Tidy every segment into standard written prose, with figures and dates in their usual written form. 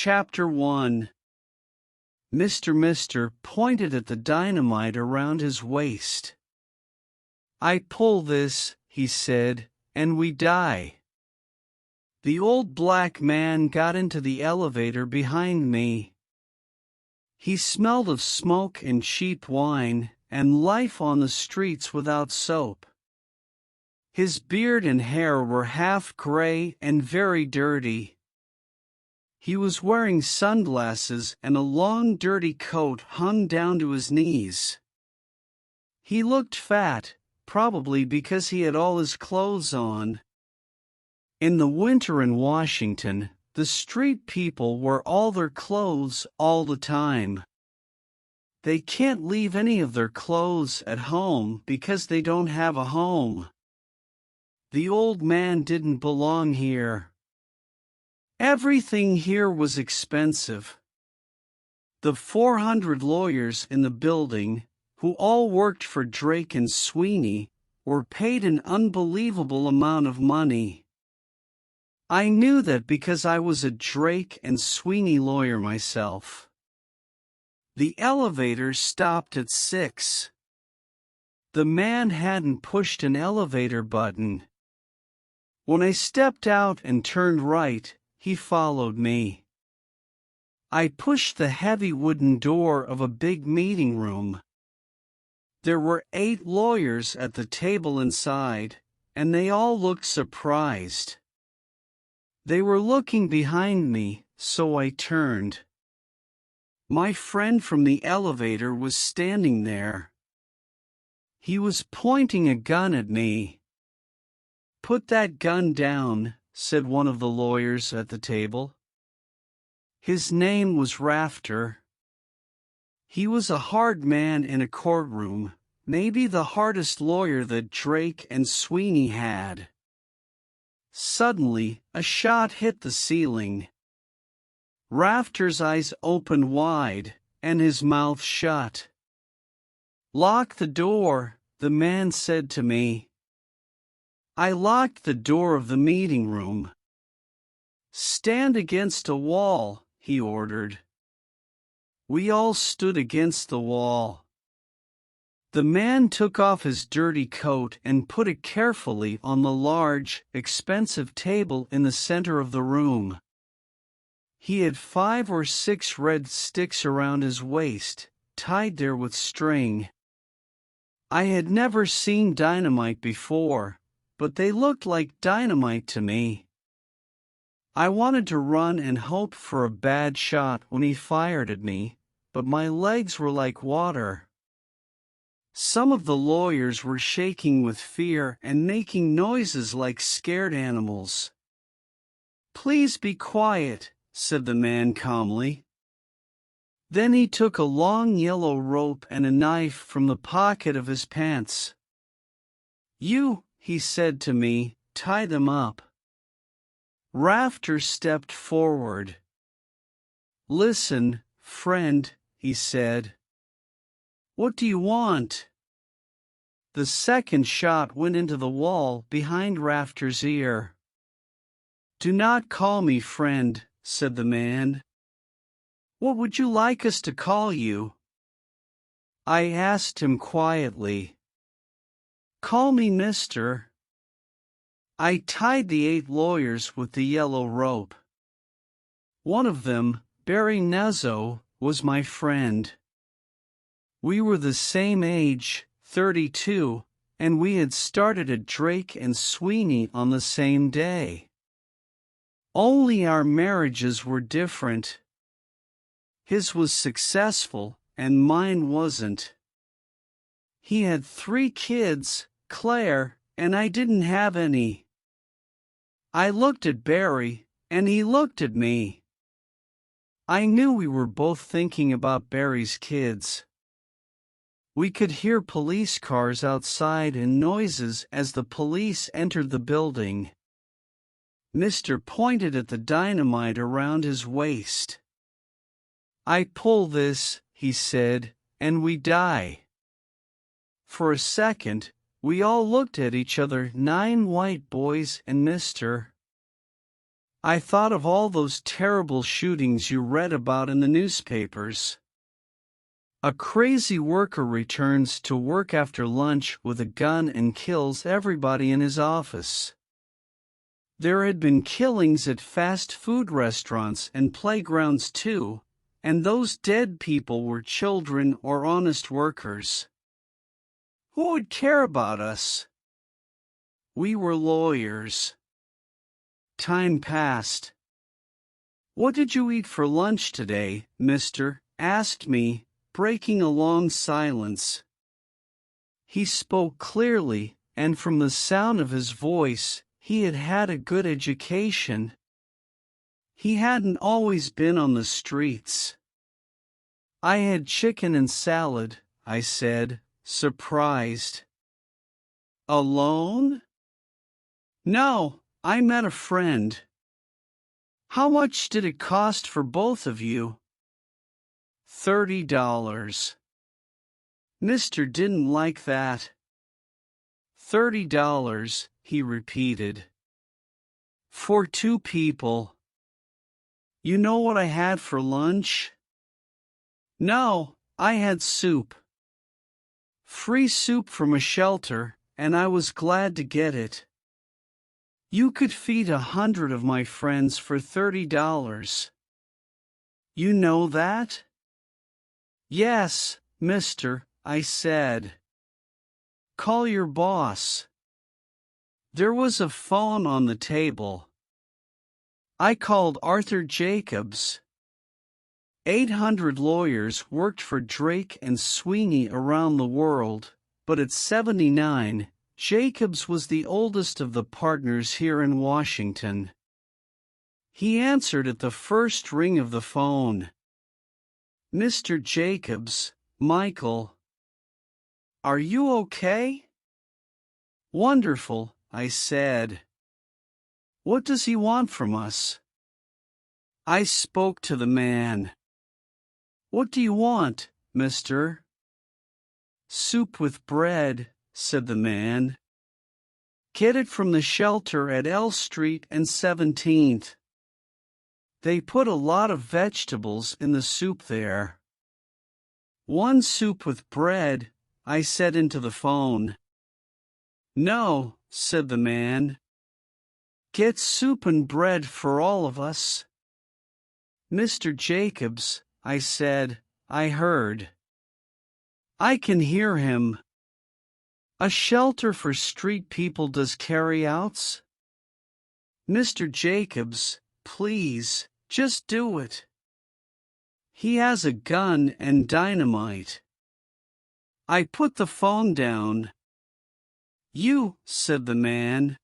Chapter 1. Mr. pointed at the dynamite around his waist. "I pull this," he said, "and we die." The old black man got into the elevator behind me. He smelled of smoke and cheap wine, and life on the streets without soap. His beard and hair were half gray and very dirty. He was wearing sunglasses and a long dirty coat hung down to his knees. He looked fat, probably because he had all his clothes on. In the winter in Washington, the street people wear all their clothes all the time. They can't leave any of their clothes at home because they don't have a home. The old man didn't belong here. Everything here was expensive. The 400 lawyers in the building, who all worked for Drake and Sweeney, were paid an unbelievable amount of money. I knew that because I was a Drake and Sweeney lawyer myself. The elevator stopped at 6. The man hadn't pushed an elevator button. When I stepped out and turned right, he followed me. I pushed the heavy wooden door of a big meeting room. There were 8 lawyers at the table inside, and they all looked surprised. They were looking behind me, so I turned. My friend from the elevator was standing there. He was pointing a gun at me. "Put that gun down," said one of the lawyers at the table. His name was Rafter. He was a hard man in a courtroom, maybe the hardest lawyer that Drake and Sweeney had. Suddenly, a shot hit the ceiling. Rafter's eyes opened wide, and his mouth shut. "Lock the door," the man said to me. I locked the door of the meeting room. "Stand against a wall," he ordered. We all stood against the wall. The man took off his dirty coat and put it carefully on the large, expensive table in the center of the room. He had 5 or 6 red sticks around his waist, tied there with string. I had never seen dynamite before, but they looked like dynamite to me. I wanted to run and hope for a bad shot when he fired at me, but my legs were like water. Some of the lawyers were shaking with fear and making noises like scared animals. "Please be quiet," said the man calmly. Then he took a long yellow rope and a knife from the pocket of his pants. "You," he said to me, "tie them up." Rafter stepped forward. "Listen, friend," he said. "What do you want?" The second shot went into the wall behind Rafter's ear. "Do not call me friend," said the man. "What would you like us to call you?" I asked him quietly. "Call me Mister." I tied the 8 lawyers with the yellow rope. One of them, Barry Nuzzo, was my friend. We were the same age, 32, and we had started at Drake and Sweeney on the same day. Only our marriages were different. His was successful, and mine wasn't. He had 3 kids, Claire, and I didn't have any. I looked at Barry, and he looked at me. I knew we were both thinking about Barry's kids. We could hear police cars outside and noises as the police entered the building. Mr. pointed at the dynamite around his waist. "I pull this," he said, "and we die." For a second, we all looked at each other, 9 white boys and Mr. I thought of all those terrible shootings you read about in the newspapers. A crazy worker returns to work after lunch with a gun and kills everybody in his office. There had been killings at fast food restaurants and playgrounds too, and those dead people were children or honest workers. Who would care about us? We were lawyers. Time passed. "What did you eat for lunch today, mister?" asked me, breaking a long silence. He spoke clearly, and from the sound of his voice, he had had a good education. He hadn't always been on the streets. "I had chicken and salad," I said, surprised. "Alone?" "No, I met a friend." "How much did it cost for both of you?" $30. Mister didn't like that. $30, he repeated. "For 2 people. You know what I had for lunch?" "No, I had soup. Free soup from a shelter, and I was glad to get it. You could feed 100 of my friends for $30. You know that?" "Yes, mister," I said. "Call your boss." There was a phone on the table. I called Arthur Jacobs. 800 lawyers worked for Drake and Sweeney around the world, but at 79, Jacobs was the oldest of the partners here in Washington. He answered at the first ring of the phone. "Mr. Jacobs, Michael. Are you okay?" "Wonderful," I said. "What does he want from us?" I spoke to the man. "What do you want, mister?" "Soup with bread," said the man. "Get it from the shelter at L Street and 17th. They put a lot of vegetables in the soup there." "One soup with bread," I said into the phone. "No," said the man. "Get soup and bread for all of us." "Mr. Jacobs," I said, "I heard." I can hear him. "A shelter for street people does carryouts?" "Mr. Jacobs, please, just do it. He has a gun and dynamite." I put the phone down. "You," said the man.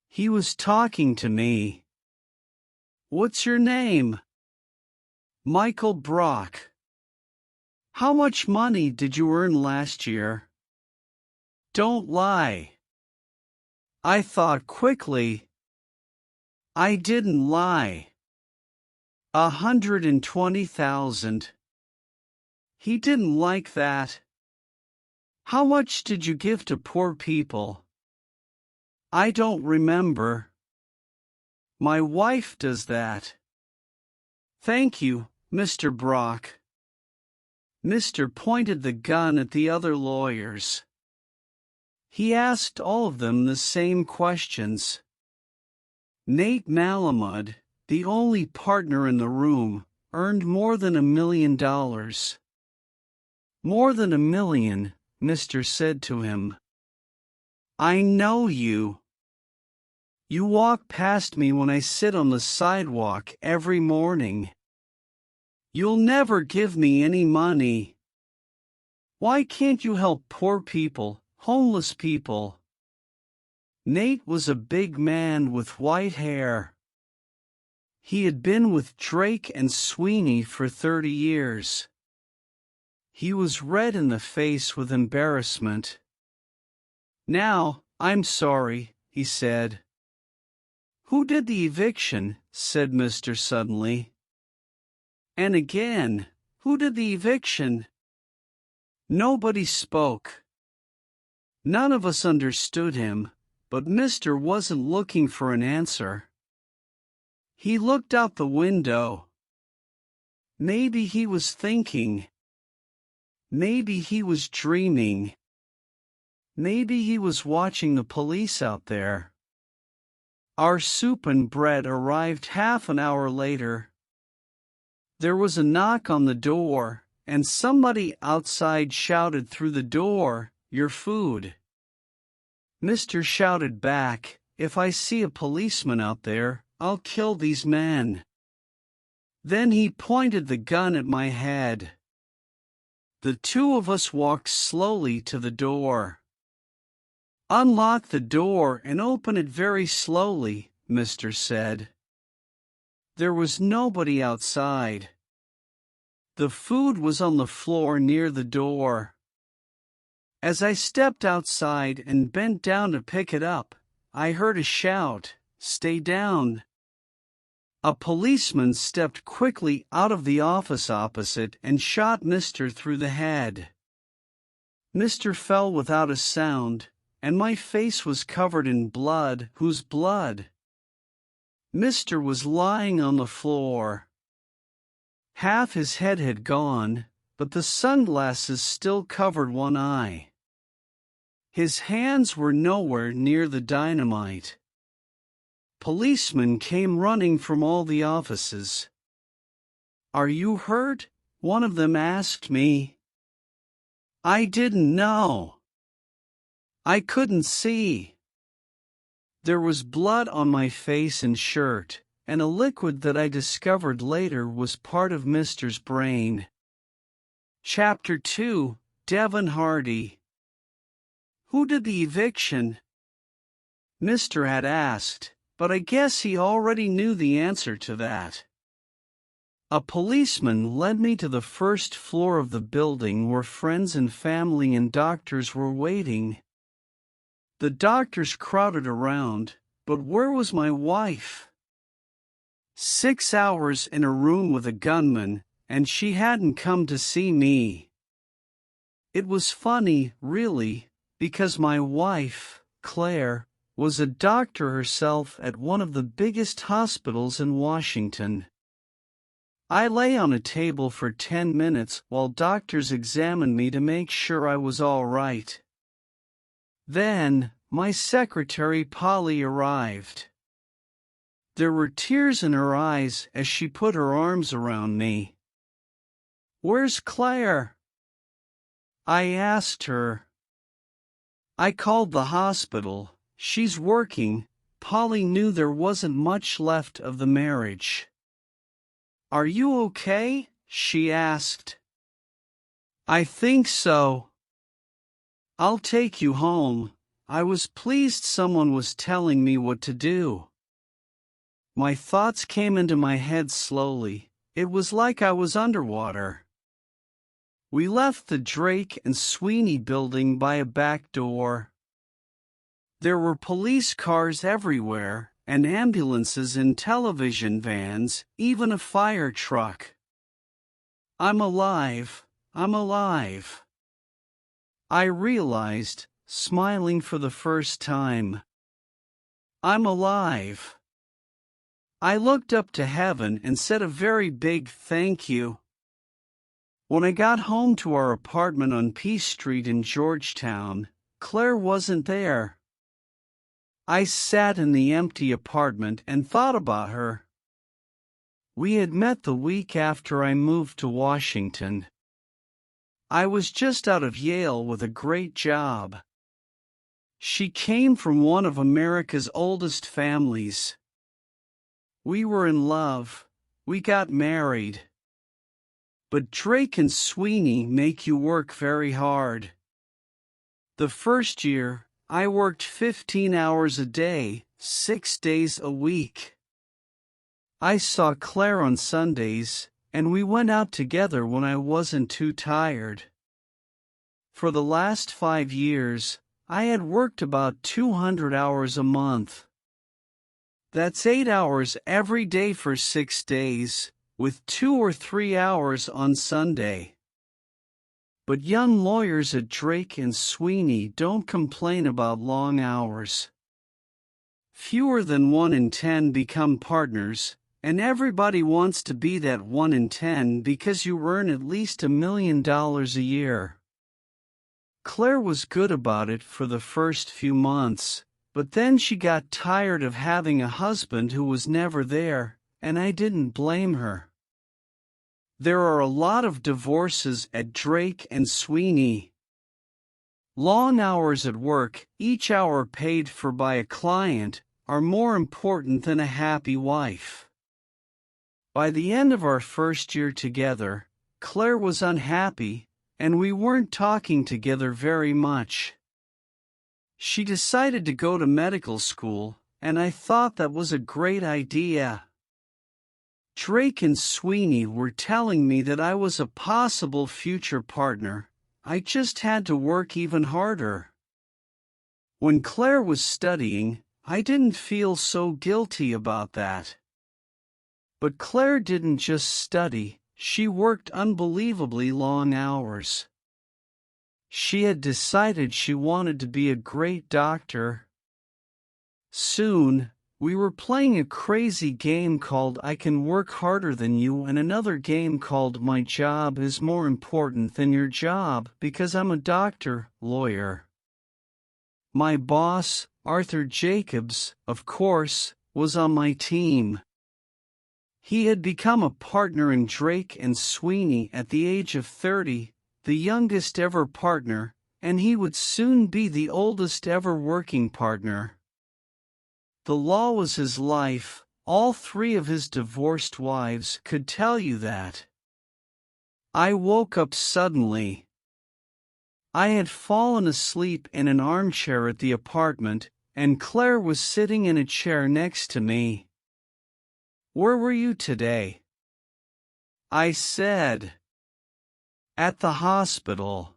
He was talking to me. "What's your name?" "Michael Brock." "How much money did you earn last year?" "Don't lie." I thought quickly. I didn't lie. 120,000. He didn't like that. "How much did you give to poor people?" "I don't remember. My wife does that." "Thank you, Mr. Brock." Mr. pointed the gun at the other lawyers. He asked all of them the same questions. Nate Malamud, the only partner in the room, earned more than $1 million. "More than $1 million, Mr. said to him. "I know you. You walk past me when I sit on the sidewalk every morning. You'll never give me any money. Why can't you help poor people, homeless people?" Nate was a big man with white hair. He had been with Drake and Sweeney for 30 years. He was red in the face with embarrassment. "Now, I'm sorry," he said. "Who did the eviction?" said Mr. suddenly. And again, "Who did the eviction?" Nobody spoke. None of us understood him, but Mr. wasn't looking for an answer. He looked out the window. Maybe he was thinking. Maybe he was dreaming. Maybe he was watching the police out there. Our soup and bread arrived half an hour later. There was a knock on the door, and somebody outside shouted through the door, "Your food." Mr. shouted back, "If I see a policeman out there, I'll kill these men." Then he pointed the gun at my head. The two of us walked slowly to the door. "Unlock the door and open it very slowly," Mr. said. There was nobody outside. The food was on the floor near the door. As I stepped outside and bent down to pick it up, I heard a shout, "Stay down." A policeman stepped quickly out of the office opposite and shot Mr. through the head. Mr. fell without a sound, and my face was covered in blood. Whose blood? Mr. was lying on the floor. Half his head had gone, but the sunglasses still covered one eye. His hands were nowhere near the dynamite. Policemen came running from all the offices. "Are you hurt?" one of them asked me. I didn't know. I couldn't see. There was blood on my face and shirt, and a liquid that I discovered later was part of Mr.'s brain. Chapter 2, Devon Hardy. Who did the eviction? Mr. had asked, but I guess he already knew the answer to that. A policeman led me to the first floor of the building where friends and family and doctors were waiting. The doctors crowded around, but where was my wife? 6 hours in a room with a gunman, and she hadn't come to see me. It was funny, really, because my wife, Claire, was a doctor herself at one of the biggest hospitals in Washington. I lay on a table for 10 minutes while doctors examined me to make sure I was all right. Then, my secretary Polly arrived. There were tears in her eyes as she put her arms around me. "Where's Claire?" I asked her. "I called the hospital. She's working." Polly knew there wasn't much left of the marriage. "Are you okay?" she asked. "I think so." "I'll take you home." I was pleased someone was telling me what to do. My thoughts came into my head slowly. It was like I was underwater. We left the Drake and Sweeney building by a back door. There were police cars everywhere, and ambulances and television vans, even a fire truck. I'm alive, I'm alive. I realized, smiling for the first time. I'm alive. I looked up to heaven and said a very big thank you. When I got home to our apartment on Peace Street in Georgetown, Claire wasn't there. I sat in the empty apartment and thought about her. We had met the week after I moved to Washington. I was just out of Yale with a great job. She came from one of America's oldest families. We were in love. We got married. But Drake and Sweeney make you work very hard. The first year, I worked 15 hours a day, 6 days a week. I saw Claire on Sundays, and we went out together when I wasn't too tired. For the last 5 years, I had worked about 200 hours a month. That's 8 hours every day for 6 days, with 2 or 3 hours on Sunday. But young lawyers at Drake and Sweeney don't complain about long hours. Fewer than 1 in 10 become partners, And everybody wants to be that 1 in 10 because you earn at least $1 million a year. Claire was good about it for the first few months, but then she got tired of having a husband who was never there, and I didn't blame her. There are a lot of divorces at Drake and Sweeney. Long hours at work, each hour paid for by a client, are more important than a happy wife. By the end of our first year together, Claire was unhappy, and we weren't talking together very much. She decided to go to medical school, and I thought that was a great idea. Drake and Sweeney were telling me that I was a possible future partner. I just had to work even harder. When Claire was studying, I didn't feel so guilty about that. But Claire didn't just study, she worked unbelievably long hours. She had decided she wanted to be a great doctor. Soon, we were playing a crazy game called I Can Work Harder Than You and another game called My Job Is More Important Than Your Job because I'm a doctor, lawyer. My boss, Arthur Jacobs, of course, was on my team. He had become a partner in Drake and Sweeney at the age of 30, the youngest ever partner, and he would soon be the oldest ever working partner. The law was his life, all 3 of his divorced wives could tell you that. I woke up suddenly. I had fallen asleep in an armchair at the apartment, and Claire was sitting in a chair next to me. "Where were you today?" I said. "At the hospital.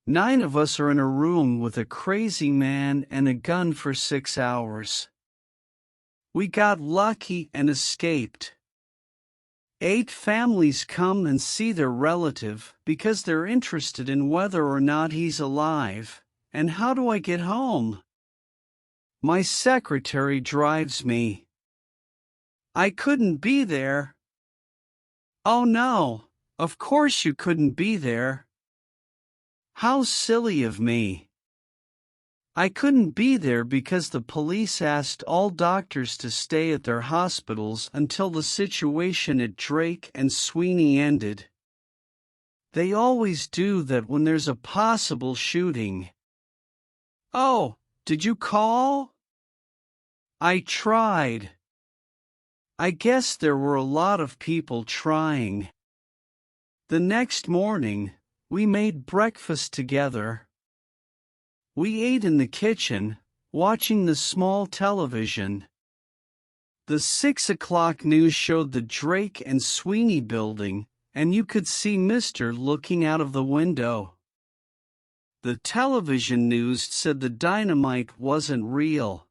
9 of us are in a room with a crazy man and a gun for 6 hours. We got lucky and escaped. 8 families come and see their relative because they're interested in whether or not he's alive. And how do I get home? My secretary drives me. I couldn't be there." "Oh no, of course you couldn't be there. How silly of me. I couldn't be there because the police asked all doctors to stay at their hospitals until the situation at Drake and Sweeney ended. They always do that when there's a possible shooting." "Oh, did you call?" "I tried. I guess there were a lot of people trying." The next morning, we made breakfast together. We ate in the kitchen, watching the small television. The 6 o'clock news showed the Drake and Sweeney building, and you could see Mr. looking out of the window. The television news said the dynamite wasn't real.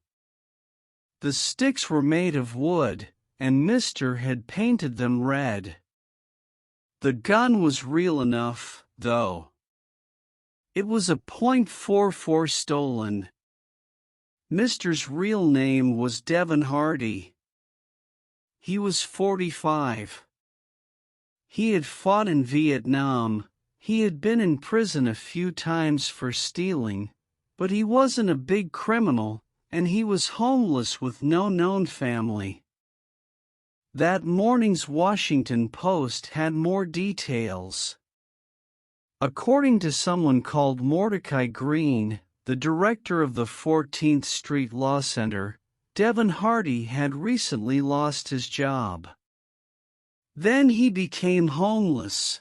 The sticks were made of wood, and Mr. had painted them red. The gun was real enough, though. It was a .44 stolen. Mr.'s real name was Devon Hardy. He was 45. He had fought in Vietnam. He had been in prison a few times for stealing, but he wasn't a big criminal, and he was homeless with no known family. That morning's Washington Post had more details. According to someone called Mordecai Green, the director of the 14th Street Law Center, Devon Hardy had recently lost his job. Then he became homeless.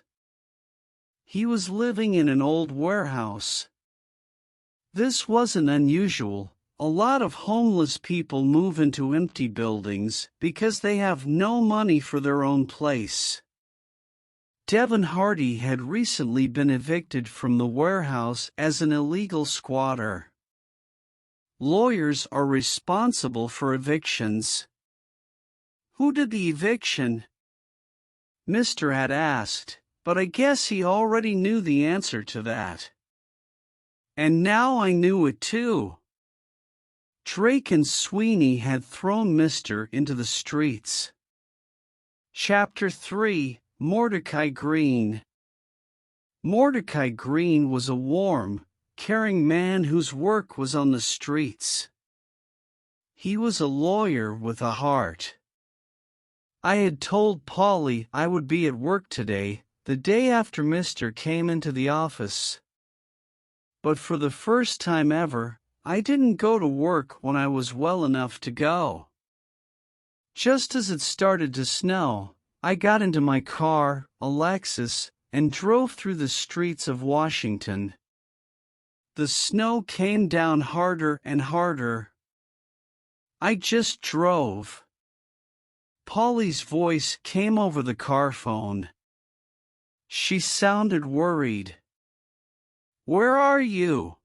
He was living in an old warehouse. This wasn't unusual. A lot of homeless people move into empty buildings because they have no money for their own place. Devon Hardy had recently been evicted from the warehouse as an illegal squatter. Lawyers are responsible for evictions. "Who did the eviction?" Mr. had asked, but I guess he already knew the answer to that. And now I knew it too. Drake and Sweeney had thrown Mr. into the streets. Chapter 3, Mordecai Green. Mordecai Green was a warm, caring man whose work was on the streets. He was a lawyer with a heart. I had told Polly I would be at work today, the day after Mr. came into the office. But for the first time ever, I didn't go to work when I was well enough to go. Just as it started to snow, I got into my car, a Lexus, and drove through the streets of Washington. The snow came down harder and harder. I just drove. Polly's voice came over the car phone. She sounded worried. "Where are you?"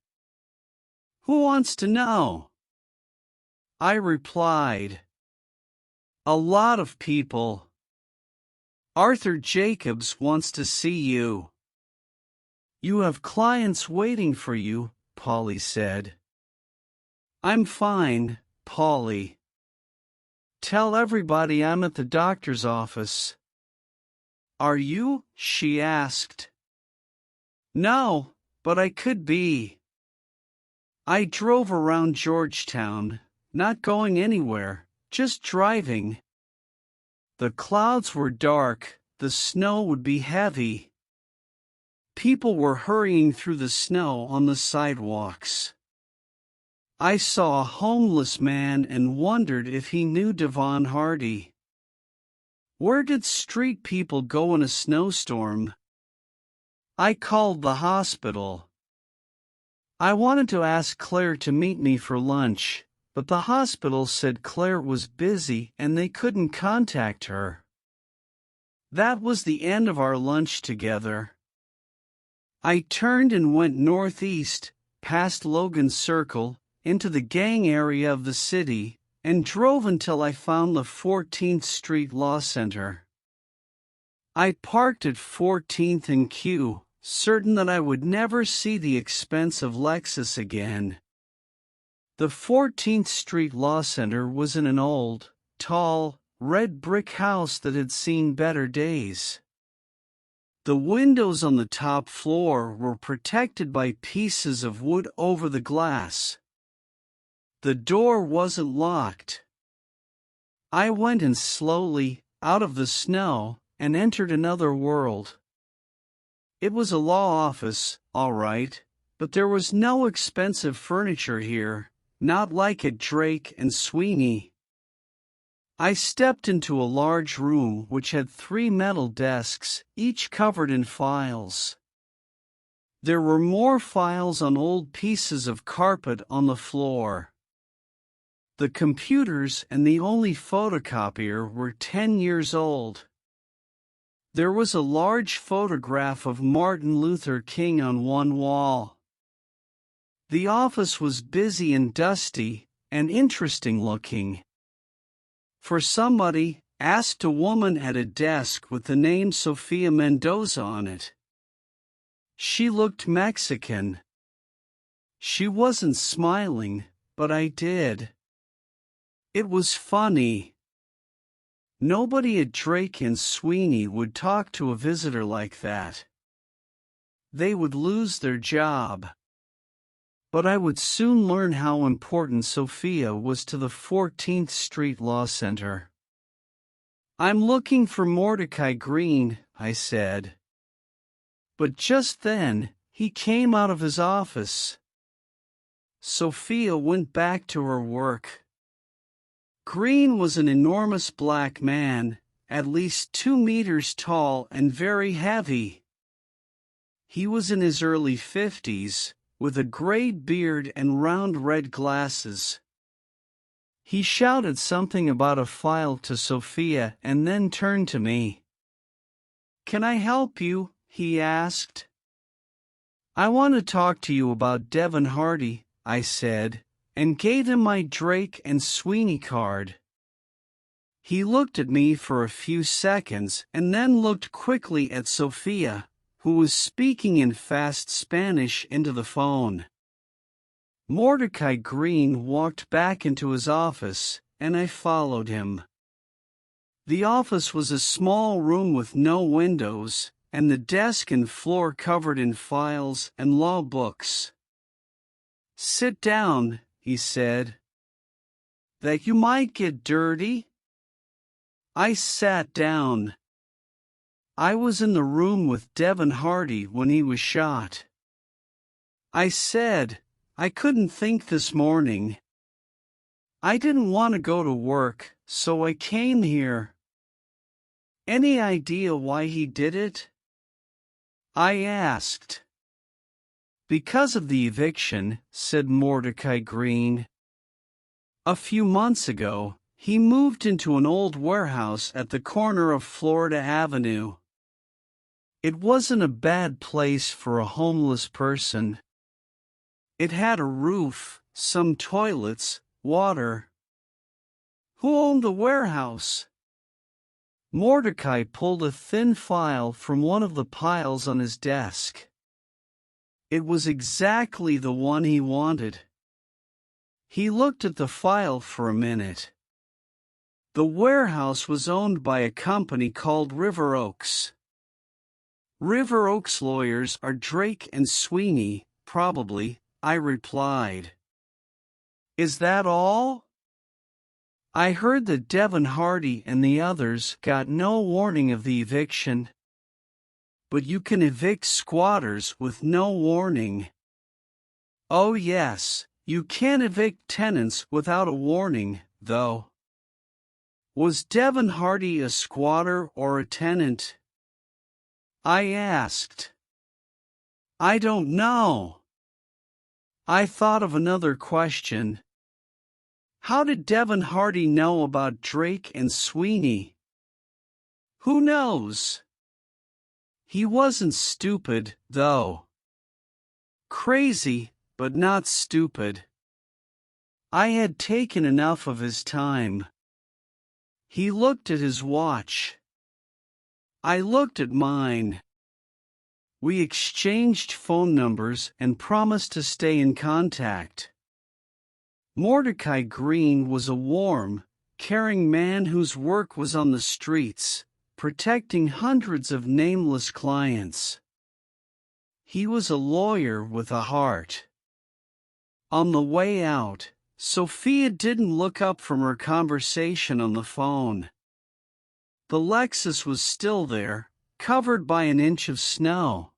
"Who wants to know?" I replied. "A lot of people. Arthur Jacobs wants to see you." "You have clients waiting for you," Polly said. "I'm fine, Polly. Tell everybody I'm at the doctor's office." "Are you?" she asked. "No, but I could be." I drove around Georgetown, not going anywhere, just driving. The clouds were dark, the snow would be heavy. People were hurrying through the snow on the sidewalks. I saw a homeless man and wondered if he knew Devon Hardy. Where did street people go in a snowstorm? I called the hospital. I wanted to ask Claire to meet me for lunch, but the hospital said Claire was busy and they couldn't contact her. That was the end of our lunch together. I turned and went northeast, past Logan Circle, into the gang area of the city, and drove until I found the 14th Street Law Center. I parked at 14th and Q, certain that I would never see the expensive Lexus again. The 14th Street Law Center was in an old, tall, red brick house that had seen better days. The windows on the top floor were protected by pieces of wood over the glass. The door wasn't locked. I went in slowly, out of the snow, and entered another world. It was a law office, all right, but there was no expensive furniture here, not like at Drake and Sweeney. I stepped into a large room which had 3 metal desks, each covered in files. There were more files on old pieces of carpet on the floor. The computers and the only photocopier were 10 years old. There was a large photograph of Martin Luther King on one wall. The office was busy and dusty, and interesting looking. For somebody, asked a woman at a desk with the name Sofia Mendoza on it. She looked Mexican. She wasn't smiling, but I did. It was funny. Nobody at Drake and Sweeney would talk to a visitor like that. They would lose their job. But I would soon learn how important Sophia was to the 14th Street Law Center. "I'm looking for Mordecai Green," I said. But just then, he came out of his office. Sophia went back to her work. Green was an enormous black man, at least 2 meters tall and very heavy. He was in his early 50s, with a gray beard and round red glasses. He shouted something about a file to Sophia and then turned to me. "Can I help you?" he asked. "I want to talk to you about Devon Hardy," I said, and gave him my Drake and Sweeney card. He looked at me for a few seconds and then looked quickly at Sophia, who was speaking in fast Spanish into the phone. Mordecai Green walked back into his office, and I followed him. The office was a small room with no windows, and the desk and floor covered in files and law books. "Sit down," he said. "That you might get dirty?" I sat down. I was in the room with Devon when he was shot. I said, "I couldn't think this morning. I didn't want to go to work, so I came here." "Any idea why he did it?" I asked. "Because of the eviction," said Mordecai Green. "A few months ago, he moved into an old warehouse at the corner of Florida Avenue. It wasn't a bad place for a homeless person. It had a roof, some toilets, water." "Who owned the warehouse?" Mordecai pulled a thin file from one of the piles on his desk. It was exactly the one he wanted. He looked at the file for a minute. The warehouse was owned by a company called River Oaks. "River Oaks lawyers are Drake and Sweeney, probably," I replied. "Is that all?" "I heard that Devon and the others got no warning of the eviction." "But you can evict squatters with no warning." "Oh yes, you can't evict tenants without a warning, though." "Was Devon a squatter or a tenant?" I asked. "I don't know." I thought of another question. How did Devon know about Drake and Sweeney? Who knows? He wasn't stupid, though. Crazy, but not stupid. I had taken enough of his time. He looked at his watch. I looked at mine. We exchanged phone numbers and promised to stay in contact. Mordecai Green was a warm, caring man whose work was on the streets, protecting hundreds of nameless clients. He was a lawyer with a heart. On the way out, Sophia didn't look up from her conversation on the phone. The Lexus was still there, covered by an inch of snow.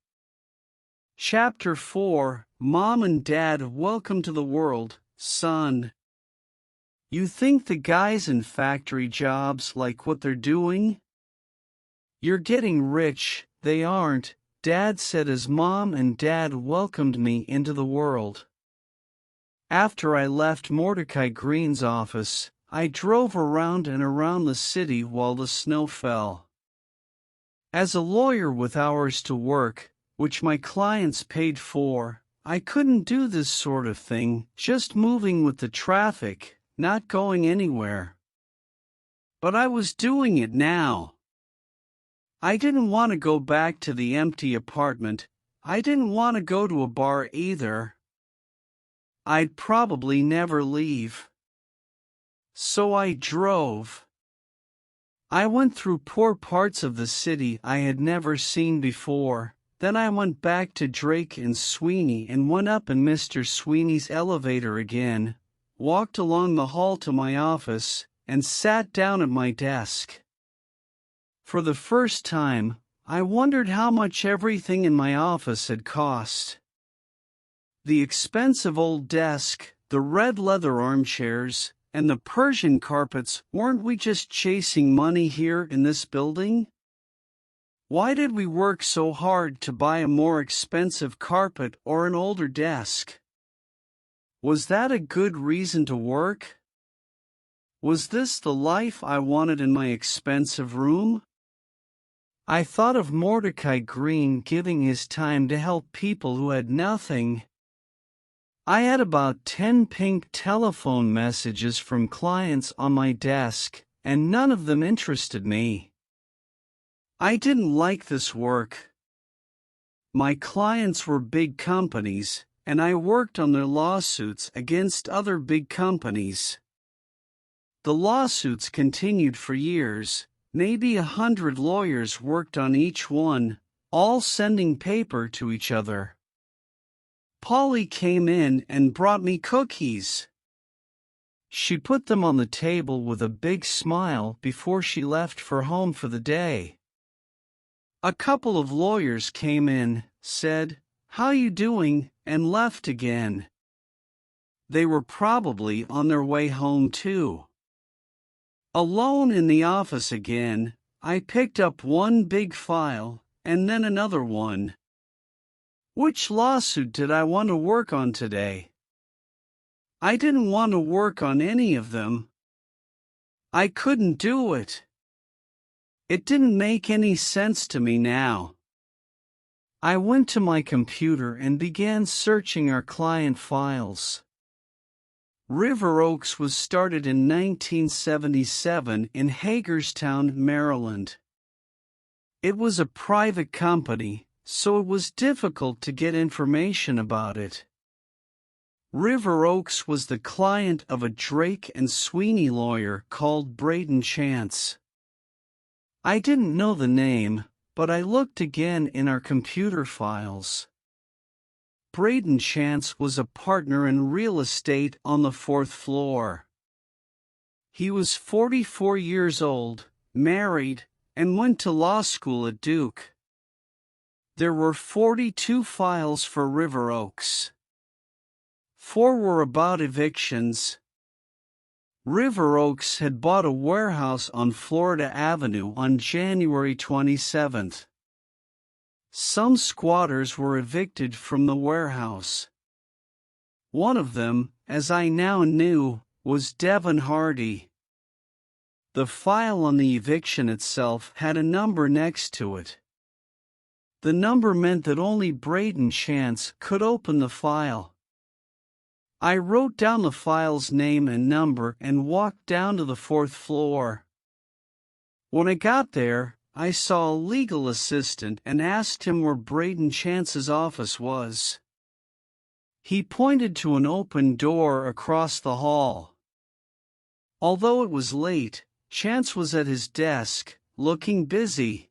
Chapter 4, Mom and Dad, Welcome to the World, Son. You think the guys in factory jobs like what they're doing? You're getting rich, they aren't, Dad said as Mom and Dad welcomed me into the world. After I left Mordecai Green's office, I drove around and around the city while the snow fell. As a lawyer with hours to work, which my clients paid for, I couldn't do this sort of thing, just moving with the traffic, not going anywhere. But I was doing it now. I didn't want to go back to the empty apartment. I didn't want to go to a bar either. I'd probably never leave. So I drove. I went through poor parts of the city I had never seen before. Then I went back to Drake and Sweeney and went up in Mr. Sweeney's elevator again, walked along the hall to my office, and sat down at my desk. For the first time, I wondered how much everything in my office had cost. The expensive old desk, the red leather armchairs, and the Persian carpets, weren't we just chasing money here in this building? Why did we work so hard to buy a more expensive carpet or an older desk? Was that a good reason to work? Was this the life I wanted in my expensive room? I thought of Mordecai Green giving his time to help people who had nothing. I had about 10 pink telephone messages from clients on my desk, and none of them interested me. I didn't like this work. My clients were big companies, and I worked on their lawsuits against other big companies. The lawsuits continued for years. Maybe 100 lawyers worked on each one, all sending paper to each other. Polly came in and brought me cookies. She put them on the table with a big smile before she left for home for the day. A couple of lawyers came in, said, "How you doing?" and left again. They were probably on their way home too. Alone in the office again, I picked up one big file, and then another one. Which lawsuit did I want to work on today? I didn't want to work on any of them. I couldn't do it. It didn't make any sense to me now. I went to my computer and began searching our client files. River Oaks was started in 1977 in Hagerstown, Maryland. It was a private company, so it was difficult to get information about it. River Oaks was the client of a Drake and Sweeney lawyer called Brayden Chance. I didn't know the name, but I looked again in our computer files. Brayden Chance was a partner in real estate on the 4th floor. He was 44 years old, married, and went to law school at Duke. There were 42 files for River Oaks. 4 were about evictions. River Oaks had bought a warehouse on Florida Avenue on January 27th. Some squatters were evicted from the warehouse. One of them, as I now knew, was Devon Hardy. The file on the eviction itself had a number next to it. The number meant that only Brayden Chance could open the file. I wrote down the file's name and number and walked down to the 4th floor. When I got there, I saw a legal assistant and asked him where Brayden Chance's office was. He pointed to an open door across the hall. Although it was late, Chance was at his desk, looking busy.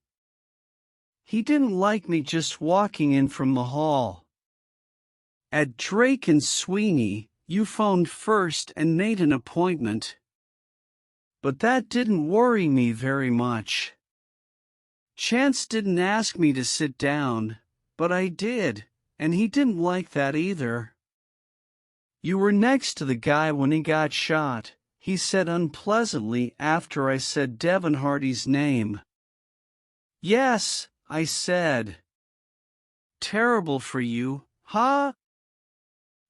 He didn't like me just walking in from the hall. At Drake and Sweeney, you phoned first and made an appointment. But that didn't worry me very much. Chance didn't ask me to sit down, but I did, and he didn't like that either. "You were next to the guy when he got shot," he said unpleasantly after I said Devon Hardy's name. "Yes," I said. "Terrible for you, huh?"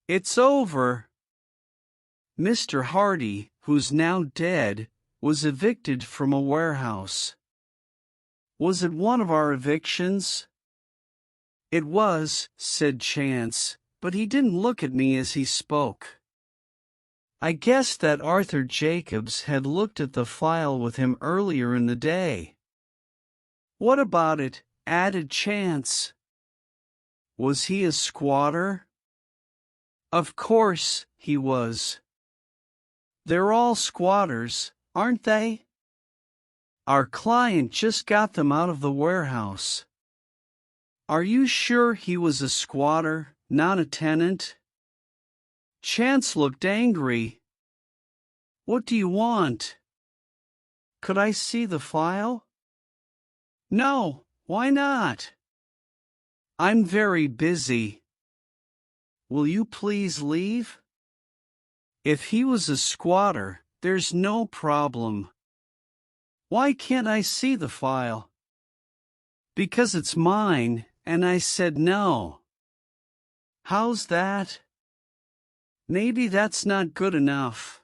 "It's over." Mr. Hardy, who's now dead, was evicted from a warehouse. Was it one of our evictions? "It was," said Chance, but he didn't look at me as he spoke. I guessed that Arthur Jacobs had looked at the file with him earlier in the day. "What about it?" added Chance. "Was he a squatter?" "Of course, he was. They're all squatters, aren't they? Our client just got them out of the warehouse." "Are you sure he was a squatter, not a tenant?" Chance looked angry. "What do you want?" "Could I see the file?" "No, why not?" "I'm very busy." "Will you please leave?" "If he was a squatter, there's no problem." "Why can't I see the file?" "Because it's mine," and I said no. "How's that?" "Maybe that's not good enough."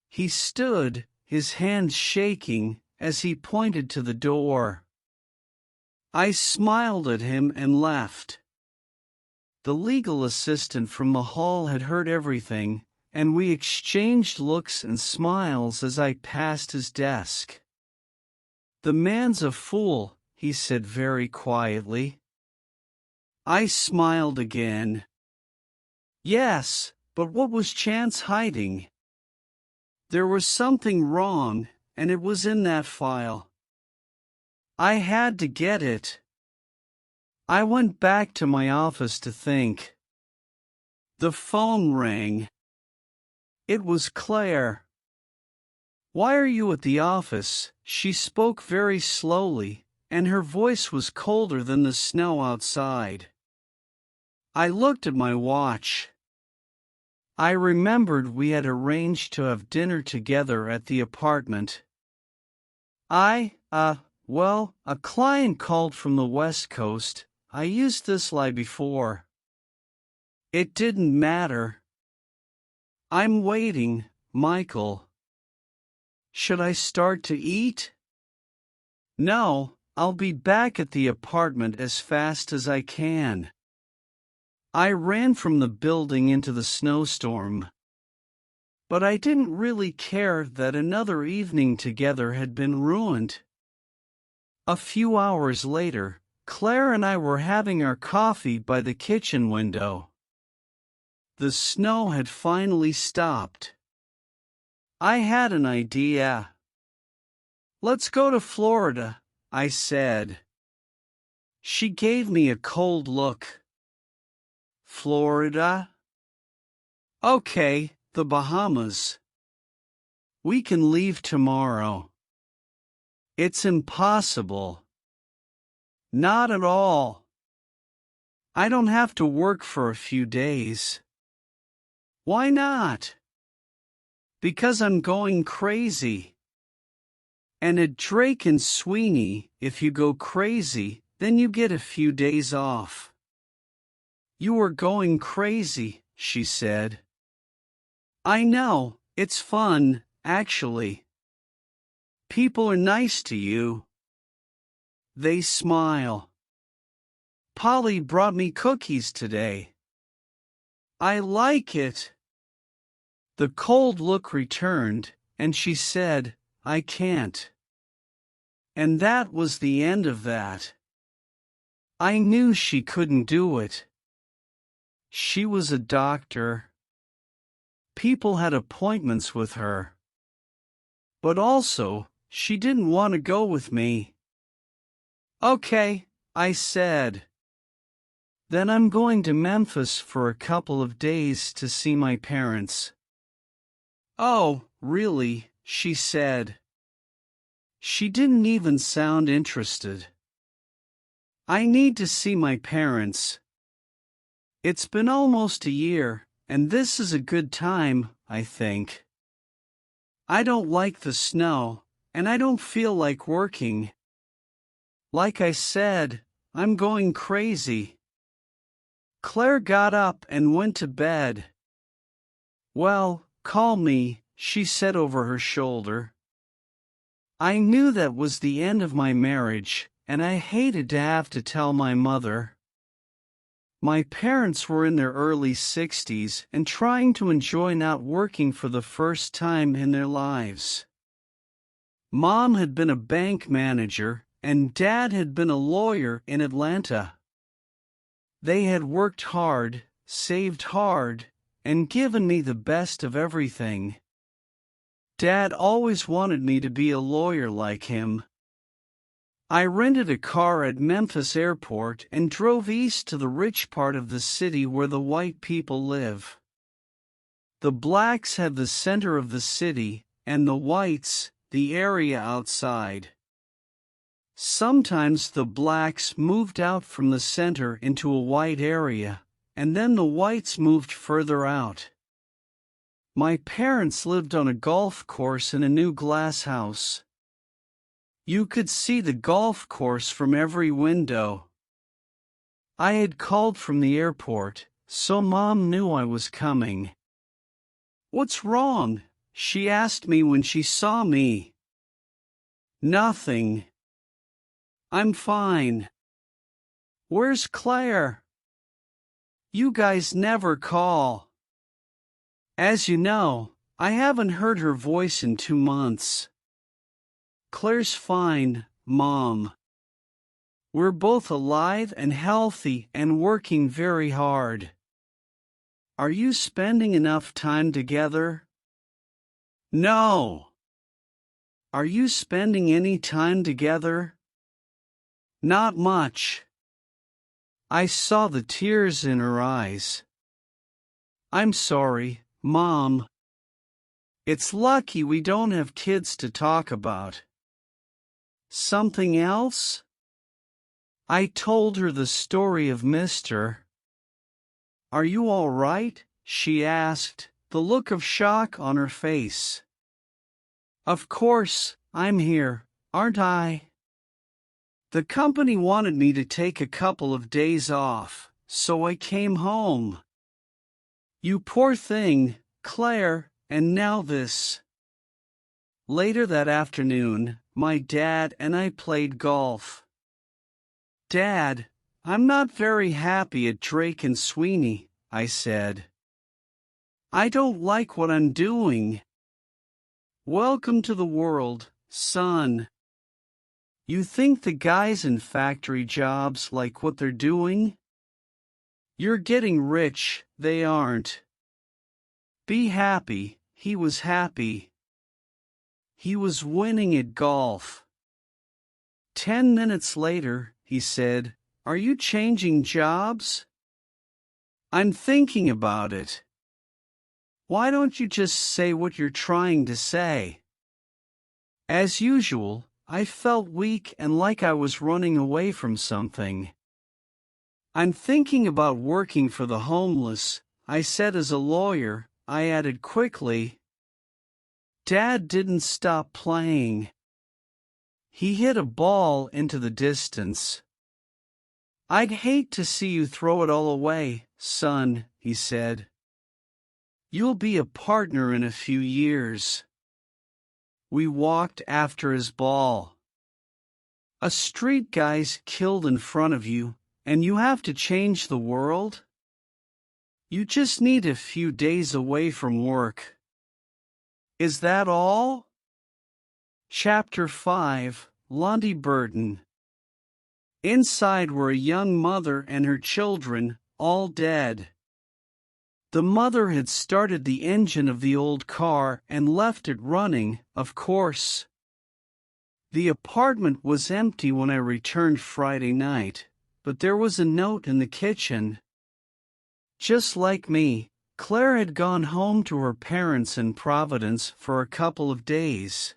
He stood, his hands shaking, as he pointed to the door. I smiled at him and left. The legal assistant from the hall had heard everything, and we exchanged looks and smiles as I passed his desk. "The man's a fool," he said very quietly. I smiled again. Yes, but what was Chance hiding? There was something wrong, and it was in that file. I had to get it. I went back to my office to think. The phone rang. It was Claire. "Why are you at the office?" She spoke very slowly, and her voice was colder than the snow outside. I looked at my watch. I remembered we had arranged to have dinner together at the apartment. Well, a client called from the West Coast. I used this lie before. It didn't matter. I'm waiting, Michael. Should I start to eat? No, I'll be back at the apartment as fast as I can. I ran from the building into the snowstorm. But I didn't really care that another evening together had been ruined. A few hours later, Claire and I were having our coffee by the kitchen window. The snow had finally stopped. I had an idea. "Let's go to Florida," I said. She gave me a cold look. "Florida?" "Okay, the Bahamas. We can leave tomorrow." "It's impossible." "Not at all. I don't have to work for a few days." "Why not?" "Because I'm going crazy. And at Drake and Sweeney, if you go crazy, then you get a few days off." "You are going crazy," she said. "I know, it's fun, actually. People are nice to you. They smile. Polly brought me cookies today. I like it." The cold look returned, and she said, "I can't." And that was the end of that. I knew she couldn't do it. She was a doctor. People had appointments with her. But also, she didn't want to go with me. "Okay," I said. "Then I'm going to Memphis for a couple of days to see my parents." "Oh, really?" she said. She didn't even sound interested. "I need to see my parents. It's been almost a year, and this is a good time, I think. I don't like the snow, and I don't feel like working. Like I said, I'm going crazy." Claire got up and went to bed. "Well, call me," she said over her shoulder. I knew that was the end of my marriage, and I hated to have to tell my mother. My parents were in their early 60s and trying to enjoy not working for the first time in their lives. Mom had been a bank manager, and Dad had been a lawyer in Atlanta. They had worked hard, saved hard, and given me the best of everything. Dad always wanted me to be a lawyer like him. I rented a car at Memphis Airport and drove east to the rich part of the city where the white people live. The blacks have the center of the city, and the whites, the area outside. Sometimes the blacks moved out from the center into a white area, and then the whites moved further out. My parents lived on a golf course in a new glass house. You could see the golf course from every window. I had called from the airport, so Mom knew I was coming. "What's wrong?" she asked me when she saw me. "Nothing. I'm fine." "Where's Claire?" "You guys never call." "As you know, I haven't heard her voice in 2 months. Claire's fine, Mom. We're both alive and healthy and working very hard." Are you spending enough time together? No. Are you spending any time together? Not much. I saw the tears in her eyes. I'm sorry, Mom. It's lucky we don't have kids to talk about. Something else? I told her the story of Mr. Are you all right? She asked, the look of shock on her face. Of course, I'm here, aren't I? The company wanted me to take a couple of days off, so I came home. You poor thing, Claire, and now this. Later that afternoon, my dad and I played golf. Dad, I'm not very happy at Drake and Sweeney, I said. I don't like what I'm doing. Welcome to the world, son. You think the guys in factory jobs like what they're doing? You're getting rich, they aren't. Be happy, he was happy. He was winning at golf. 10 minutes later, he said, Are you changing jobs? I'm thinking about it. Why don't you just say what you're trying to say? As usual, I felt weak and like I was running away from something. I'm thinking about working for the homeless, I said as a lawyer. I added quickly. Dad didn't stop playing. He hit a ball into the distance. I'd hate to see you throw it all away, son, he said. You'll be a partner in a few years. We walked after his ball. A street guy's killed in front of you, and you have to change the world? You just need a few days away from work. Is that all? Chapter 5, Lonte Burton. Inside were a young mother and her children, all dead. The mother had started the engine of the old car and left it running, of course. The apartment was empty when I returned Friday night, but there was a note in the kitchen. Just like me, Claire had gone home to her parents in Providence for a couple of days.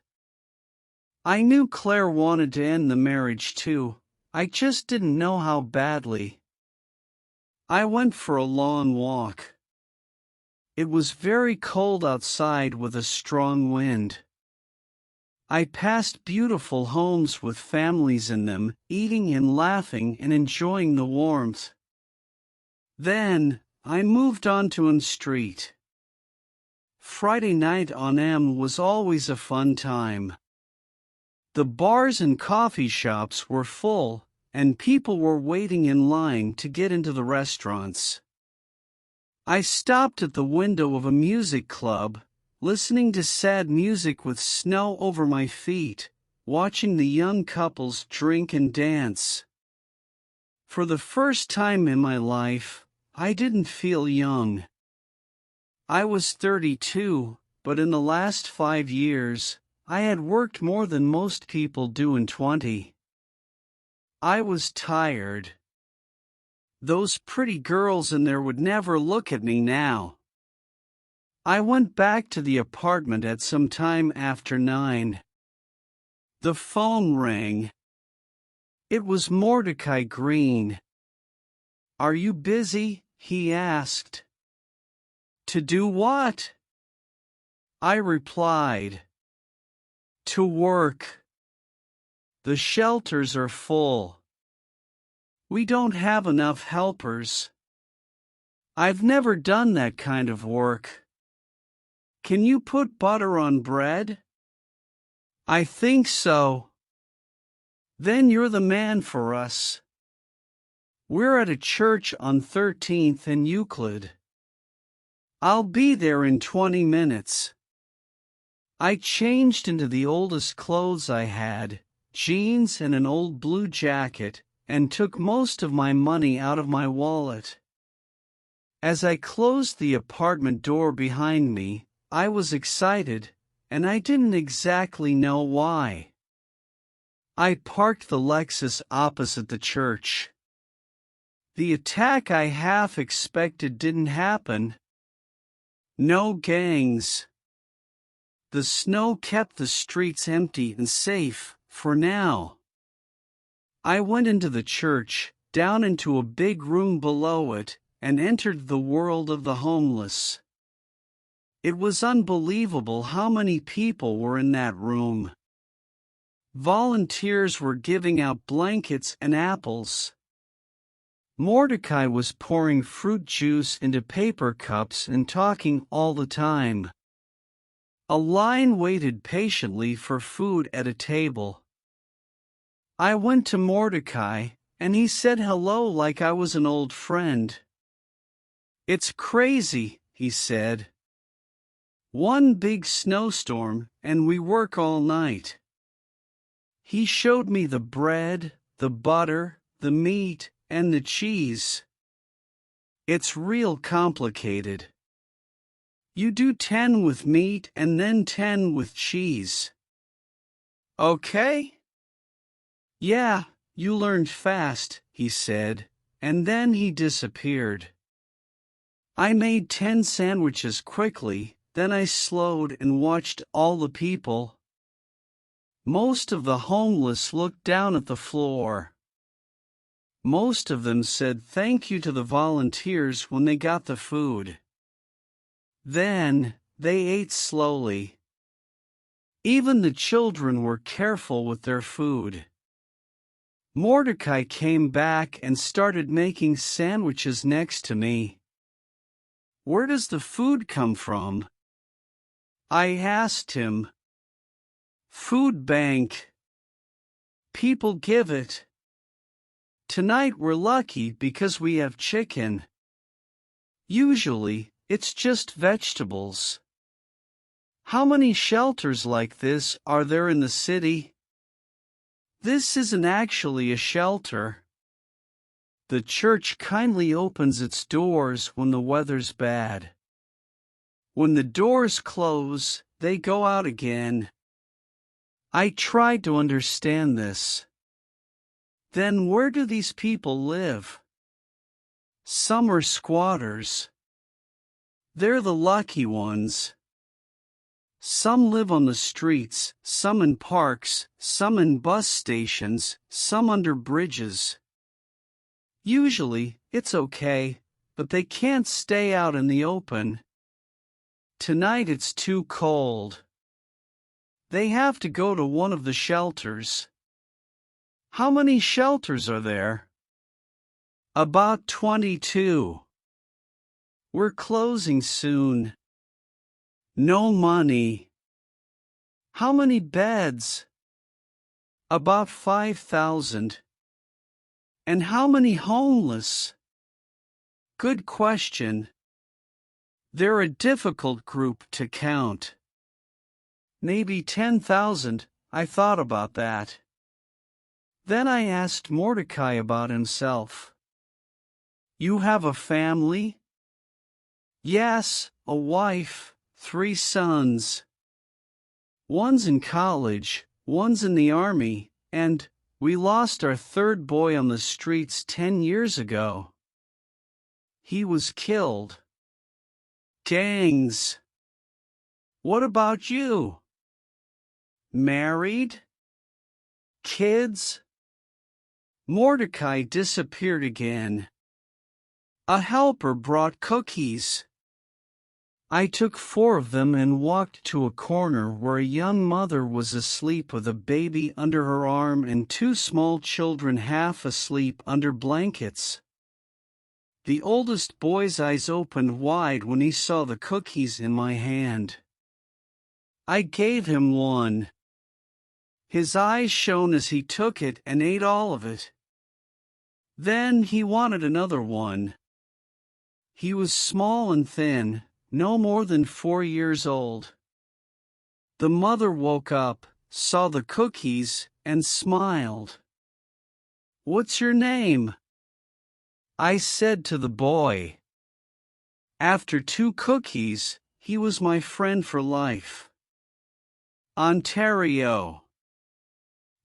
I knew Claire wanted to end the marriage too, I just didn't know how badly. I went for a long walk. It was very cold outside with a strong wind. I passed beautiful homes with families in them, eating and laughing and enjoying the warmth. Then, I moved on to N Street. Friday night on M was always a fun time. The bars and coffee shops were full, and people were waiting in line to get into the restaurants. I stopped at the window of a music club, listening to sad music with snow over my feet, watching the young couples drink and dance. For the first time in my life, I didn't feel young. I was 32, but in the last 5 years, I had worked more than most people do in 20. I was tired. Those pretty girls in there would never look at me now. I went back to the apartment at some time after 9. The phone rang. It was Mordecai Green. Are you busy? He asked. To do what? I replied. To work. The shelters are full. We don't have enough helpers. I've never done that kind of work. Can you put butter on bread? I think so. Then you're the man for us. We're at a church on 13th and Euclid. I'll be there in 20 minutes. I changed into the oldest clothes I had, jeans and an old blue jacket, and took most of my money out of my wallet. As I closed the apartment door behind me, I was excited, and I didn't exactly know why. I parked the Lexus opposite the church. The attack I half expected didn't happen. No gangs. The snow kept the streets empty and safe, for now. I went into the church, down into a big room below it, and entered the world of the homeless. It was unbelievable how many people were in that room. Volunteers were giving out blankets and apples. Mordecai was pouring fruit juice into paper cups and talking all the time. A line waited patiently for food at a table. I went to Mordecai, and he said hello like I was an old friend. "It's crazy," he said. "One big snowstorm, and we work all night." He showed me the bread, the butter, the meat, and the cheese. "It's real complicated. You do 10 with meat and then 10 with cheese." "Okay?" "Yeah, you learned fast," he said, and then he disappeared. I made 10 sandwiches quickly, then I slowed and watched all the people. Most of the homeless looked down at the floor. Most of them said thank you to the volunteers when they got the food. Then, they ate slowly. Even the children were careful with their food. Mordecai came back and started making sandwiches next to me. "Where does the food come from?" I asked him. "Food bank. People give it. Tonight we're lucky because we have chicken. Usually, it's just vegetables." "How many shelters like this are there in the city?" "This isn't actually a shelter. The church kindly opens its doors when the weather's bad. When the doors close, they go out again." I tried to understand this. "Then where do these people live?" "Some are squatters. They're the lucky ones. Some live on the streets, some in parks, some in bus stations, some under bridges. Usually, it's okay, but they can't stay out in the open. Tonight it's too cold. They have to go to one of the shelters." "How many shelters are there?" "About 22. We're closing soon." "No money." "How many beds?" "About 5,000. "And how many homeless?" "Good question. They're a difficult group to count. Maybe 10,000, I thought about that." Then I asked Mordecai about himself. "You have a family?" "Yes, a wife, 3 sons. One's in college, one's in the army, and we lost our 3rd boy on the streets 10 years ago. He was killed. Gangs." "What about you?" "Married? Kids?" Mordecai disappeared again. A helper brought cookies. I took 4 of them and walked to a corner where a young mother was asleep with a baby under her arm and 2 small children half asleep under blankets. The oldest boy's eyes opened wide when he saw the cookies in my hand. I gave him one. His eyes shone as he took it and ate all of it. Then he wanted another one. He was small and thin, no more than 4 years old. The mother woke up, saw the cookies, and smiled. "What's your name?" I said to the boy. After 2 cookies, he was my friend for life. Ontario.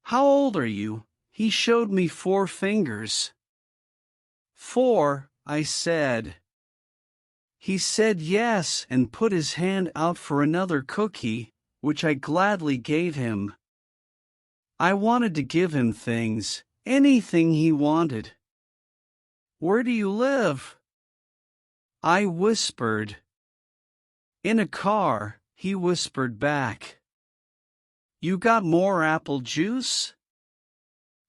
How old are you? He showed me 4 fingers. 4, I said. He said yes and put his hand out for another cookie, which I gladly gave him. I wanted to give him things, anything he wanted. Where do you live? I whispered. In a car, he whispered back. You got more apple juice?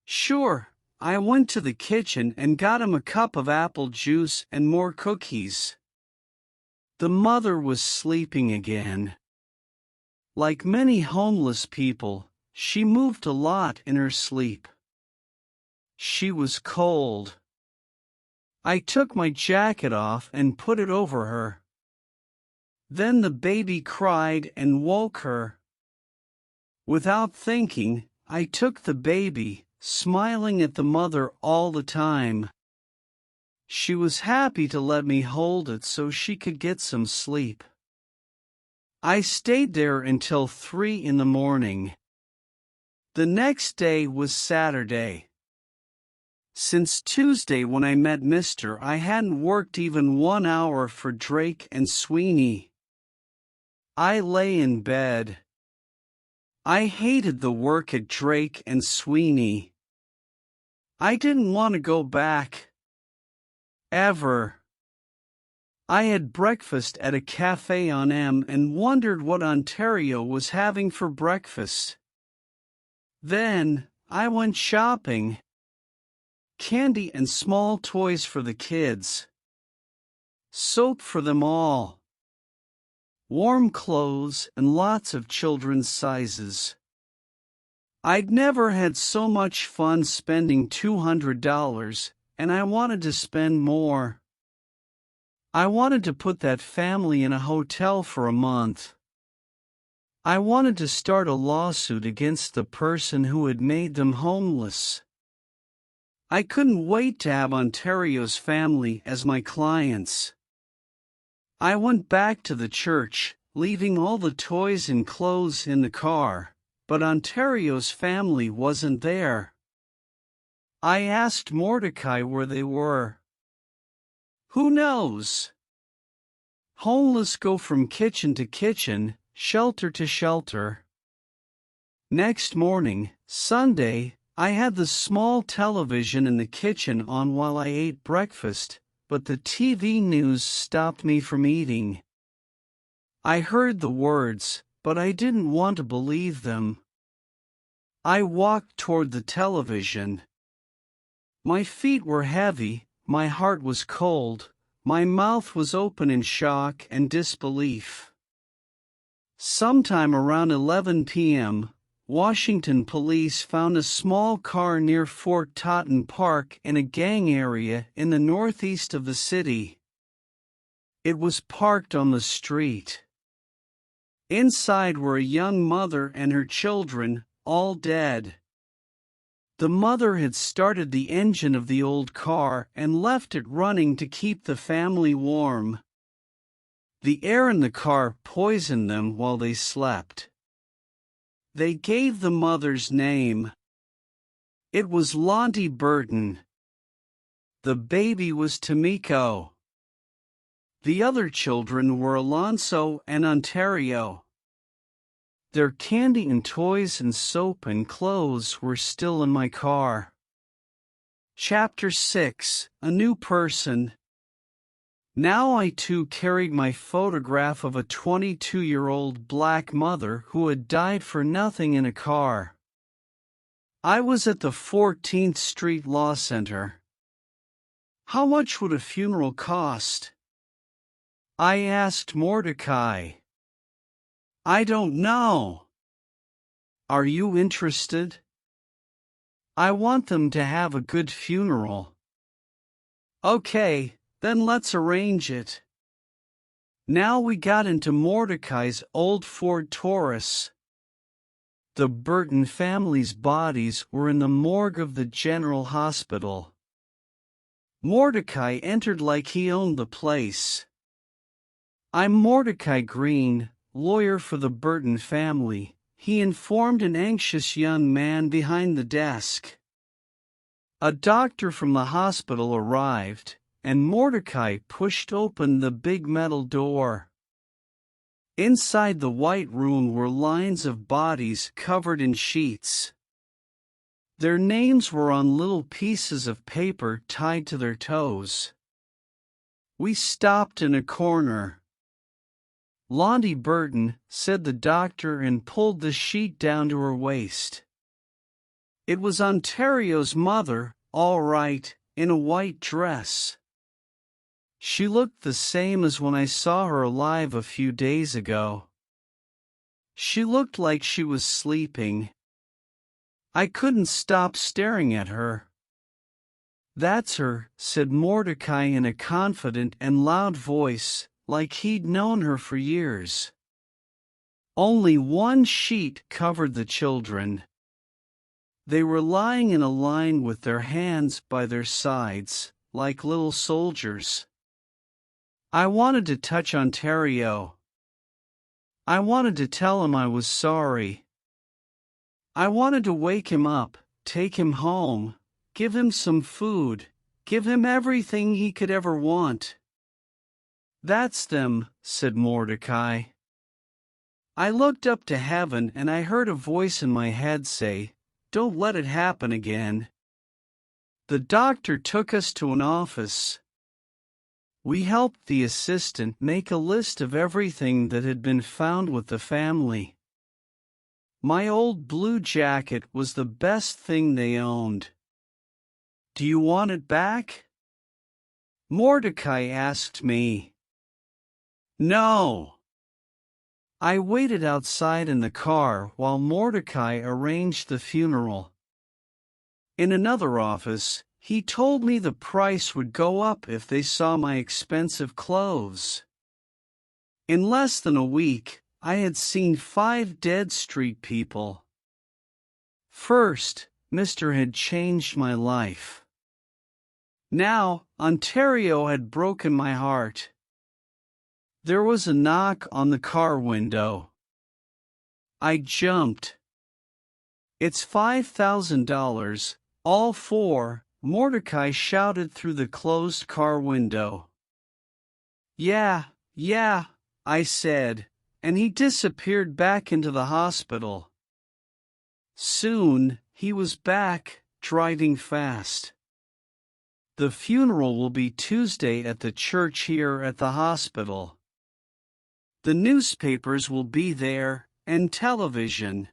Sure, I went to the kitchen and got him a cup of apple juice and more cookies. The mother was sleeping again. Like many homeless people, she moved a lot in her sleep. She was cold. I took my jacket off and put it over her. Then the baby cried and woke her. Without thinking, I took the baby, smiling at the mother all the time. She was happy to let me hold it so she could get some sleep. I stayed there until 3 in the morning. The next day was Saturday. Since Tuesday when I met Mr. I hadn't worked even 1 hour for Drake and Sweeney. I lay in bed. I hated the work at Drake and Sweeney. I didn't want to go back. Ever. I had breakfast at a cafe on M and wondered what Ontario was having for breakfast. Then, I went shopping. Candy and small toys for the kids. Soap for them all. Warm clothes and lots of children's sizes. I'd never had so much fun spending $200, and I wanted to spend more. I wanted to put that family in a hotel for a month. I wanted to start a lawsuit against the person who had made them homeless. I couldn't wait to have Ontario's family as my clients. I went back to the church, leaving all the toys and clothes in the car, but Ontario's family wasn't there. I asked Mordecai where they were. Who knows? Homeless go from kitchen to kitchen, shelter to shelter. Next morning, Sunday, I had the small television in the kitchen on while I ate breakfast, but the TV news stopped me from eating. I heard the words, but I didn't want to believe them. I walked toward the television. My feet were heavy, my heart was cold, my mouth was open in shock and disbelief. Sometime around 11 p.m., Washington police found a small car near Fort Totten Park in a gang area in the northeast of the city. It was parked on the street. Inside were a young mother and her children, all dead. The mother had started the engine of the old car and left it running to keep the family warm. The air in the car poisoned them while they slept. They gave the mother's name. It was Lonte Burton. The baby was Tamiko. The other children were Alonso and Ontario. Their candy and toys and soap and clothes were still in my car. Chapter 6: A New Person. Now I too carried my photograph of a 22-year-old black mother who had died for nothing in a car. I was at the 14th Street Law Center. How much would a funeral cost? I asked Mordecai. I don't know. Are you interested? I want them to have a good funeral. Okay. Then let's arrange it. Now we got into Mordecai's old Ford Taurus. The Burton family's bodies were in the morgue of the General Hospital. Mordecai entered like he owned the place. I'm Mordecai Green, lawyer for the Burton family, he informed an anxious young man behind the desk. A doctor from the hospital arrived, and Mordecai pushed open the big metal door. Inside the white room were lines of bodies covered in sheets. Their names were on little pieces of paper tied to their toes. We stopped in a corner. "Lonte Burton," said the doctor and pulled the sheet down to her waist. It was Ontario's mother, all right, in a white dress. She looked the same as when I saw her alive a few days ago. She looked like she was sleeping. I couldn't stop staring at her. "That's her," said Mordecai in a confident and loud voice, like he'd known her for years. Only one sheet covered the children. They were lying in a line with their hands by their sides, like little soldiers. I wanted to touch Ontario. I wanted to tell him I was sorry. I wanted to wake him up, take him home, give him some food, give him everything he could ever want. "That's them," said Mordecai. I looked up to heaven and I heard a voice in my head say, "Don't let it happen again." The doctor took us to an office. We helped the assistant make a list of everything that had been found with the family. My old blue jacket was the best thing they owned. "Do you want it back?" Mordecai asked me. "No." I waited outside in the car while Mordecai arranged the funeral. In another office, he told me the price would go up if they saw my expensive clothes. In less than a week, I had seen 5 dead street people. First, Mr. had changed my life. Now, Ontario had broken my heart. There was a knock on the car window. I jumped. "It's $5,000, all 4, Mordecai shouted through the closed car window. Yeah, I said, and he disappeared back into the hospital. Soon, he was back, driving fast. The funeral will be Tuesday at the church here at the hospital. The newspapers will be there, and television.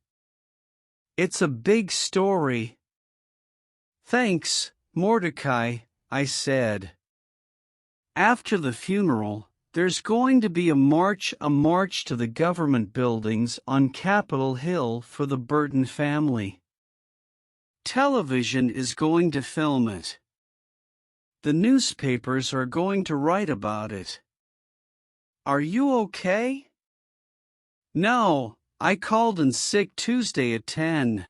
It's a big story." "Thanks, Mordecai," I said. After the funeral, there's going to be a march to the government buildings on Capitol Hill for the Burton family. Television is going to film it. The newspapers are going to write about it. Are you okay?" "No, I called in sick Tuesday at 10.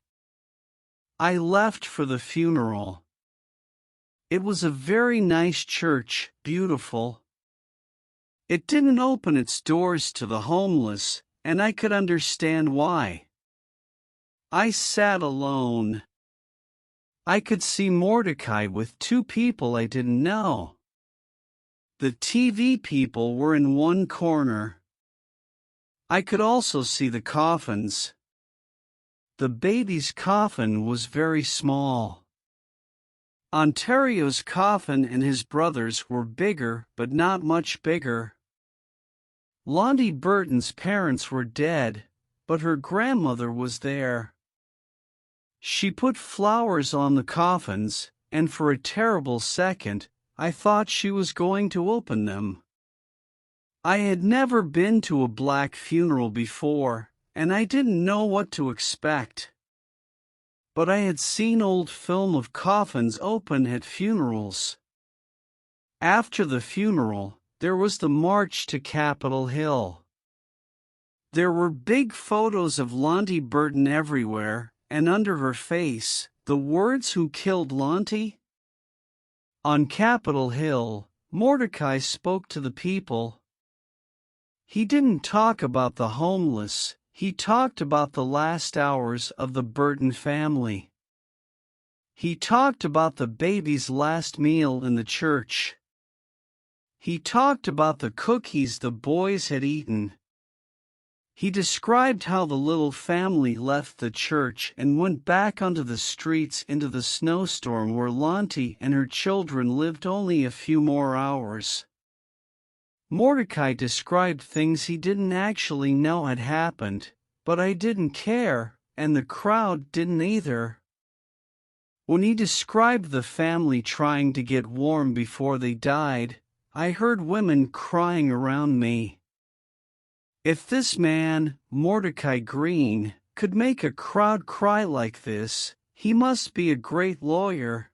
I left for the funeral. It was a very nice church, beautiful. It didn't open its doors to the homeless, and I could understand why. I sat alone. I could see Mordecai with 2 people I didn't know. The TV people were in one corner. I could also see the coffins. The baby's coffin was very small. Ontario's coffin and his brother's were bigger, but not much bigger. Lonte Burton's parents were dead, but her grandmother was there. She put flowers on the coffins, and for a terrible second, I thought she was going to open them. I had never been to a black funeral before, and I didn't know what to expect. But I had seen old film of coffins open at funerals. After the funeral, there was the march to Capitol Hill. There were big photos of Lonte Burton everywhere, and under her face, the words "Who killed Lonte?" On Capitol Hill, Mordecai spoke to the people. He didn't talk about the homeless, he talked about the last hours of the Burton family. He talked about the baby's last meal in the church. He talked about the cookies the boys had eaten. He described how the little family left the church and went back onto the streets into the snowstorm where Lonte and her children lived only a few more hours. Mordecai described things he didn't actually know had happened, but I didn't care, and the crowd didn't either. When he described the family trying to get warm before they died, I heard women crying around me. If this man, Mordecai Green, could make a crowd cry like this, he must be a great lawyer.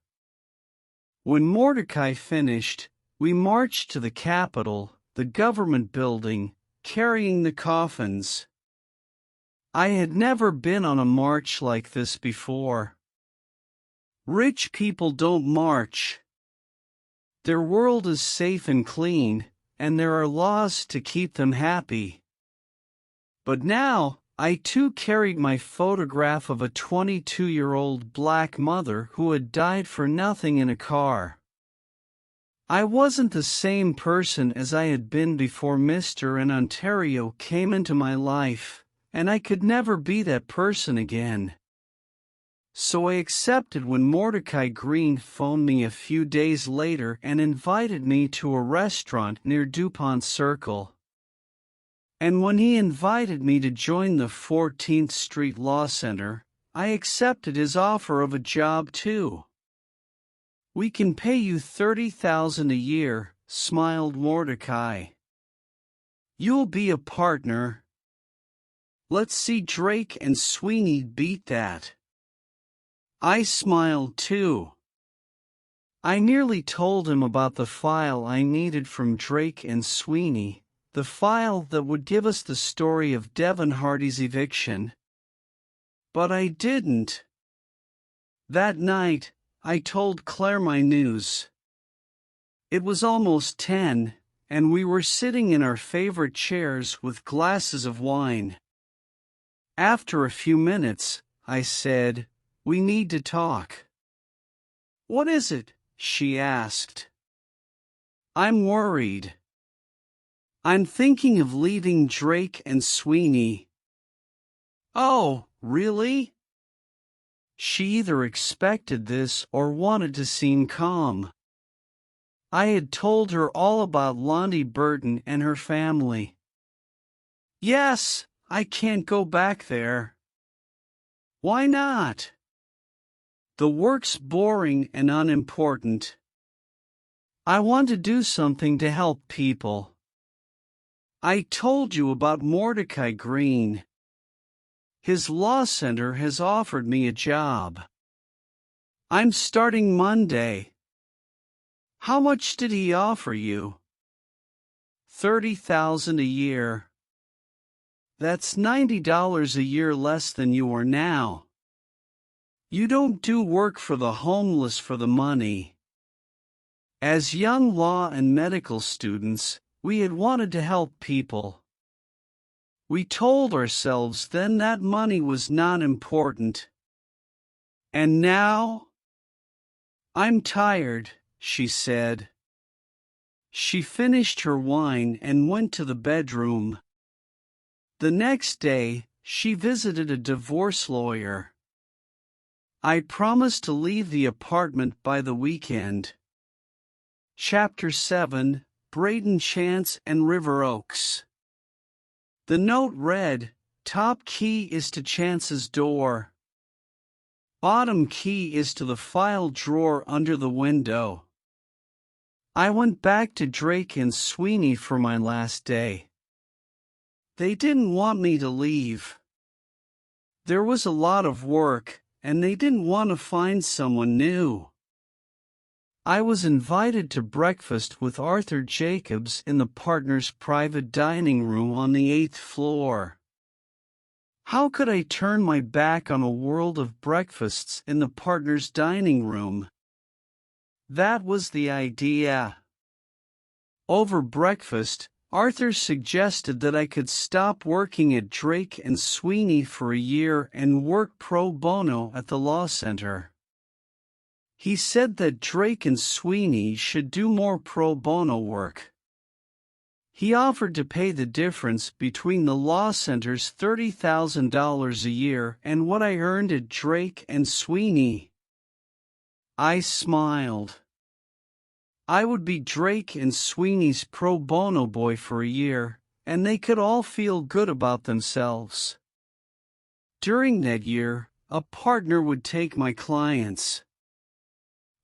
When Mordecai finished, we marched to the Capitol, the government building, carrying the coffins. I had never been on a march like this before. Rich people don't march. Their world is safe and clean, and there are laws to keep them happy. But now, I too carried my photograph of a 22-year-old black mother who had died for nothing in a car. I wasn't the same person as I had been before Mr. and Ontario came into my life, and I could never be that person again. So I accepted when Mordecai Green phoned me a few days later and invited me to a restaurant near DuPont Circle. And when he invited me to join the 14th Street Law Center, I accepted his offer of a job too. "We can pay you $30,000 a year," smiled Mordecai. "You'll be a partner. Let's see Drake and Sweeney beat that." I smiled too. I nearly told him about the file I needed from Drake and Sweeney, the file that would give us the story of Devon Hardy's eviction. But I didn't. That night, I told Claire my news. It was almost 10, and we were sitting in our favorite chairs with glasses of wine. After a few minutes, I said, "We need to talk." "What is it?" she asked. "I'm worried. I'm thinking of leaving Drake and Sweeney." "Oh, really?" She either expected this or wanted to seem calm. I had told her all about Lonte Burton and her family. "Yes, I can't go back there." "Why not?" "The work's boring and unimportant. I want to do something to help people." "I told you about Mordecai Green. His law center has offered me a job. I'm starting Monday." "How much did he offer you?" $30,000 a year. That's $90 a year less than you are now. You don't do work for the homeless for the money. As young law and medical students, we had wanted to help people. We told ourselves then that money was not important. And now? "I'm tired," she said. She finished her wine and went to the bedroom. The next day, she visited a divorce lawyer. I promised to leave the apartment by the weekend. Chapter 7, Brayden, Chance, and River Oaks. The note read, "Top key is to Chance's door. Bottom key is to the file drawer under the window." I went back to Drake and Sweeney for my last day. They didn't want me to leave. There was a lot of work, and they didn't want to find someone new. I was invited to breakfast with Arthur Jacobs in the partner's private dining room on the 8th floor. How could I turn my back on a world of breakfasts in the partner's dining room? That was the idea. Over breakfast, Arthur suggested that I could stop working at Drake and Sweeney for a year and work pro bono at the law center. He said that Drake and Sweeney should do more pro bono work. He offered to pay the difference between the law center's $30,000 a year and what I earned at Drake and Sweeney. I smiled. I would be Drake and Sweeney's pro bono boy for a year, and they could all feel good about themselves. During that year, a partner would take my clients.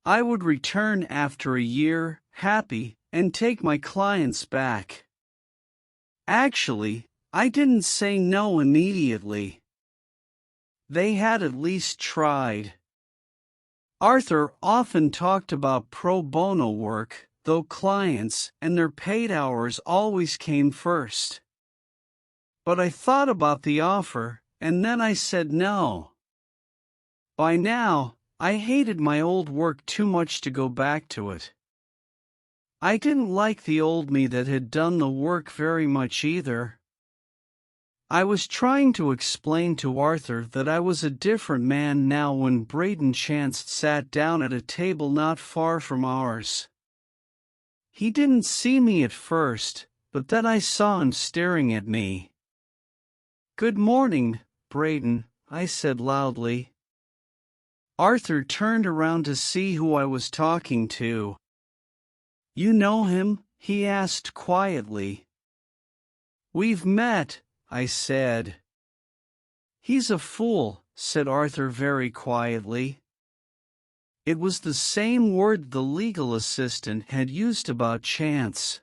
I would return after a year, happy, and take my clients back. Actually, I didn't say no immediately. They had at least tried. Arthur often talked about pro bono work, though clients and their paid hours always came first. But I thought about the offer, and then I said no. By now, I hated my old work too much to go back to it. I didn't like the old me that had done the work very much either. I was trying to explain to Arthur that I was a different man now when Brayden chanced sat down at a table not far from ours. He didn't see me at first, but then I saw him staring at me. "Good morning, Brayden," I said loudly. Arthur turned around to see who I was talking to. "You know him?" he asked quietly. "We've met," I said. "He's a fool," said Arthur very quietly. It was the same word the legal assistant had used about Chance.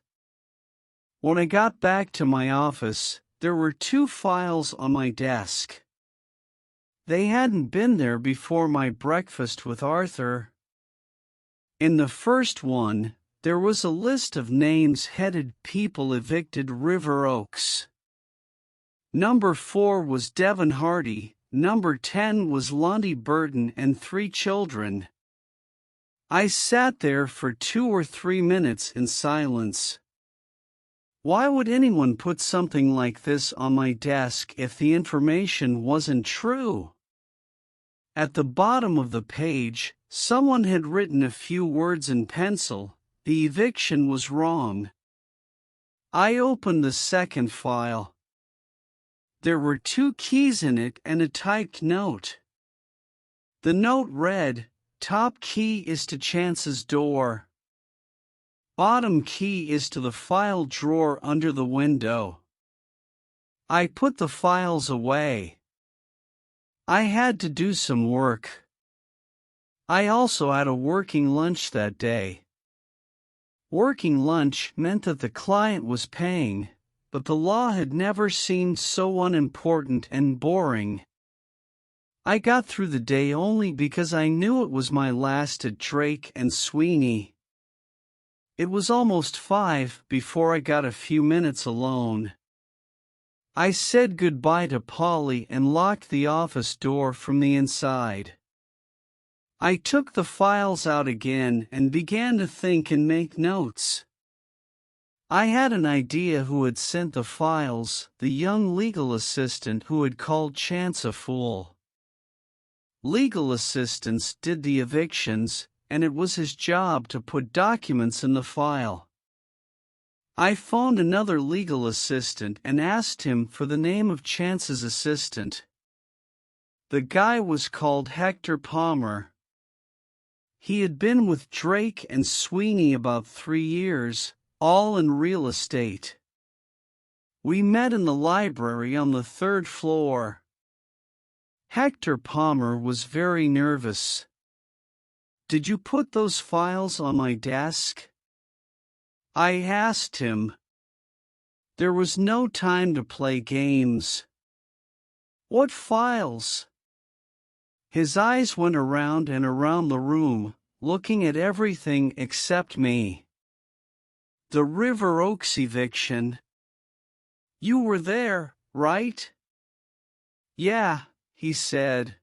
When I got back to my office, there were 2 files on my desk. They hadn't been there before my breakfast with Arthur. In the first one, there was a list of names headed "People Evicted River Oaks." Number 4 was Devon Hardy, number 10 was Lonte Burton and 3 children. I sat there for 2 or 3 minutes in silence. Why would anyone put something like this on my desk if the information wasn't true? At the bottom of the page, someone had written a few words in pencil. The eviction was wrong. I opened the second file. There were 2 keys in it and a typed note. The note read, "Top key is to Chance's door. Bottom key is to the file drawer under the window." I put the files away. I had to do some work. I also had a working lunch that day. Working lunch meant that the client was paying, but the law had never seemed so unimportant and boring. I got through the day only because I knew it was my last at Drake and Sweeney. It was almost 5 before I got a few minutes alone. I said goodbye to Polly and locked the office door from the inside. I took the files out again and began to think and make notes. I had an idea who had sent the files, the young legal assistant who had called Chance a fool. Legal assistants did the evictions, and it was his job to put documents in the file. I phoned another legal assistant and asked him for the name of Chance's assistant. The guy was called Hector Palmer. He had been with Drake and Sweeney about 3 years, all in real estate. We met in the library on the 3rd floor. Hector Palmer was very nervous. "Did you put those files on my desk?" I asked him. There was no time to play games. "What files?" His eyes went around and around the room, looking at everything except me. "The River Oaks eviction." "You were there, right?" "Yeah," he said.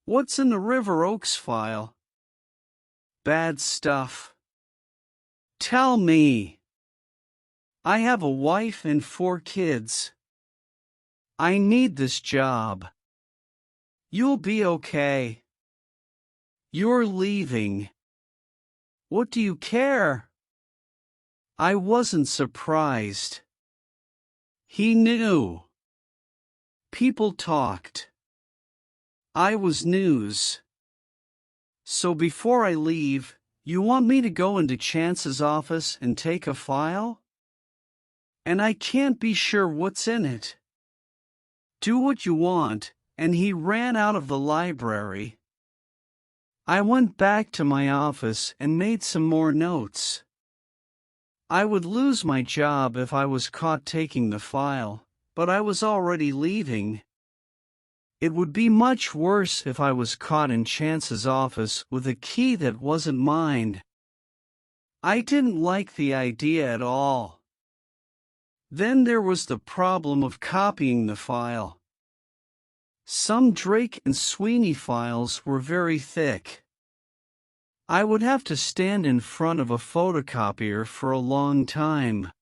"What's in the River Oaks file?" "Bad stuff." "Tell me." I have a wife and 4 kids. I need this job. You'll be okay. You're leaving. What do you care? I wasn't surprised. He knew. People talked. I was news. So before I leave, you want me to go into Chance's office and take a file? And I can't be sure what's in it. Do what you want, and he ran out of the library. I went back to my office and made some more notes. I would lose my job if I was caught taking the file, but I was already leaving. It would be much worse if I was caught in Chance's office with a key that wasn't mine. I didn't like the idea at all. Then there was the problem of copying the file. Some Drake and Sweeney files were very thick. I would have to stand in front of a photocopier for a long time.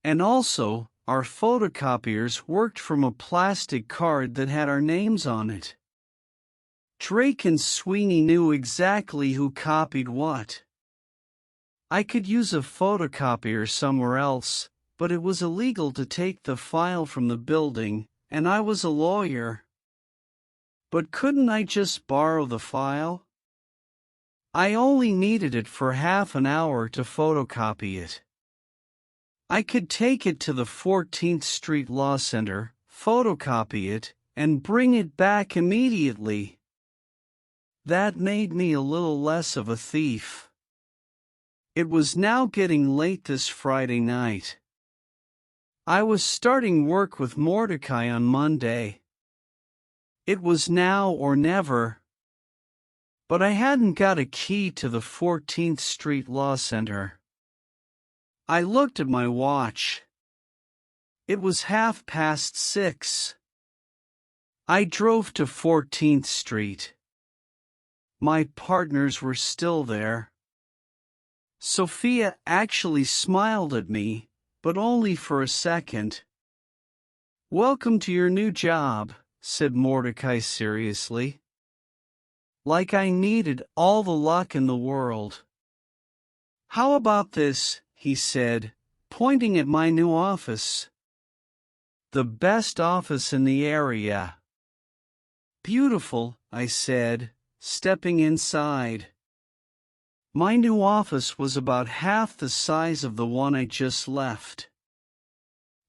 And also, our photocopiers worked from a plastic card that had our names on it. Drake and Sweeney knew exactly who copied what. I could use a photocopier somewhere else, but it was illegal to take the file from the building, and I was a lawyer. But couldn't I just borrow the file? I only needed it for half an hour to photocopy it. I could take it to the 14th Street Law Center, photocopy it, and bring it back immediately. That made me a little less of a thief. It was now getting late this Friday night. I was starting work with Mordecai on Monday. It was now or never. But I hadn't got a key to the 14th Street Law Center. I looked at my watch. It was 6:30. I drove to 14th Street. My partners were still there. Sophia actually smiled at me, but only for a second. "Welcome to your new job," said Mordecai seriously. Like I needed all the luck in the world. "How about this?" he said, pointing at my new office. "The best office in the area." "Beautiful," I said, stepping inside. My new office was about half the size of the one I just left.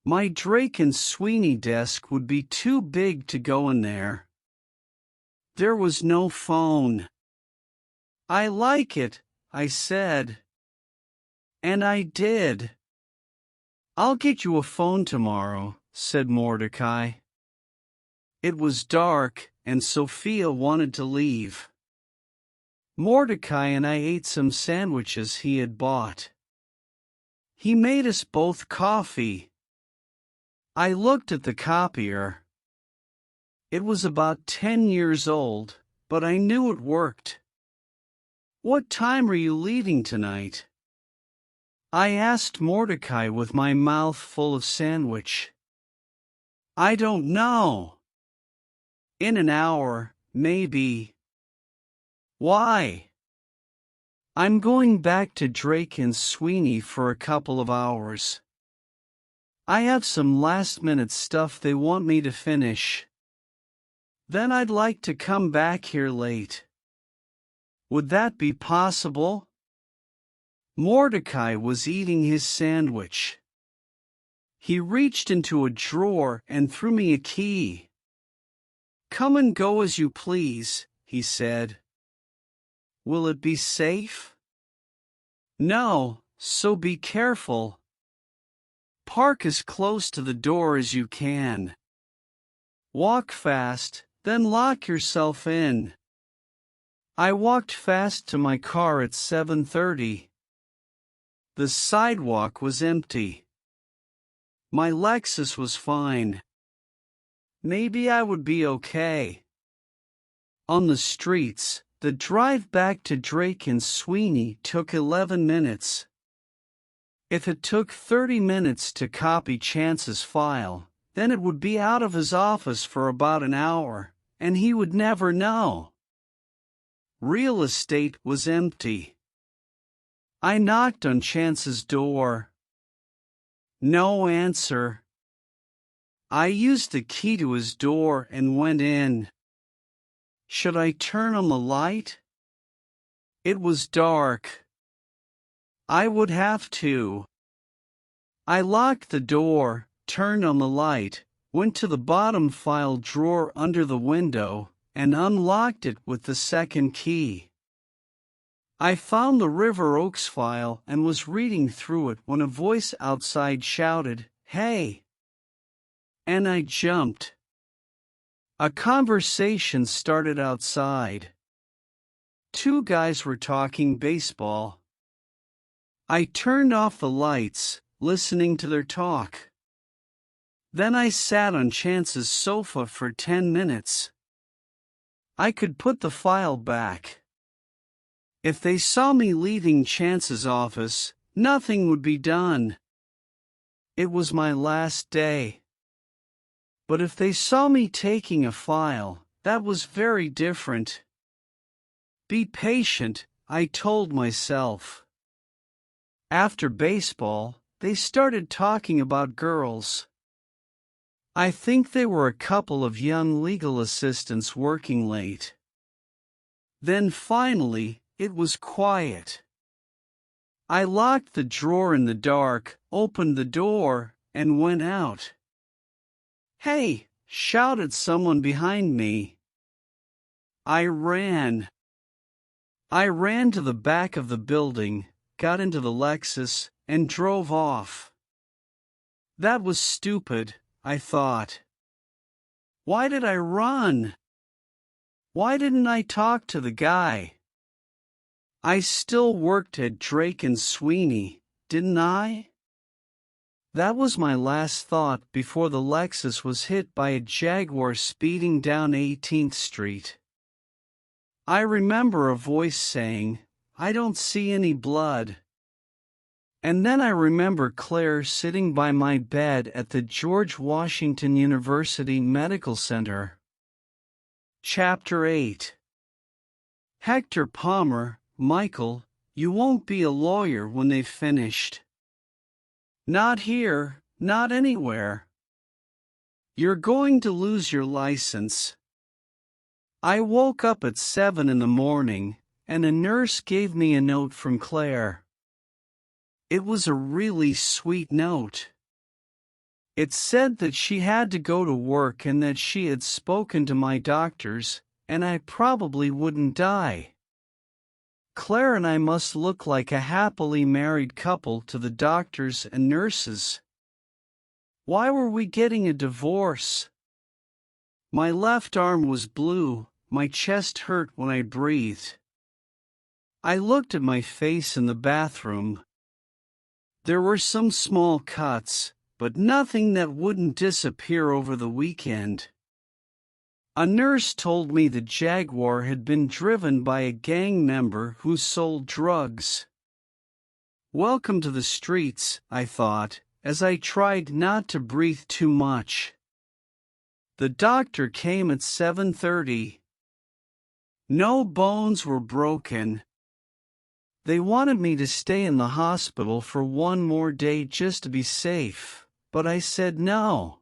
My Drake and Sweeney desk would be too big to go in there. There was no phone. "I like it," I said. And I did. "I'll get you a phone tomorrow," said Mordecai. It was dark, and Sophia wanted to leave. Mordecai and I ate some sandwiches he had bought. He made us both coffee. I looked at the copier. It was about 10 years old, but I knew it worked. "What time are you leaving tonight?" I asked Mordecai with my mouth full of sandwich. "I don't know. In an hour, maybe." "Why?" "I'm going back to Drake and Sweeney for a couple of hours. I have some last-minute stuff they want me to finish. Then I'd like to come back here late. Would that be possible?" Mordecai was eating his sandwich. He reached into a drawer and threw me a key. "Come and go as you please," he said. "Will it be safe?" "No, so be careful. Park as close to the door as you can. Walk fast, then lock yourself in." I walked fast to my car at 7:30. The sidewalk was empty. My Lexus was fine. Maybe I would be okay. On the streets, the drive back to Drake and Sweeney took 11 minutes. If it took 30 minutes to copy Chance's file, then it would be out of his office for about an hour, and he would never know. Real estate was empty. I knocked on Chance's door. No answer. I used the key to his door and went in. Should I turn on the light? It was dark. I would have to. I locked the door, turned on the light, went to the bottom file drawer under the window, and unlocked it with the second key. I found the River Oaks file and was reading through it when a voice outside shouted, "Hey!" And I jumped. A conversation started outside. Two guys were talking baseball. I turned off the lights, listening to their talk. Then I sat on Chance's sofa for 10 minutes. I could put the file back. If they saw me leaving Chance's office, nothing would be done. It was my last day. But if they saw me taking a file, that was very different. Be patient, I told myself. After baseball, they started talking about girls. I think they were a couple of young legal assistants working late. Then finally, it was quiet. I locked the drawer in the dark, opened the door, and went out. "Hey!" shouted someone behind me. I ran. I ran to the back of the building, got into the Lexus, and drove off. That was stupid, I thought. Why did I run? Why didn't I talk to the guy? I still worked at Drake and Sweeney, didn't I? That was my last thought before the Lexus was hit by a Jaguar speeding down 18th Street. I remember a voice saying, "I don't see any blood." And then I remember Claire sitting by my bed at the George Washington University Medical Center. Chapter 8. Hector Palmer, Michael, you won't be a lawyer when they've finished. Not here, not anywhere. You're going to lose your license. I woke up at 7 in the morning, and a nurse gave me a note from Claire. It was a really sweet note. It said that she had to go to work and that she had spoken to my doctors, and I probably wouldn't die. Claire and I must look like a happily married couple to the doctors and nurses. Why were we getting a divorce? My left arm was blue, my chest hurt when I breathed. I looked at my face in the bathroom. There were some small cuts, but nothing that wouldn't disappear over the weekend. A nurse told me the Jaguar had been driven by a gang member who sold drugs. Welcome to the streets, I thought, as I tried not to breathe too much. The doctor came at 7:30. No bones were broken. They wanted me to stay in the hospital for one more day just to be safe, but I said no.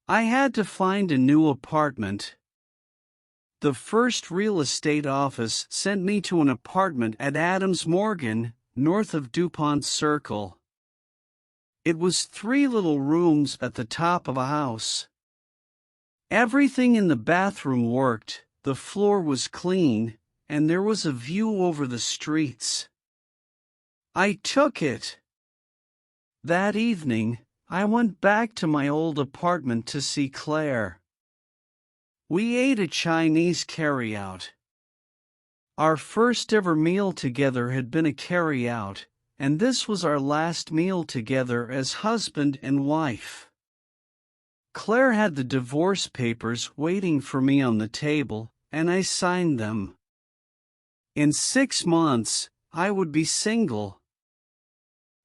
I had to find a new apartment. The first real estate office sent me to an apartment at Adams Morgan, north of DuPont Circle. It was 3 little rooms at the top of a house. Everything in the bathroom worked, the floor was clean, and there was a view over the streets. I took it. That evening, I went back to my old apartment to see Claire. We ate a Chinese carryout. Our first ever meal together had been a carryout, and this was our last meal together as husband and wife. Claire had the divorce papers waiting for me on the table, and I signed them. In 6 months, I would be single.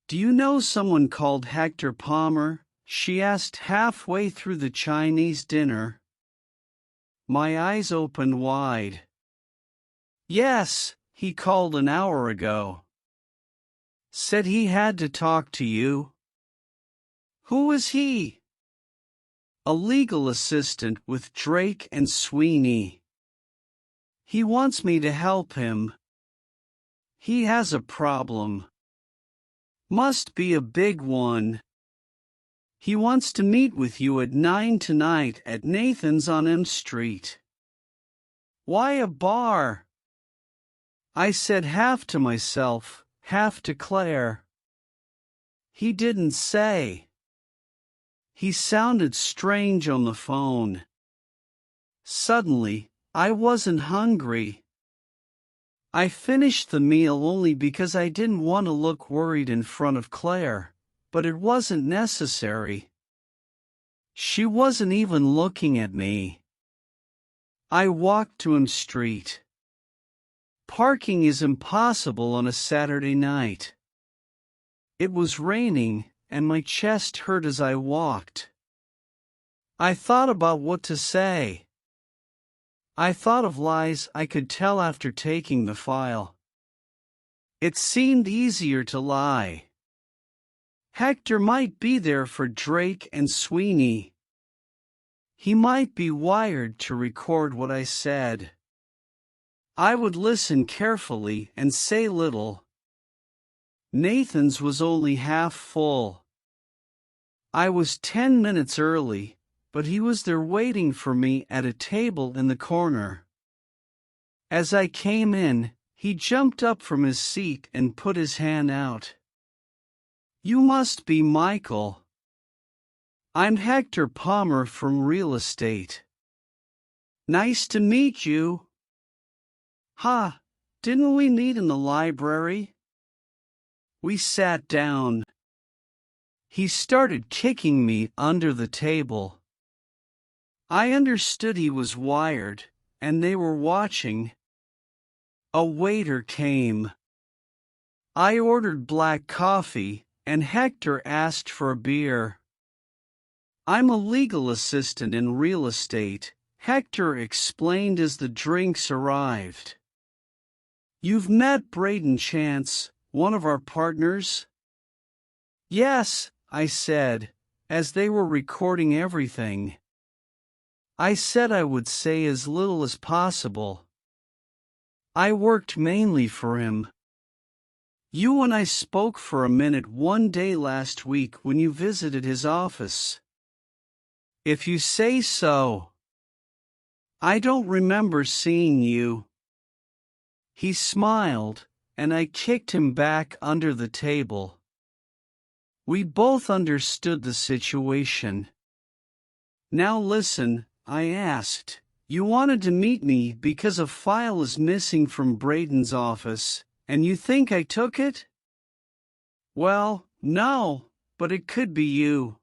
Do you know someone called Hector Palmer? She asked halfway through the Chinese dinner. My eyes opened wide. Yes, he called an hour ago. Said he had to talk to you. Who is he? A legal assistant with Drake and Sweeney. He wants me to help him. He has a problem. Must be a big one. He wants to meet with you at 9 tonight at Nathan's on M Street. Why a bar? I said half to myself, half to Claire. He didn't say. He sounded strange on the phone. Suddenly, I wasn't hungry. I finished the meal only because I didn't want to look worried in front of Claire, but it wasn't necessary. She wasn't even looking at me. I walked to M Street. Parking is impossible on a Saturday night. It was raining, and my chest hurt as I walked. I thought about what to say. I thought of lies I could tell after taking the file. It seemed easier to lie. Hector might be there for Drake and Sweeney. He might be wired to record what I said. I would listen carefully and say little. Nathan's was only half full. I was 10 minutes early, but he was there waiting for me at a table in the corner. As I came in, he jumped up from his seat and put his hand out. You must be Michael. I'm Hector Palmer from real estate. Nice to meet you. Ha, didn't we meet in the library? We sat down. He started kicking me under the table. I understood he was wired, and they were watching. A waiter came. I ordered black coffee, and Hector asked for a beer. I'm a legal assistant in real estate, Hector explained as the drinks arrived. You've met Brayden Chance, one of our partners? Yes, I said, as they were recording everything. I said I would say as little as possible. I worked mainly for him. You and I spoke for a minute one day last week when you visited his office. If you say so. I don't remember seeing you. He smiled, and I kicked him back under the table. We both understood the situation. Now listen, I asked. You wanted to meet me because a file is missing from Brayden's office, and you think I took it? Well, no, but it could be you.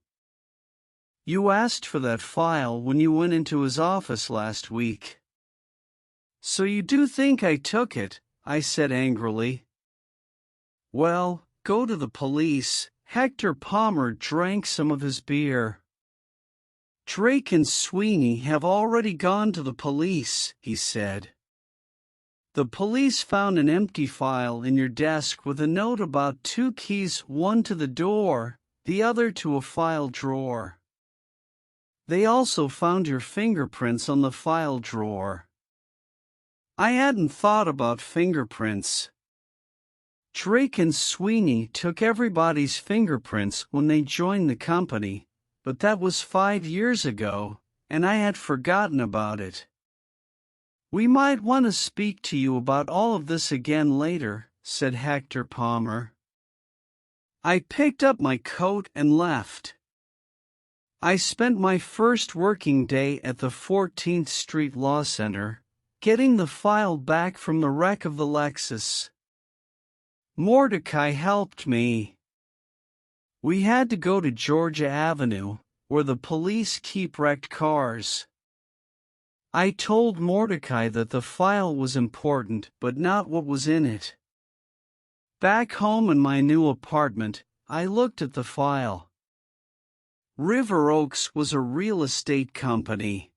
You asked for that file when you went into his office last week. So you do think I took it, I said angrily. Well, go to the police. Hector Palmer drank some of his beer. Drake and Sweeney have already gone to the police, he said. The police found an empty file in your desk with a note about 2 keys, one to the door, the other to a file drawer. They also found your fingerprints on the file drawer. I hadn't thought about fingerprints. Drake and Sweeney took everybody's fingerprints when they joined the company, but that was 5 years ago, and I had forgotten about it. We might want to speak to you about all of this again later, said Hector Palmer. I picked up my coat and left. I spent my first working day at the 14th Street Law Center, getting the file back from the wreck of the Lexus. Mordecai helped me. We had to go to Georgia Avenue, where the police keep wrecked cars. I told Mordecai that the file was important but not what was in it. Back home in my new apartment, I looked at the file. River Oaks was a real estate company.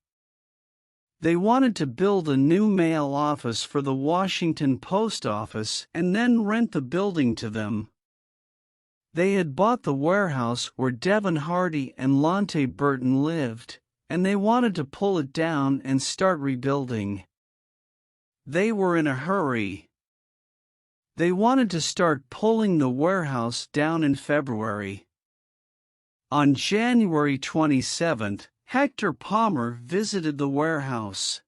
They wanted to build a new mail office for the Washington Post Office and then rent the building to them. They had bought the warehouse where Devon and Lonte Burton lived, and they wanted to pull it down and start rebuilding. They were in a hurry. They wanted to start pulling the warehouse down in February. On January 27th, Hector Palmer visited the warehouse.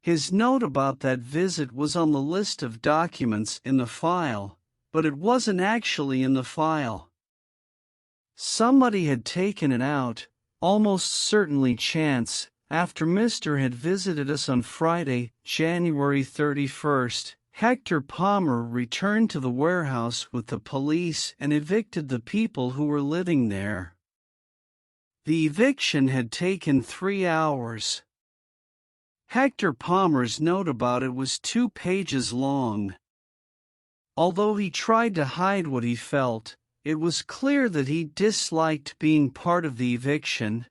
His note about that visit was on the list of documents in the file, but it wasn't actually in the file. Somebody had taken it out, almost certainly chance, after Mr. had visited us on Friday, January 31st. Hector Palmer returned to the warehouse with the police and evicted the people who were living there. The eviction had taken 3 hours. Hector Palmer's note about it was 2 pages long. Although he tried to hide what he felt, it was clear that he disliked being part of the eviction.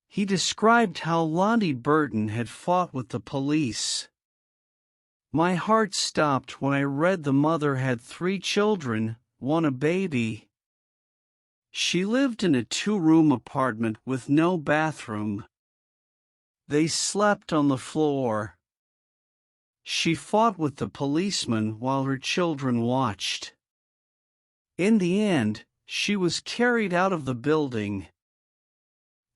He described how Lonte Burton had fought with the police. My heart stopped when I read the mother had 3 children, one a baby. She lived in a 2-room apartment with no bathroom. They slept on the floor. She fought with the policeman while her children watched. In the end, she was carried out of the building.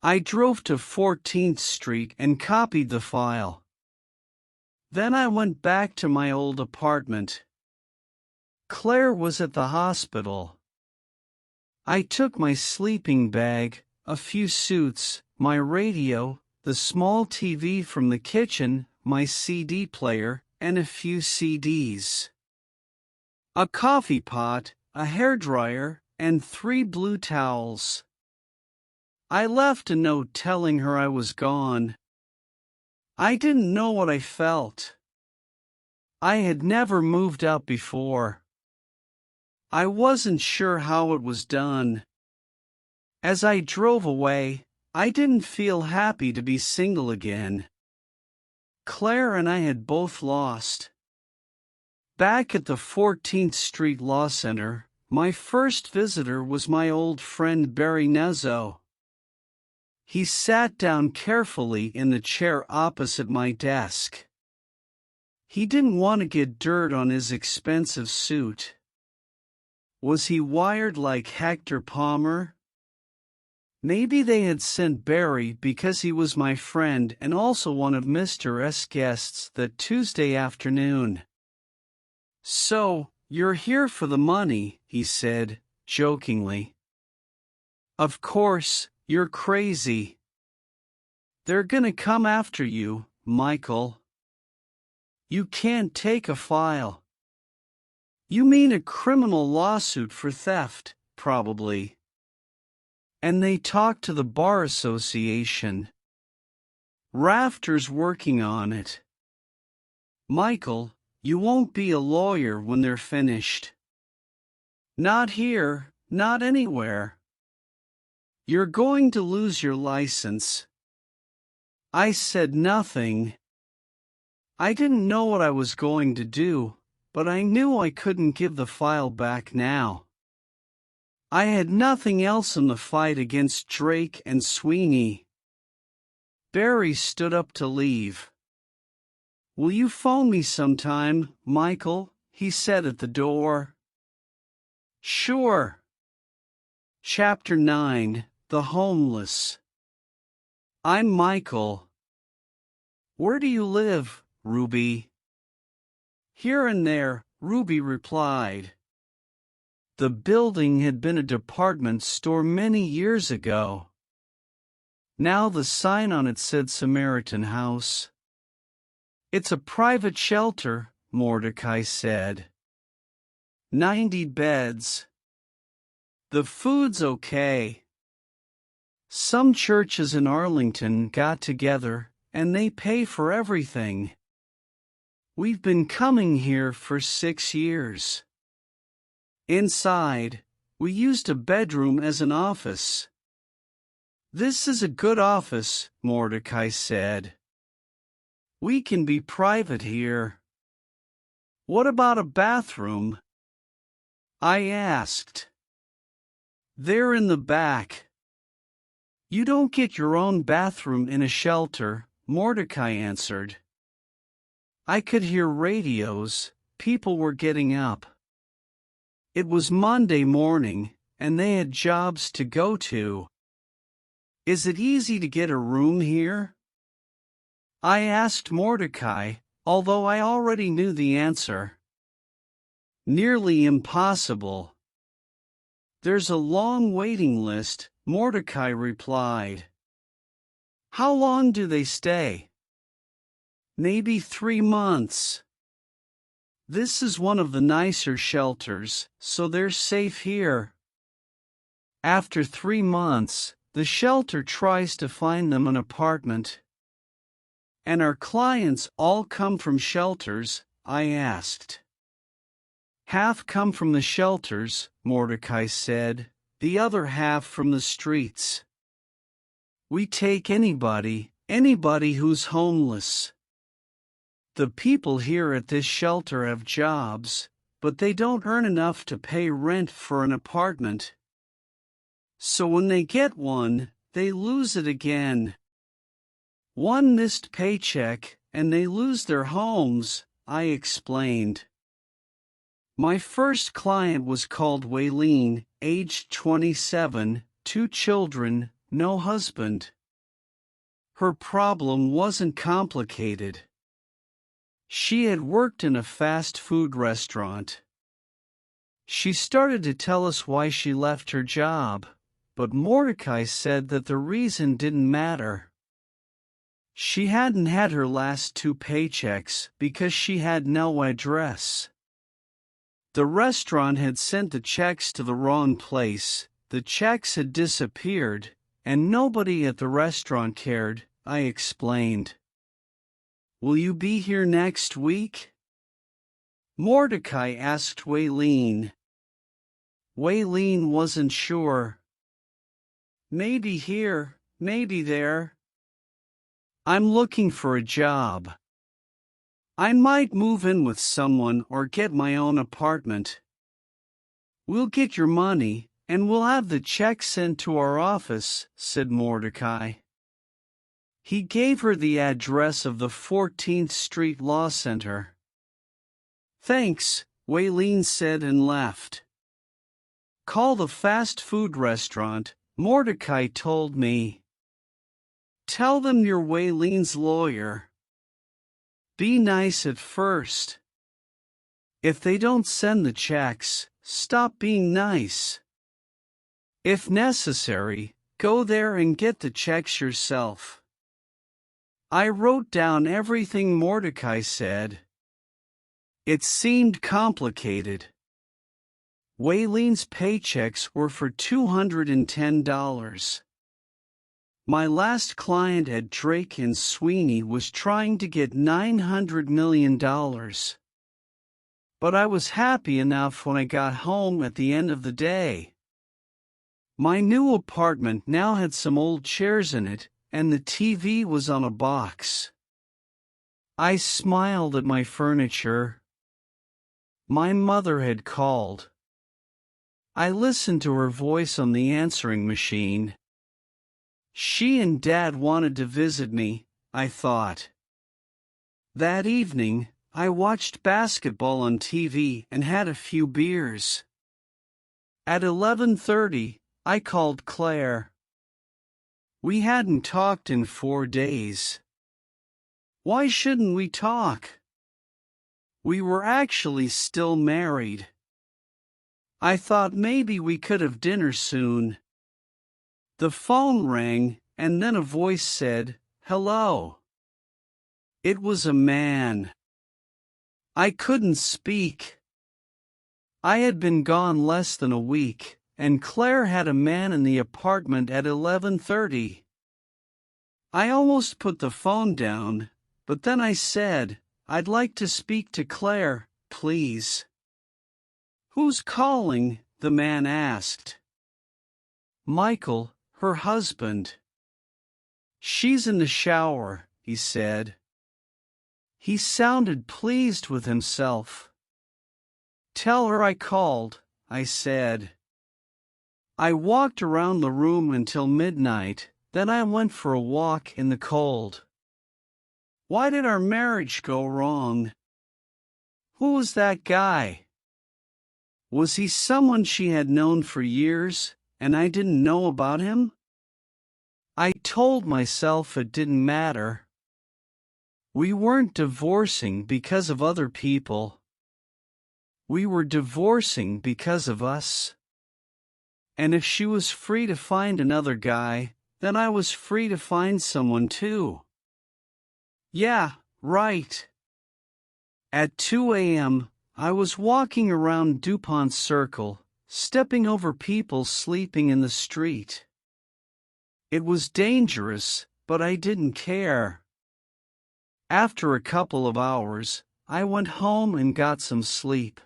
I drove to 14th Street and copied the file. Then I went back to my old apartment. Claire was at the hospital. I took my sleeping bag, a few suits, my radio, the small TV from the kitchen, my CD player, and a few CDs. A coffee pot, a hairdryer, and 3 blue towels. I left a note telling her I was gone. I didn't know what I felt. I had never moved out before. I wasn't sure how it was done. As I drove away, I didn't feel happy to be single again. Claire and I had both lost. Back at the 14th Street Law Center, my first visitor was my old friend Barry Nezzo. He sat down carefully in the chair opposite my desk. He didn't want to get dirt on his expensive suit. Was he wired like Hector Palmer? Maybe they had sent Barry because he was my friend and also one of Mr. S. guests that Tuesday afternoon. "So, you're here for the money," he said, jokingly. "Of course, you're crazy. They're gonna come after you, Michael. You can't take a file. You mean a criminal lawsuit for theft, probably. And they talked to the Bar Association. Rafter's working on it. Michael, you won't be a lawyer when they're finished. Not here, not anywhere. You're going to lose your license." I said nothing. I didn't know what I was going to do, but I knew I couldn't give the file back now. I had nothing else in the fight against Drake and Sweeney. Barry stood up to leave. "Will you phone me sometime, Michael?" he said at the door. "Sure." Chapter 9, The Homeless. "I'm Michael." "Where do you live, Ruby?" "Here and there," Ruby replied. The building had been a department store many years ago. Now the sign on it said Samaritan House. "It's a private shelter," Mordecai said. 90 beds. The food's okay. Some churches in Arlington got together, and they pay for everything. We've been coming here for 6 years. Inside, We used a bedroom as an office. This is a good office, Mordecai said. We can be private here. What about a bathroom? I asked. They're in the back. You don't get your own bathroom in a shelter, Mordecai answered. I could hear radios, people were getting up. It was Monday morning, and they had jobs to go to. Is it easy to get a room here? I asked Mordecai, although I already knew the answer. Nearly impossible. There's a long waiting list, Mordecai replied. How long do they stay? Maybe 3 months. This is one of the nicer shelters, so they're safe here. After 3 months, the shelter tries to find them an apartment. And our clients all come from shelters? I asked. Half come from the shelters, Mordecai said, the other half from the streets. We take anybody who's homeless. The people here at this shelter have jobs, but they don't earn enough to pay rent for an apartment. So when they get one, they lose it again. One missed paycheck, and they lose their homes, I explained. My first client was called Waylene, aged 27, 2 children, no husband. Her problem wasn't complicated. She had worked in a fast food restaurant. She started to tell us why she left her job, but Mordecai said that the reason didn't matter. She hadn't had her last 2 paychecks because she had no address. The restaurant had sent the checks to the wrong place, the checks had disappeared, and nobody at the restaurant cared, I explained. Will you be here next week? Mordecai asked Waylene. Waylene wasn't sure. Maybe here, maybe there. I'm looking for a job. I might move in with someone or get my own apartment. We'll get your money, and we'll have the check sent to our office, said Mordecai. He gave her the address of the 14th Street Law Center. Thanks, Waylene said and left. Call the fast food restaurant, Mordecai told me. Tell them you're Waylene's lawyer. Be nice at first. If they don't send the checks, stop being nice. If necessary, go there and get the checks yourself. I wrote down everything Mordecai said. It seemed complicated. Waylene's paychecks were for $210. My last client at Drake and Sweeney was trying to get $900 million. But I was happy enough when I got home at the end of the day. My new apartment now had some old chairs in it, and the TV was on a box. I smiled at my furniture. My mother had called. I listened to her voice on the answering machine. She and Dad wanted to visit me, I thought. That evening, I watched basketball on TV and had a few beers. At 11:30, I called Claire. We hadn't talked in 4 days. Why shouldn't we talk? We were actually still married. I thought maybe we could have dinner soon. The phone rang, and then a voice said, "Hello." It was a man. I couldn't speak. I had been gone less than a week, and Claire had a man in the apartment at 11:30. I almost put the phone down, but then I said, "I'd like to speak to Claire, please." "Who's calling?" the man asked. Michael, her husband. She's in the shower, he said. He sounded pleased with himself. Tell her I called, I said. I walked around the room until midnight, then I went for a walk in the cold. Why did our marriage go wrong? Who was that guy? Was he someone she had known for years, and I didn't know about him? I told myself it didn't matter. We weren't divorcing because of other people. We were divorcing because of us. And if she was free to find another guy, then I was free to find someone too. Yeah, right. At 2 a.m., I was walking around DuPont Circle, stepping over people sleeping in the street. It was dangerous, but I didn't care. After a couple of hours, I went home and got some sleep.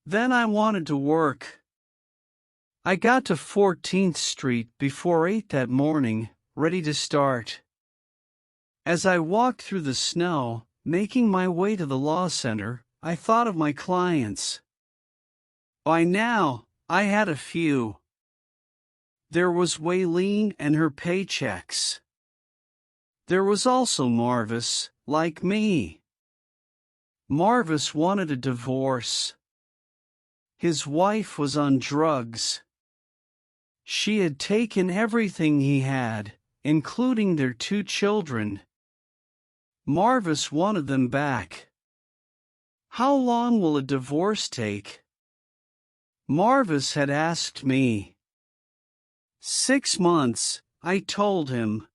Then I wanted to work. I got to 14th Street before 8 that morning, ready to start. As I walked through the snow, making my way to the law center, I thought of my clients. By now, I had a few. There was Waylene and her paychecks. There was also Marvis, like me. Marvis wanted a divorce. His wife was on drugs. She had taken everything he had, including their 2 children. Marvis wanted them back. How long will a divorce take? Marvis had asked me. 6 months, I told him.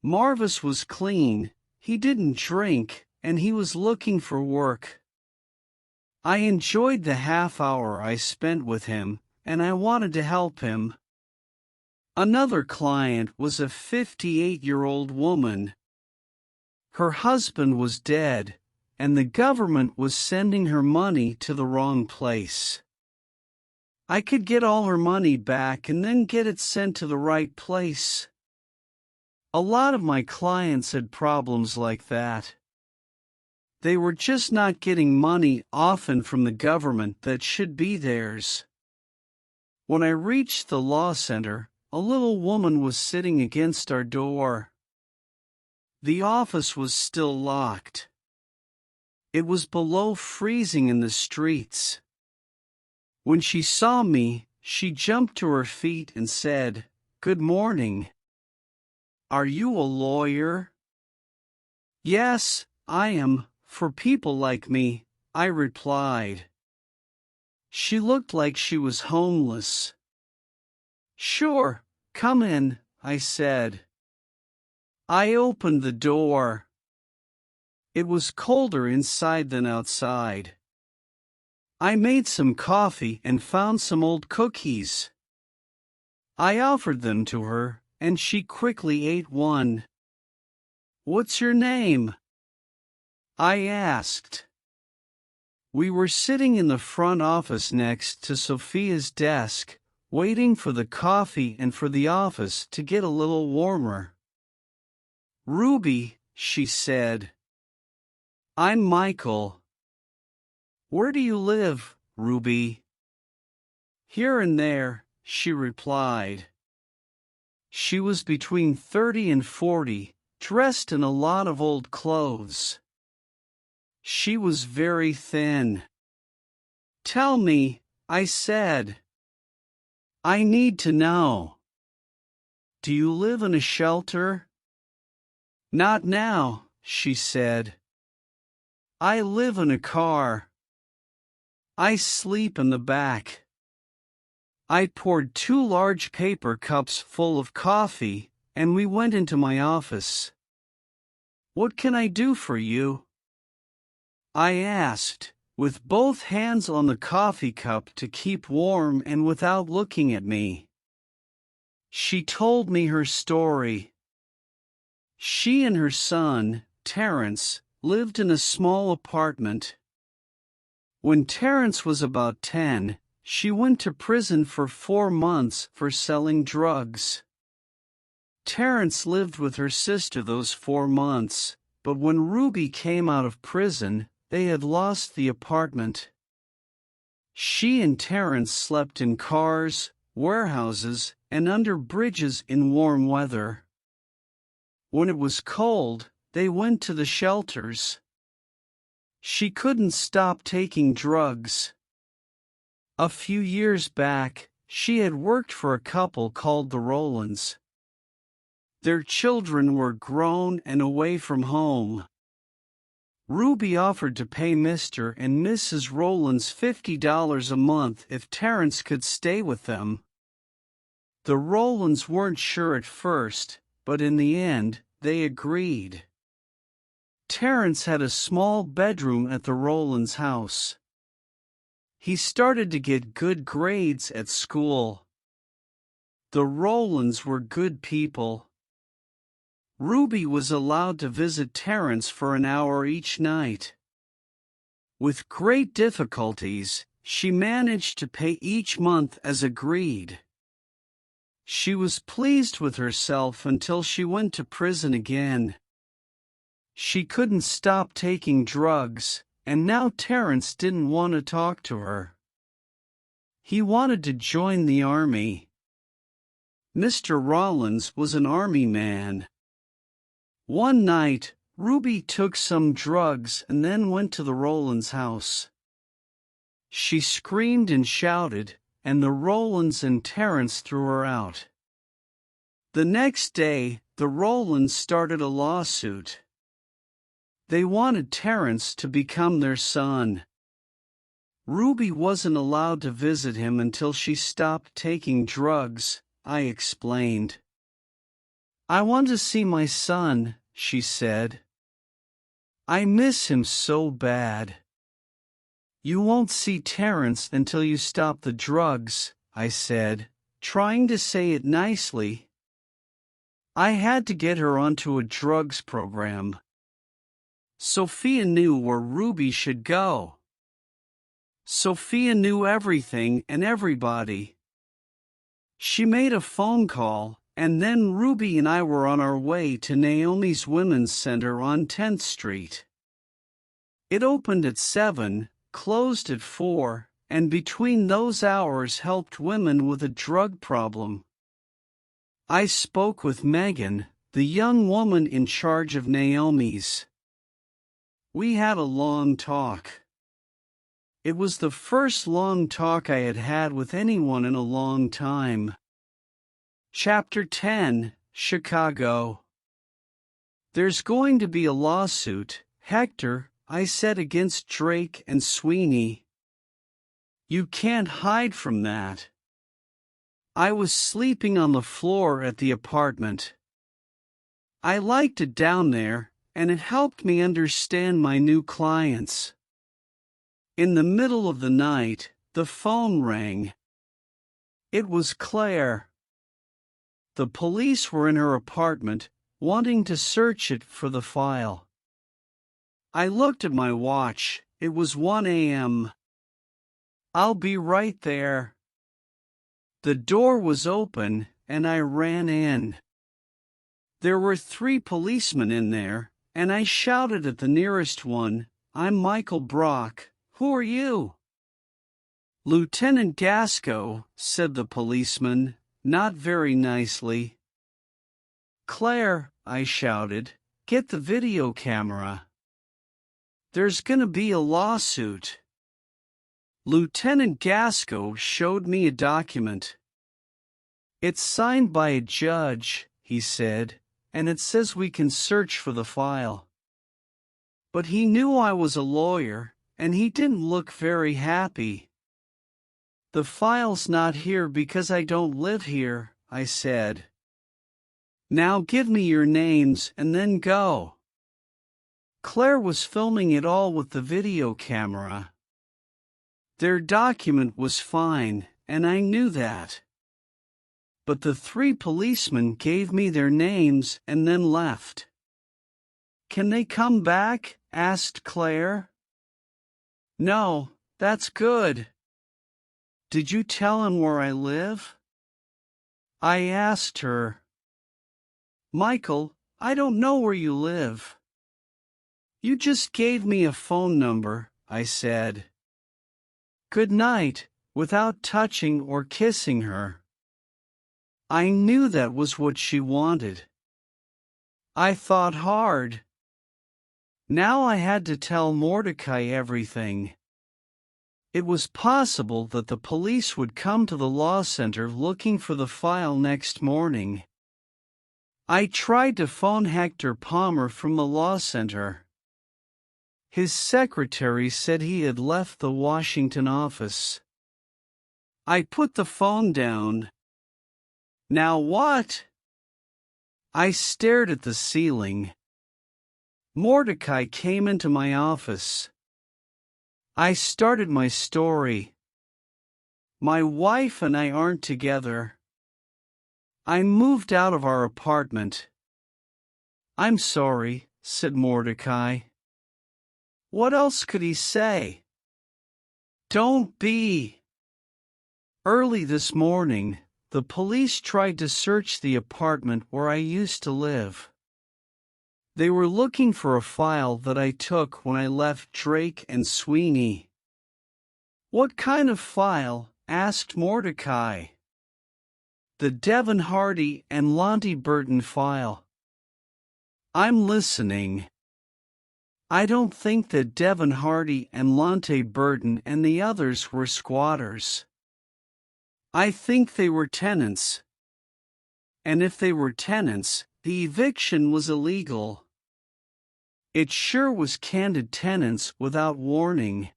Marvis was clean, he didn't drink, and he was looking for work. I enjoyed the half hour I spent with him, and I wanted to help him. Another client was a 58-year-old woman. Her husband was dead, and the government was sending her money to the wrong place. I could get all her money back and then get it sent to the right place. A lot of my clients had problems like that. They were just not getting money often from the government that should be theirs. When I reached the law center, a little woman was sitting against our door. The office was still locked. It was below freezing in the streets. When she saw me, she jumped to her feet and said, "Good morning. Are you a lawyer?" "Yes, I am, for people like me," I replied. She looked like she was homeless. "Sure, come in," I said. I opened the door. It was colder inside than outside. I made some coffee and found some old cookies. I offered them to her, and she quickly ate one. "What's your name?" I asked. We were sitting in the front office next to Sophia's desk, waiting for the coffee and for the office to get a little warmer. "Ruby," she said. "I'm Michael." "Where do you live, Ruby?" "Here and there," she replied. She was between 30 and 40, dressed in a lot of old clothes. She was very thin. "Tell me," I said. "I need to know. Do you live in a shelter?" "Not now," she said. "I live in a car. I sleep in the back." I poured 2 large paper cups full of coffee, and we went into my office. "What can I do for you?" I asked, with both hands on the coffee cup to keep warm and without looking at me. She told me her story. She and her son, Terrence, lived in a small apartment. When Terrence was about 10, She went to prison for 4 months for selling drugs. Terrence lived with her sister those 4 months, but when Ruby came out of prison, they had lost the apartment. She and Terrence slept in cars, warehouses, and under bridges in warm weather. When it was cold, they went to the shelters. She couldn't stop taking drugs. A few years back, she had worked for a couple called the Rowlands. Their children were grown and away from home. Ruby offered to pay Mr. and Mrs. Rowlands $50 a month if Terrence could stay with them. The Rowlands weren't sure at first, but in the end, they agreed. Terrence had a small bedroom at the Rowlands' house. He started to get good grades at school. The Rowlands were good people. Ruby was allowed to visit Terrence for an hour each night. With great difficulties, she managed to pay each month as agreed. She was pleased with herself until she went to prison again. She couldn't stop taking drugs, and now Terrence didn't want to talk to her. He wanted to join the army. Mr. Rowlands was an army man. One night, Ruby took some drugs and then went to the Rowlands' house. She screamed and shouted, and the Rowlands and Terrence threw her out. The next day, the Rowlands started a lawsuit. They wanted Terrence to become their son. Ruby wasn't allowed to visit him until she stopped taking drugs, I explained. I want to see my son, she said. I miss him so bad. You won't see Terrence until you stop the drugs, I said, trying to say it nicely. I had to get her onto a drugs program. Sophia knew where Ruby should go. Sophia knew everything and everybody. She made a phone call, and then Ruby and I were on our way to Naomi's Women's Center on 10th Street. It opened at 7, closed at 4, and between those hours helped women with a drug problem. I spoke with Megan, the young woman in charge of Naomi's. We had a long talk. It was the first long talk I had had with anyone in a long time. Chapter 10, Chicago. There's going to be a lawsuit, Hector, I said, against Drake and Sweeney. You can't hide from that. I was sleeping on the floor at the apartment. I liked it down there, and it helped me understand my new clients. In the middle of the night, the phone rang. It was Claire. The police were in her apartment, wanting to search it for the file. I looked at my watch. It was 1 a.m. I'll be right there. The door was open, and I ran in. There were 3 policemen in there, and I shouted at the nearest one, I'm Michael Brock. Who are you? Lieutenant Gasco, said the policeman, not very nicely. Claire, I shouted, get the video camera. There's gonna be a lawsuit. Lieutenant Gasco showed me a document. It's signed by a judge, he said, and it says we can search for the file. But he knew I was a lawyer, and he didn't look very happy. The file's not here because I don't live here, I said. Now give me your names and then go. Claire was filming it all with the video camera. Their document was fine, and I knew that. But the 3 policemen gave me their names and then left. Can they come back? Asked Claire. No, that's good. Did you tell him where I live? I asked her. Michael, I don't know where you live. You just gave me a phone number, I said. Good night, without touching or kissing her. I knew that was what she wanted. I thought hard. Now I had to tell Mordecai everything. It was possible that the police would come to the law center looking for the file next morning. I tried to phone Hector Palmer from the law center. His secretary said he had left the Washington office. I put the phone down. Now what? I stared at the ceiling. Mordecai came into my office. I started my story. My wife and I aren't together. I moved out of our apartment. I'm sorry, said Mordecai. What else could he say? Don't be. Early this morning, the police tried to search the apartment where I used to live. They were looking for a file that I took when I left Drake and Sweeney. What kind of file? Asked Mordecai. The Devon and Lonte Burton file. I'm listening. I don't think that Devon and Lonte Burton and the others were squatters. I think they were tenants. And if they were tenants, the eviction was illegal. It sure was candid tenants without warning.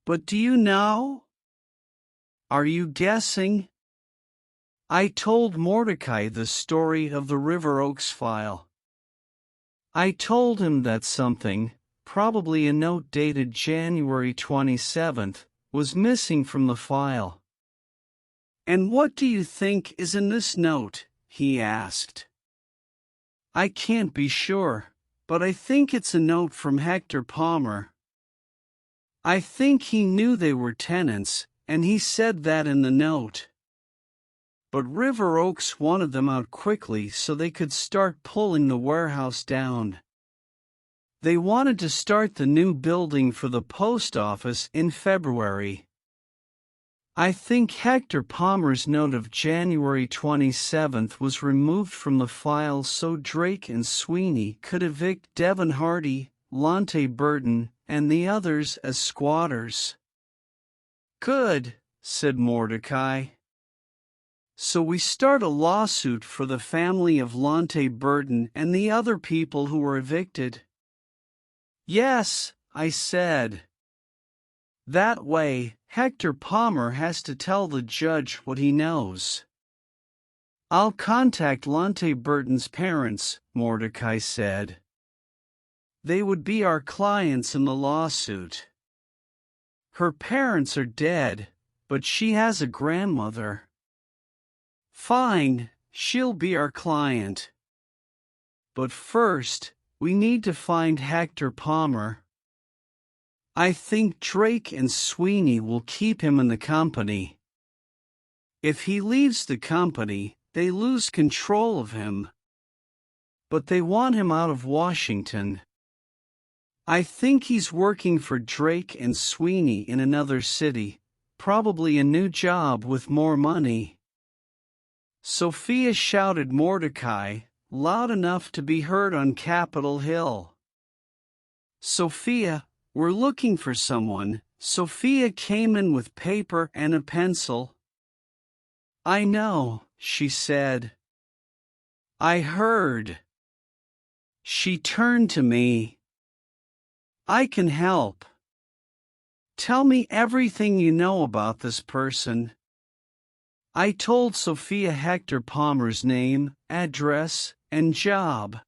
But do you know? Are you guessing? I told Mordecai the story of the River Oaks file. I told him that something, probably a note dated January 27th, was missing from the file. And what do you think is in this note? He asked. I can't be sure, but I think it's a note from Hector Palmer. I think he knew they were tenants, and he said that in the note. But River Oaks wanted them out quickly so they could start pulling the warehouse down. They wanted to start the new building for the post office in February. I think Hector Palmer's note of January 27th was removed from the file so Drake and Sweeney could evict Devon, Lonte Burton, and the others as squatters. Good, said Mordecai. So we start a lawsuit for the family of Lonte Burton and the other people who were evicted. Yes, I said. That way, Hector Palmer has to tell the judge what he knows. I'll contact Lonte Burton's parents, Mordecai said. They would be our clients in the lawsuit. Her parents are dead, but she has a grandmother. Fine, she'll be our client. But first, we need to find Hector Palmer. I think Drake and Sweeney will keep him in the company. If he leaves the company, they lose control of him. But they want him out of Washington. I think he's working for Drake and Sweeney in another city, probably a new job with more money. Sophia shouted Mordecai, loud enough to be heard on Capitol Hill. Sophia, we're looking for someone. Sophia came in with paper and a pencil. I know, she said. I heard. She turned to me. I can help. Tell me everything you know about this person. I told Sophia Hector Palmer's name, address, and job.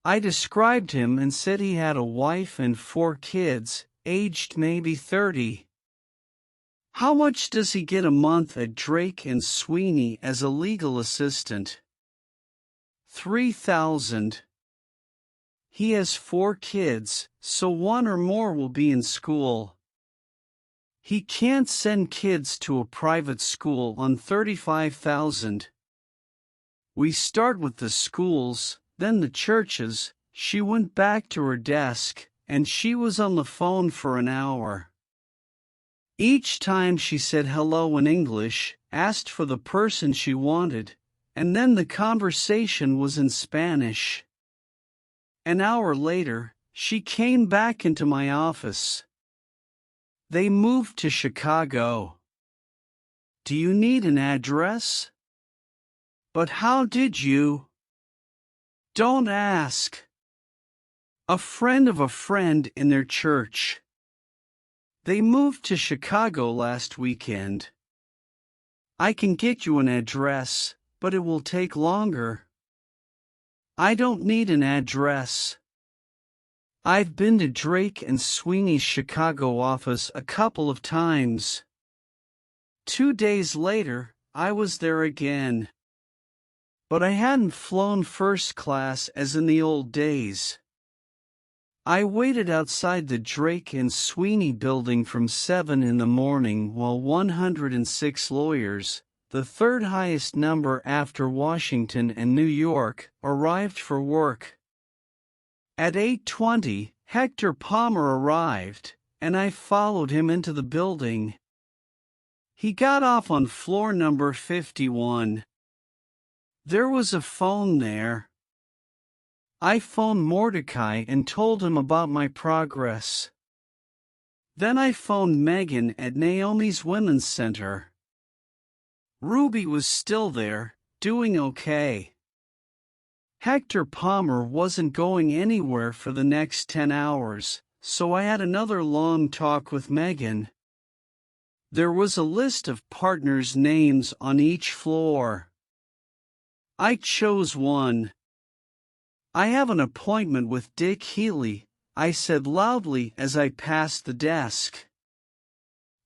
I described him and said he had a wife and 4 kids, aged maybe 30. How much does he get a month at Drake and Sweeney as a legal assistant? $3,000. He has 4 kids, so 1 or more will be in school. He can't send kids to a private school on $35,000. We start with the schools, then the churches. She went back to her desk, and she was on the phone for an hour. Each time she said hello in English, asked for the person she wanted, and then the conversation was in Spanish. An hour later, she came back into my office. They moved to Chicago. Do you need an address? But how did you? Don't ask. A friend of a friend in their church. They moved to Chicago last weekend. I can get you an address, but it will take longer. I don't need an address. I've been to Drake and Sweeney's Chicago office a couple of times. 2 days later, I was there again. But I hadn't flown first class as in the old days. I waited outside the Drake and Sweeney building from 7 in the morning while 106 lawyers, the third highest number after Washington and New York, arrived for work. At 8:20, Hector Palmer arrived, and I followed him into the building. He got off on floor number 51. There was a phone there. I phoned Mordecai and told him about my progress. Then I phoned Megan at Naomi's Women's Center. Ruby was still there, doing okay. Hector Palmer wasn't going anywhere for the next 10 hours, so I had another long talk with Megan. There was a list of partners' names on each floor. I chose one. I have an appointment with Dick Healy, I said loudly as I passed the desk.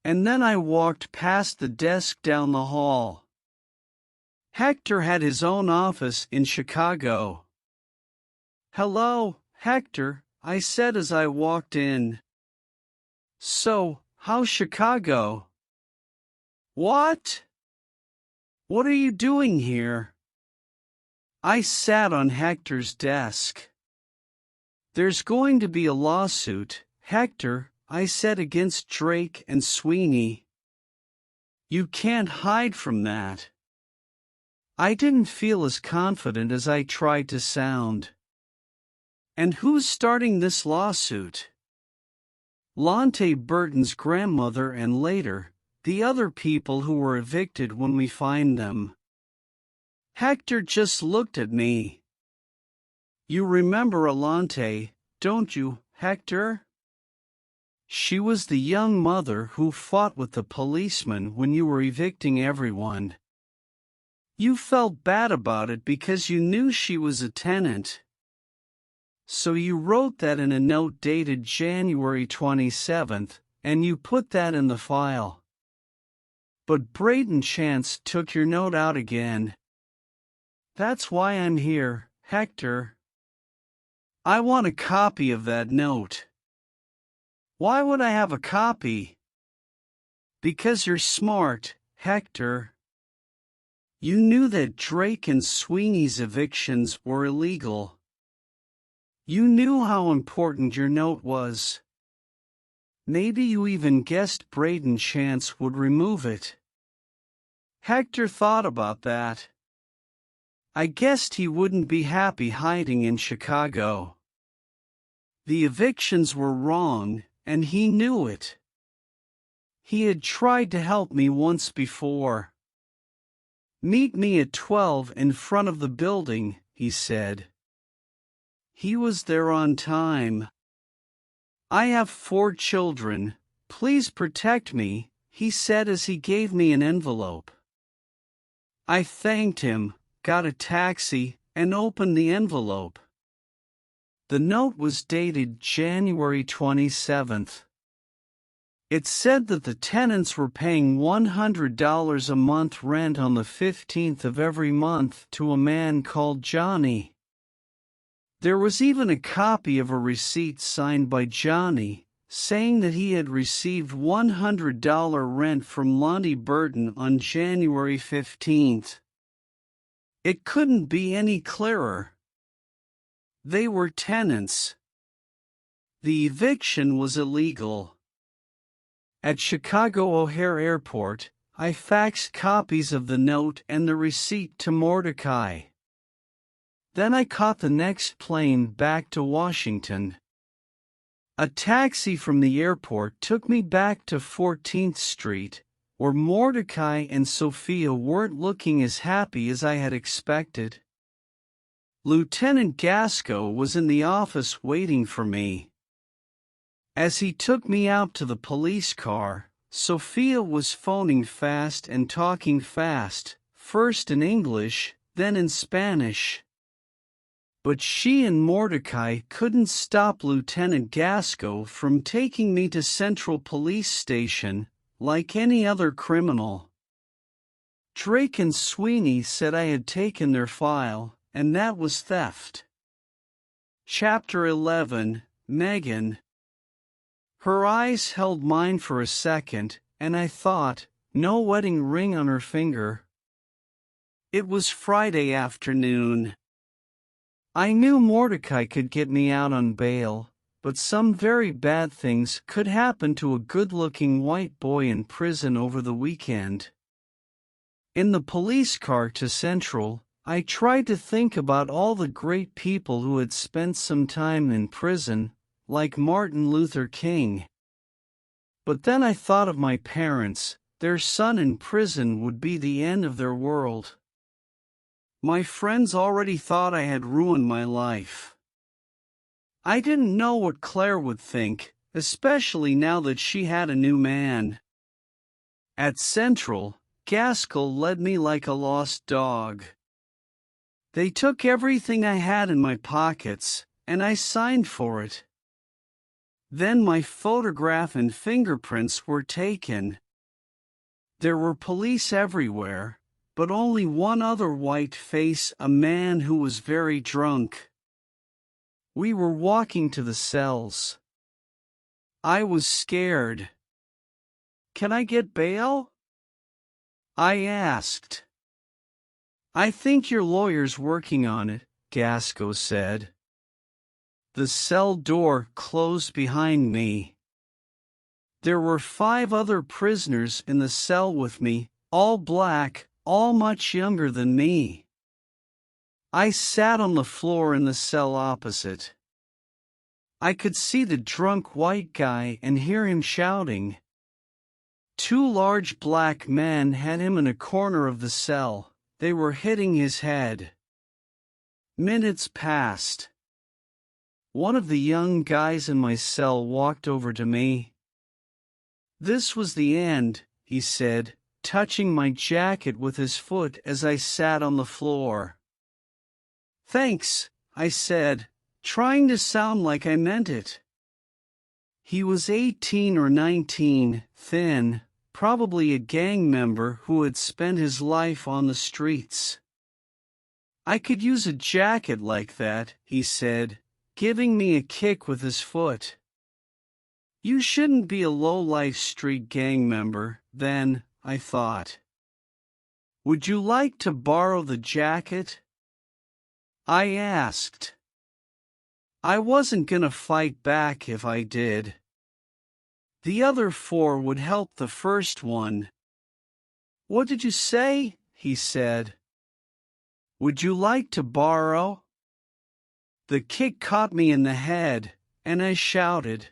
And then I walked past the desk down the hall. Hector had his own office in Chicago. Hello, Hector, I said as I walked in. So, how's Chicago? What? What are you doing here? I sat on Hector's desk. There's going to be a lawsuit, Hector, I said, against Drake and Sweeney. You can't hide from that. I didn't feel as confident as I tried to sound. And who's starting this lawsuit? Lonte, Burton's grandmother, and later, the other people who were evicted when we find them. Hector just looked at me. You remember Lonte, don't you, Hector? She was the young mother who fought with the policeman when you were evicting everyone. You felt bad about it because you knew she was a tenant. So you wrote that in a note dated January 27th, and you put that in the file. But Brayden Chance took your note out again. That's why I'm here, Hector. I want a copy of that note. Why would I have a copy? Because you're smart, Hector. You knew that Drake and Sweeney's evictions were illegal. You knew how important your note was. Maybe you even guessed Brayden Chance would remove it. Hector thought about that. I guessed he wouldn't be happy hiding in Chicago. The evictions were wrong, and he knew it. He had tried to help me once before. Meet me at 12 in front of the building, he said. He was there on time. I have 4 children, please protect me, he said as he gave me an envelope. I thanked him, got a taxi, and opened the envelope. The note was dated January 27th. It said that the tenants were paying $100 a month rent on the 15th of every month to a man called Johnny. There was even a copy of a receipt signed by Johnny, saying that he had received $100 rent from Lonte Burton on January 15th. It couldn't be any clearer. They were tenants. The eviction was illegal. At Chicago O'Hare Airport, I faxed copies of the note and the receipt to Mordecai. Then I caught the next plane back to Washington. A taxi from the airport took me back to 14th Street, where Mordecai and Sophia weren't looking as happy as I had expected. Lieutenant Gasco was in the office waiting for me. As he took me out to the police car, Sophia was phoning fast and talking fast, first in English, then in Spanish. But she and Mordecai couldn't stop Lieutenant Gasco from taking me to Central Police Station, like any other criminal. Drake and Sweeney said I had taken their file, and that was theft. Chapter 11, Megan. Her eyes held mine for a second, and I thought, no wedding ring on her finger. It was Friday afternoon. I knew Mordecai could get me out on bail, but some very bad things could happen to a good-looking white boy in prison over the weekend. In the police car to Central, I tried to think about all the great people who had spent some time in prison, like Martin Luther King. But then I thought of my parents. Their son in prison would be the end of their world. My friends already thought I had ruined my life. I didn't know what Claire would think, especially now that she had a new man. At Central, Gaskell led me like a lost dog. They took everything I had in my pockets, and I signed for it. Then my photograph and fingerprints were taken. There were police everywhere, but only one other white face, a man who was very drunk. We were walking to the cells. I was scared. "Can I get bail?" I asked. "I think your lawyer's working on it," Gasco said. The cell door closed behind me. There were 5 other prisoners in the cell with me, all black, all much younger than me. I sat on the floor in the cell opposite. I could see the drunk white guy and hear him shouting. 2 large black men had him in a corner of the cell. They were hitting his head. Minutes passed. One of the young guys in my cell walked over to me. "This was the end," he said, touching my jacket with his foot as I sat on the floor. "Thanks," I said, trying to sound like I meant it. He was 18 or 19, thin, probably a gang member who had spent his life on the streets. "I could use a jacket like that," he said, giving me a kick with his foot. "You shouldn't be a low-life street gang member, then," I thought. "Would you like to borrow the jacket?" I asked. I wasn't gonna fight back if I did. The other 4 would help the first one. "What did you say?" he said. "Would you like to borrow?" The kick caught me in the head, and I shouted.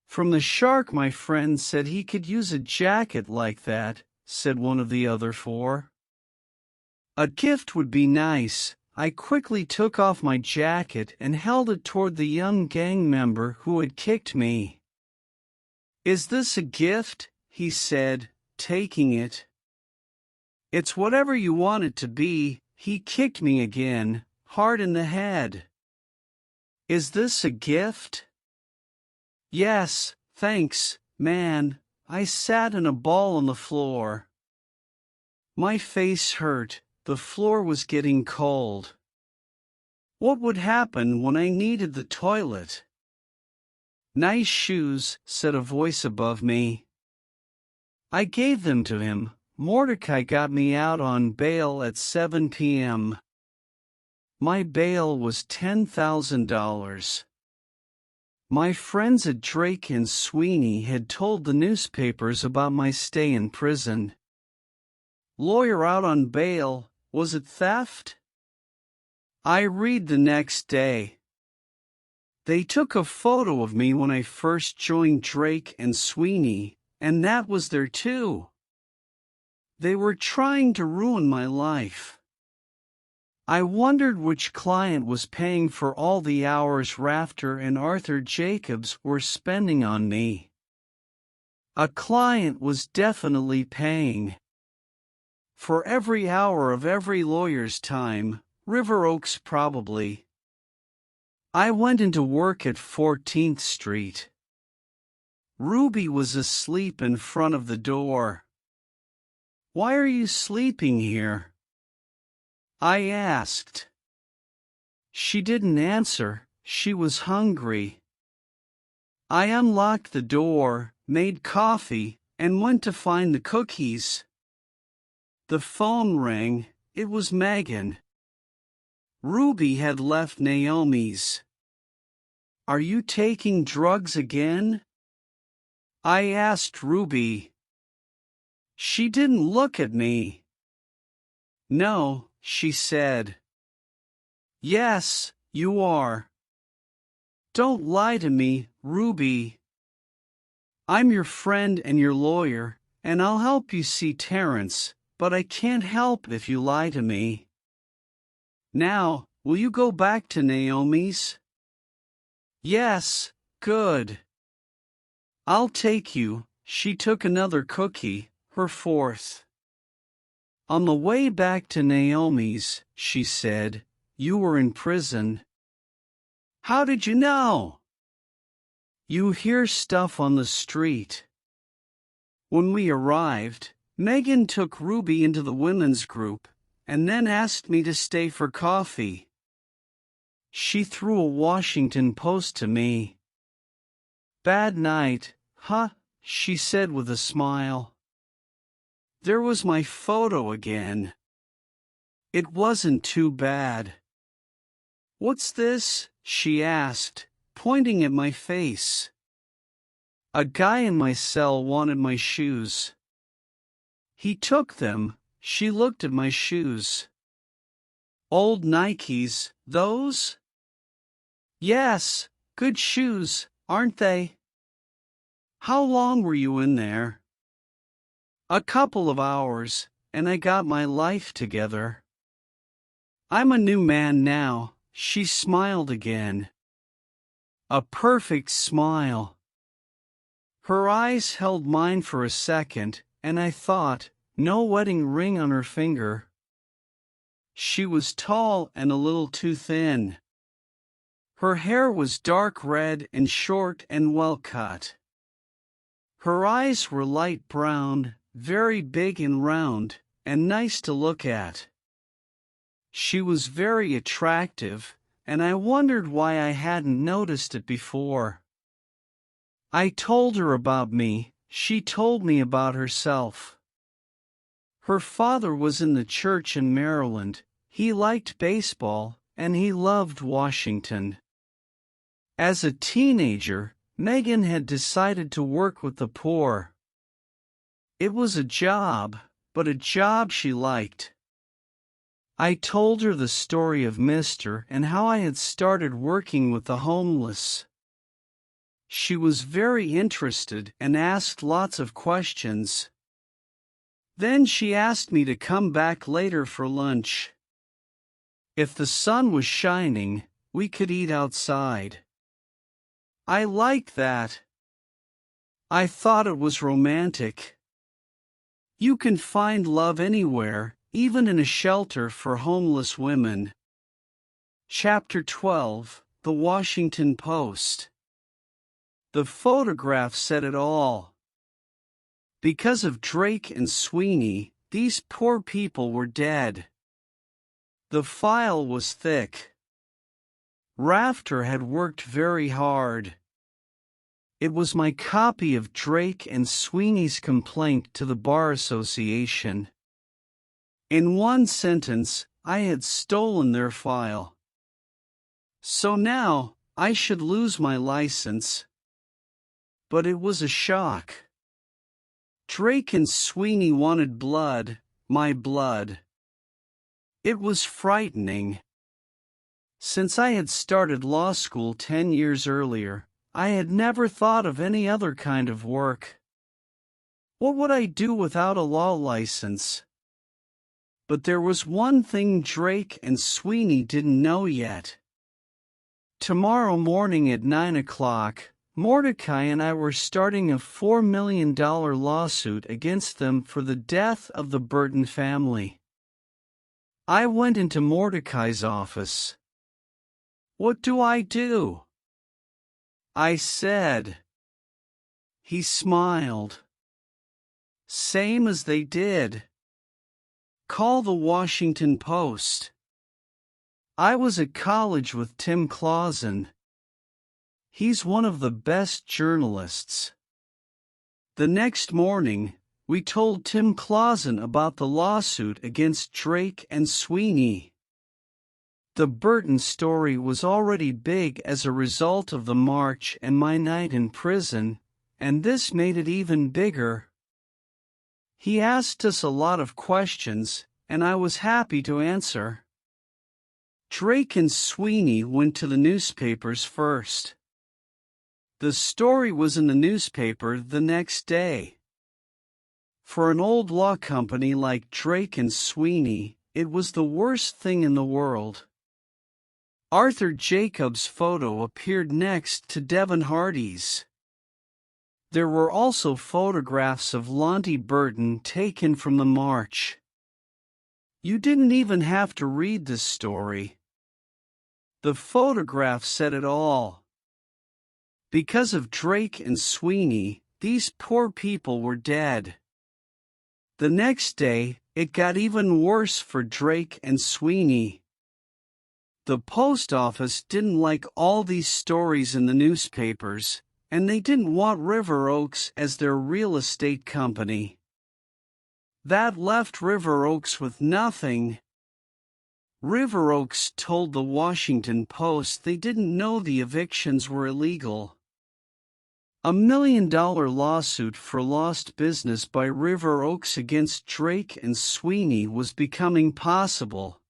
"From the shark, my friend said he could use a jacket like that," said one of the other 4. "A gift would be nice." I quickly took off my jacket and held it toward the young gang member who had kicked me. "Is this a gift?" he said, taking it. "It's whatever you want it to be." He kicked me again, hard in the head. "Is this a gift?" "Yes, thanks, man." I sat in a ball on the floor. My face hurt. The floor was getting cold. What would happen when I needed the toilet? "Nice shoes," said a voice above me. I gave them to him. Mordecai got me out on bail at 7 p.m. My bail was $10,000. My friends at Drake and Sweeney had told the newspapers about my stay in prison. Lawyer out on bail, was it theft? I read the next day. They took a photo of me when I first joined Drake and Sweeney, and that was there too. They were trying to ruin my life. I wondered which client was paying for all the hours Rafter and Arthur Jacobs were spending on me. A client was definitely paying. For every hour of every lawyer's time, River Oaks probably. I went into work at 14th Street. Ruby was asleep in front of the door. "Why are you sleeping here?" I asked. She didn't answer, she was hungry. I unlocked the door, made coffee, and went to find the cookies. The phone rang, it was Megan. Ruby had left Naomi's. "Are you taking drugs again?" I asked Ruby. She didn't look at me. "No," she said. "Yes, you are." "Don't lie to me, Ruby. I'm your friend and your lawyer, and I'll help you see Terrence, but I can't help if you lie to me. Now, will you go back to Naomi's?" "Yes, good. I'll take you." She took another cookie, her fourth. "On the way back to Naomi's," she said, "you were in prison." "How did you know?" "You hear stuff on the street." When we arrived, Megan took Ruby into the women's group, and then asked me to stay for coffee. She threw a Washington Post to me. "Bad night, huh?" she said with a smile. There was my photo again. It wasn't too bad. "What's this?" she asked, pointing at my face. A guy in my cell wanted my shoes. He took them. She looked at my shoes. "Old Nikes, those?" "Yes, good shoes, aren't they?" "How long were you in there?" "A couple of hours, and I got my life together. I'm a new man now." She smiled again. A perfect smile. Her eyes held mine for a second, and I thought, no wedding ring on her finger. She was tall and a little too thin. Her hair was dark red and short and well cut. Her eyes were light brown, very big and round, and nice to look at. She was very attractive, and I wondered why I hadn't noticed it before. I told her about me. She told me about herself. Her father was in the church in Maryland. He liked baseball, and he loved Washington. As a teenager, Megan had decided to work with the poor. It was a job, but a job she liked. I told her the story of Mr. and how I had started working with the homeless. She was very interested and asked lots of questions. Then she asked me to come back later for lunch. If the sun was shining, we could eat outside. I liked that. I thought it was romantic. You can find love anywhere, even in a shelter for homeless women. Chapter 12, The Washington Post. The photograph said it all. Because of Drake and Sweeney, these poor people were dead. The file was thick. Rafter had worked very hard. It was my copy of Drake and Sweeney's complaint to the Bar Association. In one sentence, I had stolen their file. So now, I should lose my license. But it was a shock. Drake and Sweeney wanted blood, my blood. It was frightening. Since I had started law school 10 years earlier, I had never thought of any other kind of work. What would I do without a law license? But there was one thing Drake and Sweeney didn't know yet. Tomorrow morning at 9 o'clock, Mordecai and I were starting a $4 million lawsuit against them for the death of the Burton family. I went into Mordecai's office. "What do I do?" I said. He smiled. "Same as they did. Call the Washington Post." I was at college with Tim Clausen. He's one of the best journalists. The next morning, we told Tim Clausen about the lawsuit against Drake and Sweeney. The Burton story was already big as a result of the march and my night in prison, and this made it even bigger. He asked us a lot of questions, and I was happy to answer. Drake and Sweeney went to the newspapers first. The story was in the newspaper the next day. For an old law company like Drake and Sweeney, it was the worst thing in the world. Arthur Jacobs' photo appeared next to Devon Hardy's. There were also photographs of Lonte Burton taken from the march. You didn't even have to read this story. The photograph said it all. Because of Drake and Sweeney, these poor people were dead. The next day, it got even worse for Drake and Sweeney. The post office didn't like all these stories in the newspapers, and they didn't want River Oaks as their real estate company. That left River Oaks with nothing. River Oaks told the Washington Post they didn't know the evictions were illegal. $1 million lawsuit for lost business by River Oaks against Drake and Sweeney was becoming possible.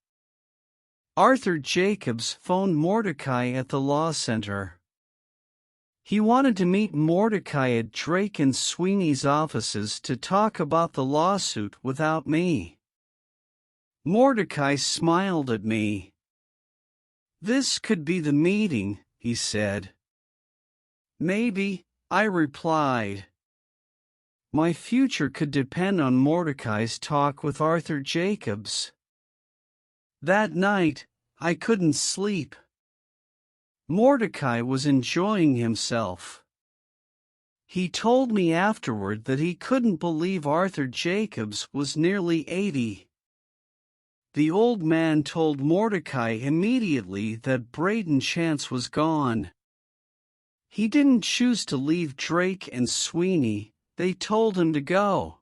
Arthur Jacobs phoned Mordecai at the law center. He wanted to meet Mordecai at Drake and Sweeney's offices to talk about the lawsuit without me. Mordecai smiled at me. "This could be the meeting," he said. "Maybe," I replied. My future could depend on Mordecai's talk with Arthur Jacobs. That night, I couldn't sleep. Mordecai was enjoying himself. He told me afterward that he couldn't believe Arthur Jacobs was nearly 80. The old man told Mordecai immediately that Brayden Chance was gone. He didn't choose to leave Drake and Sweeney, they told him to go.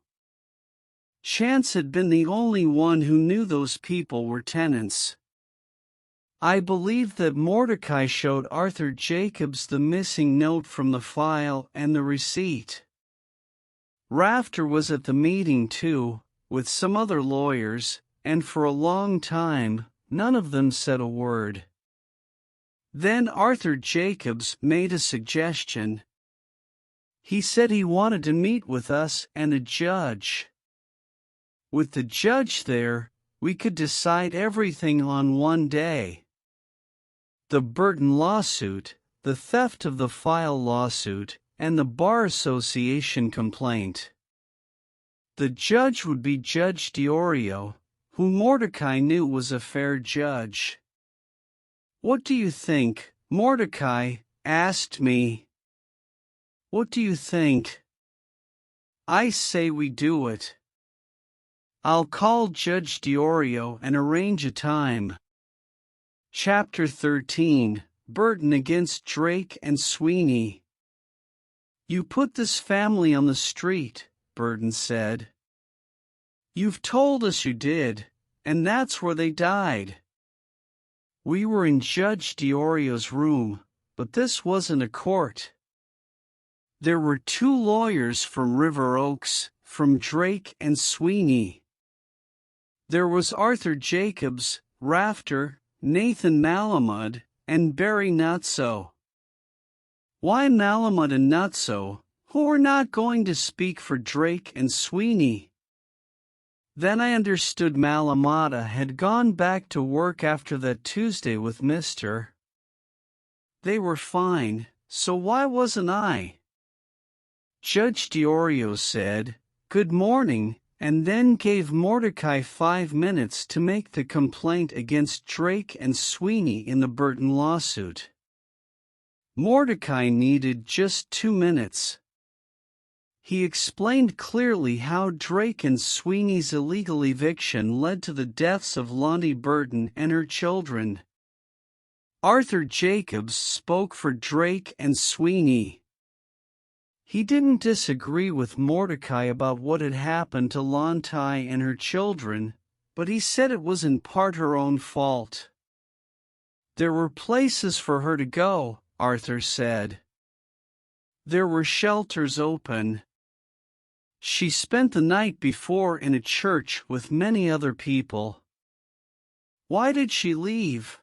Chance had been the only one who knew those people were tenants. I believe that Mordecai showed Arthur Jacobs the missing note from the file and the receipt. Rafter was at the meeting too, with some other lawyers, and for a long time, none of them said a word. Then Arthur Jacobs made a suggestion. He said he wanted to meet with us and a judge. With the judge there, we could decide everything on one day. The Burton lawsuit, the theft of the file lawsuit, and the Bar Association complaint. The judge would be Judge Diorio, who Mordecai knew was a fair judge. "What do you think?" Mordecai asked me. "What do you think?" "I say we do it. I'll call Judge Diorio and arrange a time." Chapter 13, Burton against Drake and Sweeney. You put this family on the street, Burton said. You've told us you did, and that's where they died. We were in Judge Diorio's room, but this wasn't a court. There were 2 lawyers from River Oaks, from Drake and Sweeney. There was Arthur Jacobs, Rafter, Nathan Malamud, and Barry Nutso. Why Malamud and Nutso, who were not going to speak for Drake and Sweeney? Then I understood Malamud had gone back to work after that Tuesday with Mr. They were fine, so why wasn't I? Judge Diorio said, "Good morning," and then gave Mordecai 5 minutes to make the complaint against Drake and Sweeney in the Burton lawsuit. Mordecai needed just 2 minutes. He explained clearly how Drake and Sweeney's illegal eviction led to the deaths of Lonte Burton and her children. Arthur Jacobs spoke for Drake and Sweeney. He didn't disagree with Mordecai about what had happened to Lonte and her children, but he said it was in part her own fault. There were places for her to go, Arthur said. There were shelters open. She spent the night before in a church with many other people. Why did she leave?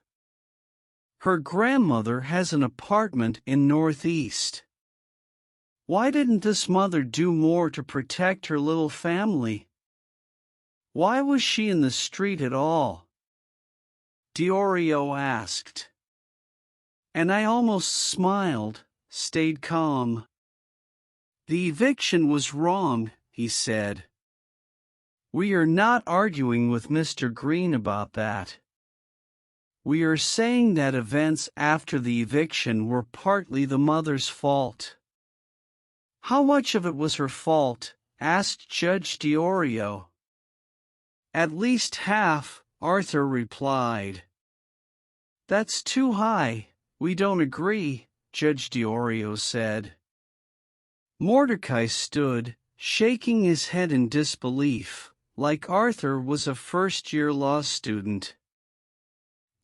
Her grandmother has an apartment in Northeast. Why didn't this mother do more to protect her little family? Why was she in the street at all? Diorio asked. And I almost smiled, stayed calm. The eviction was wrong, he said. We are not arguing with Mr. Green about that. We are saying that events after the eviction were partly the mother's fault. How much of it was her fault? Asked Judge Diorio. At least half, Arthur replied. That's too high. We don't agree, Judge Diorio said. Mordecai stood, shaking his head in disbelief, like Arthur was a first-year law student.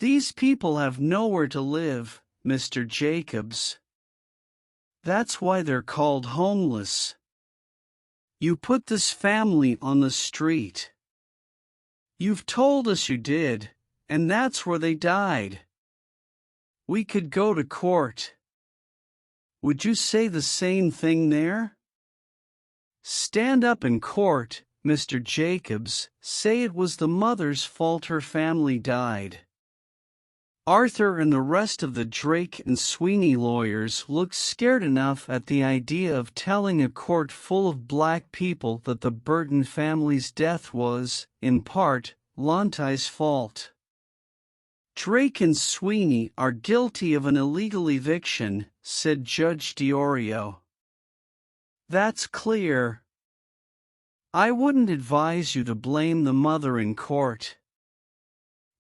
These people have nowhere to live, Mr. Jacobs. That's why they're called homeless. You put this family on the street. You've told us you did, and that's where they died. We could go to court. Would you say the same thing there? Stand up in court, Mr. Jacobs, say it was the mother's fault her family died. Arthur and the rest of the Drake and Sweeney lawyers looked scared enough at the idea of telling a court full of black people that the Burton family's death was, in part, Lonte's fault. Drake and Sweeney are guilty of an illegal eviction, said Judge Diorio. That's clear. I wouldn't advise you to blame the mother in court.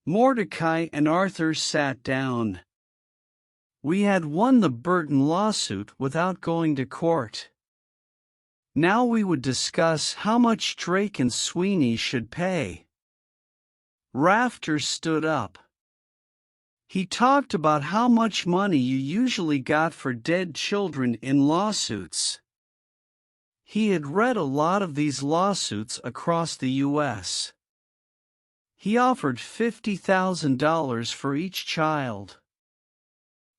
Mordecai and Arthur sat down. We had won the Burton lawsuit without going to court. Now we would discuss how much Drake and Sweeney should pay. Rafter stood up. He talked about how much money you usually got for dead children in lawsuits. He had read a lot of these lawsuits across the U.S. He offered $50,000 for each child.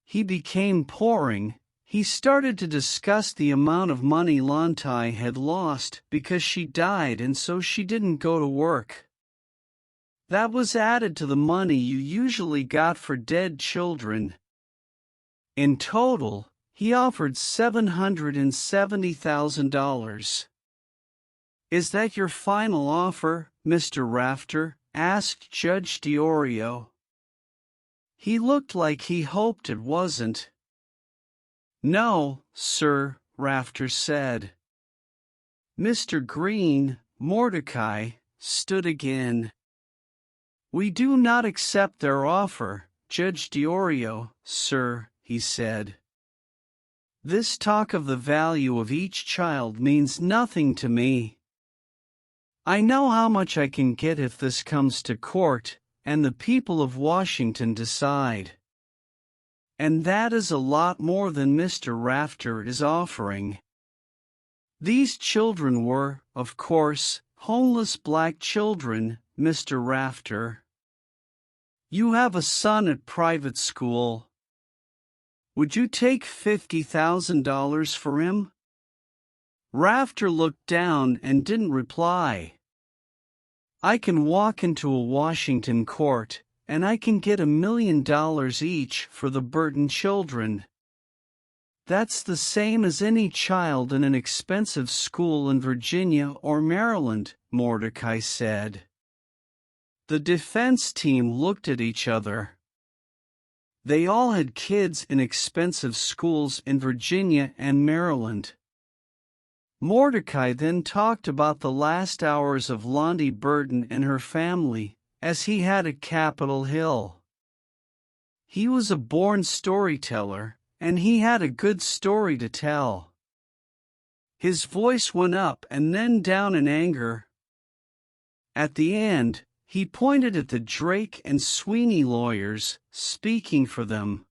He became pouring. He started to discuss the amount of money Lonte had lost because she died and so she didn't go to work. That was added to the money you usually got for dead children. In total, he offered $770,000. Is that your final offer, Mr. Rafter? Asked Judge Diorio. He looked like he hoped it wasn't. No, sir, Rafter said. Mr. Green, Mordecai, stood again. We do not accept their offer, Judge Diorio, sir, he said. This talk of the value of each child means nothing to me. I know how much I can get if this comes to court, and the people of Washington decide. And that is a lot more than Mr. Rafter is offering. These children were, of course, homeless black children, Mr. Rafter. You have a son at private school. Would you take $50,000 for him? Rafter looked down and didn't reply. I can walk into a Washington court, and I can get $1 million each for the Burton children. That's the same as any child in an expensive school in Virginia or Maryland, Mordecai said. The defense team looked at each other. They all had kids in expensive schools in Virginia and Maryland. Mordecai then talked about the last hours of Lonte Burton and her family, as he had at Capitol Hill. He was a born storyteller, and he had a good story to tell. His voice went up and then down in anger. At the end, he pointed at the Drake and Sweeney lawyers, speaking for them.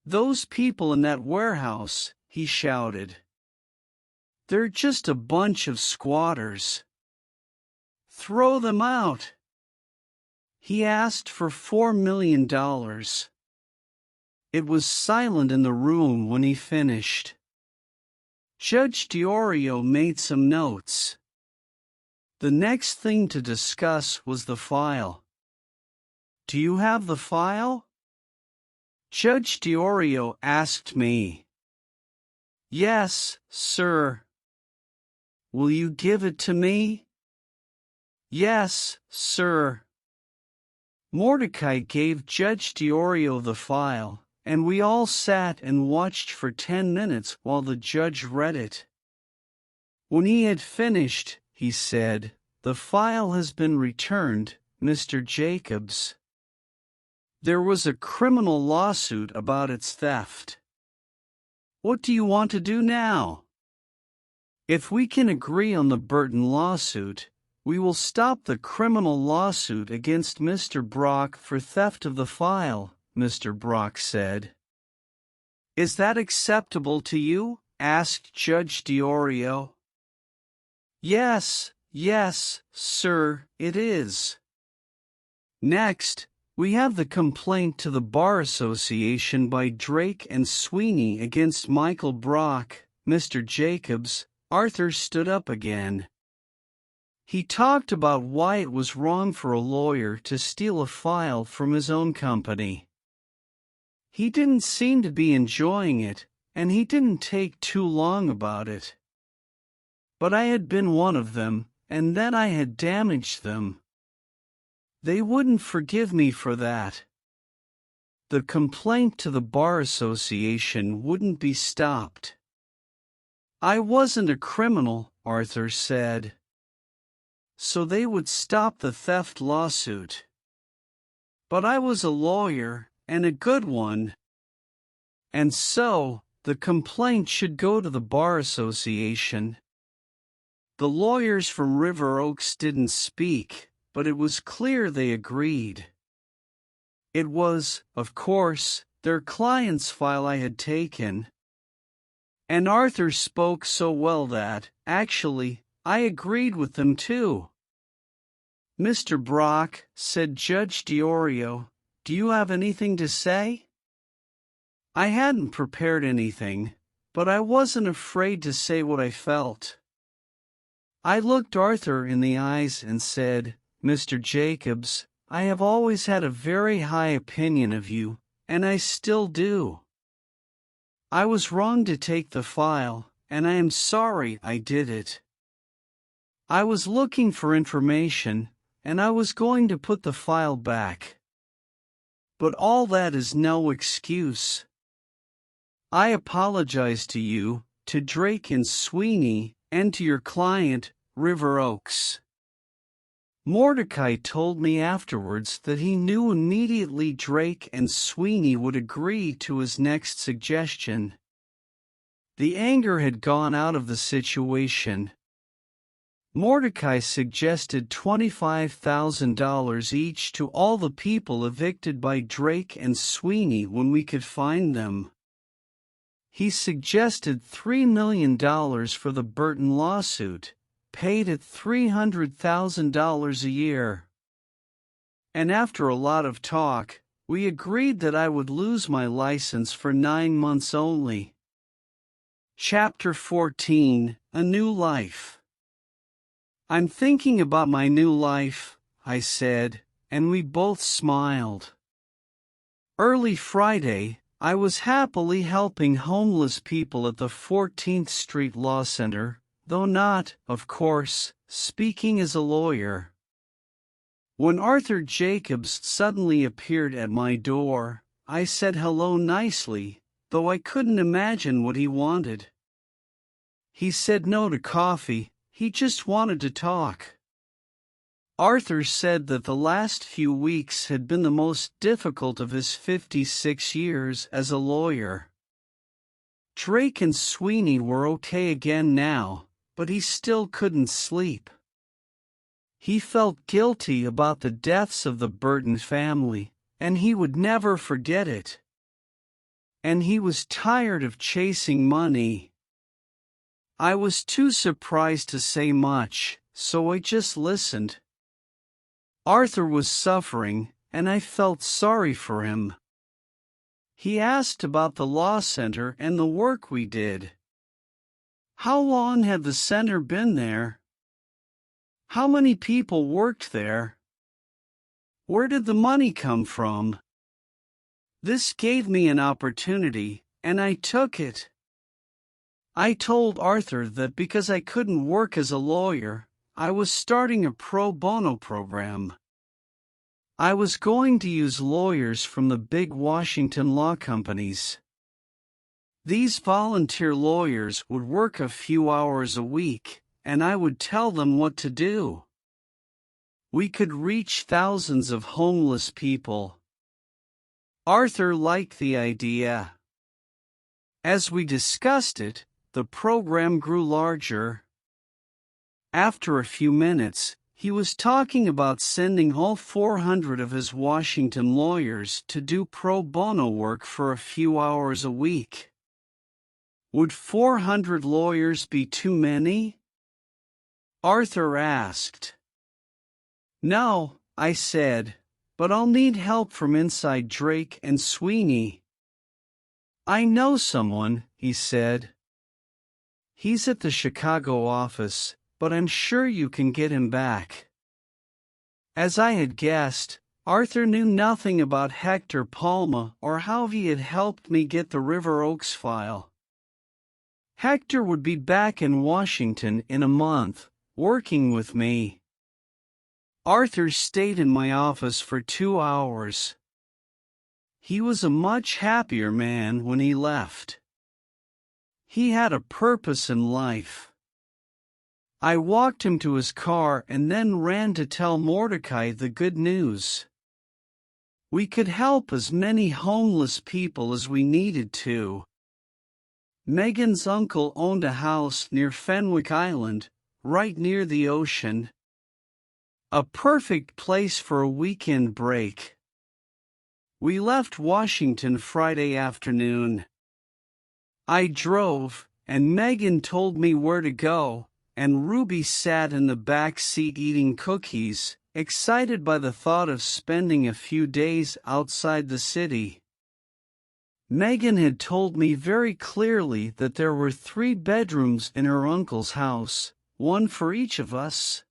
"Those people in that warehouse," he shouted. "They're just a bunch of squatters. Throw them out." He asked for $4 million. It was silent in the room when he finished. Judge DiOrio made some notes. The next thing to discuss was the file. "Do you have the file?" Judge DiOrio asked me. "Yes, sir." "Will you give it to me?" "Yes, sir." Mordecai gave Judge DiOrio the file, and we all sat and watched for 10 minutes while the judge read it. When he had finished, he said, "The file has been returned, Mr. Jacobs. There was a criminal lawsuit about its theft. What do you want to do now? If we can agree on the Burton lawsuit, we will stop the criminal lawsuit against Mr. Brock for theft of the file," Mr. Brock said. "Is that acceptable to you?" asked Judge DiOrio. Yes, sir, it is." Next, we have the complaint to the Bar Association by Drake and Sweeney against Michael Brock, Mr. Jacobs. Arthur stood up again. He talked about why it was wrong for a lawyer to steal a file from his own company. He didn't seem to be enjoying it, and he didn't take too long about it. But I had been one of them, and then I had damaged them. They wouldn't forgive me for that. The complaint to the Bar Association wouldn't be stopped. "I wasn't a criminal," Arthur said. "So they would stop the theft lawsuit. But I was a lawyer, and a good one. And so, the complaint should go to the Bar Association." The lawyers from River Oaks didn't speak, but it was clear they agreed. It was, of course, their client's file I had taken. And Arthur spoke so well that, actually, I agreed with them too. "Mr. Brock," said Judge DiOrio, "do you have anything to say?" I hadn't prepared anything, but I wasn't afraid to say what I felt. I looked Arthur in the eyes and said, "Mr. Jacobs, I have always had a very high opinion of you, and I still do. I was wrong to take the file, and I am sorry I did it. I was looking for information, and I was going to put the file back. But all that is no excuse. I apologize to you, to Drake and Sweeney, and to your client, River Oaks." Mordecai told me afterwards that he knew immediately Drake and Sweeney would agree to his next suggestion. The anger had gone out of the situation. Mordecai suggested $25,000 each to all the people evicted by Drake and Sweeney when we could find them. He suggested $3 million for the Burton lawsuit, paid at $300,000 a year. And after a lot of talk, we agreed that I would lose my license for 9 months only. Chapter 14, A New Life. I'm thinking about my new life, I said, and we both smiled. Early Friday, I was happily helping homeless people at the 14th Street Law Center, though not, of course, speaking as a lawyer. When Arthur Jacobs suddenly appeared at my door, I said hello nicely, though I couldn't imagine what he wanted. He said no to coffee, he just wanted to talk. Arthur said that the last few weeks had been the most difficult of his 56 years as a lawyer. Drake and Sweeney were okay again now, but he still couldn't sleep. He felt guilty about the deaths of the Burton family, and he would never forget it. And he was tired of chasing money. I was too surprised to say much, so I just listened. Arthur was suffering, and I felt sorry for him. He asked about the law center and the work we did. How long had the center been there? How many people worked there? Where did the money come from? This gave me an opportunity, and I took it. I told Arthur that because I couldn't work as a lawyer, I was starting a pro bono program. I was going to use lawyers from the big Washington law companies. These volunteer lawyers would work a few hours a week, and I would tell them what to do. We could reach thousands of homeless people. Arthur liked the idea. As we discussed it, the program grew larger. After a few minutes, he was talking about sending all 400 of his Washington lawyers to do pro bono work for a few hours a week. Would 400 lawyers be too many? Arthur asked. No, I said, but I'll need help from inside Drake and Sweeney. I know someone, he said. He's at the Chicago office, but I'm sure you can get him back. As I had guessed, Arthur knew nothing about Hector Palma or how he had helped me get the River Oaks file. Hector would be back in Washington in a month, working with me. Arthur stayed in my office for 2 hours. He was a much happier man when he left. He had a purpose in life. I walked him to his car and then ran to tell Mordecai the good news. We could help as many homeless people as we needed to. Megan's uncle owned a house near Fenwick Island, right near the ocean. A perfect place for a weekend break. We left Washington Friday afternoon. I drove, and Megan told me where to go, and Ruby sat in the back seat eating cookies, excited by the thought of spending a few days outside the city. Megan had told me very clearly that there were 3 bedrooms in her uncle's house, one for each of us.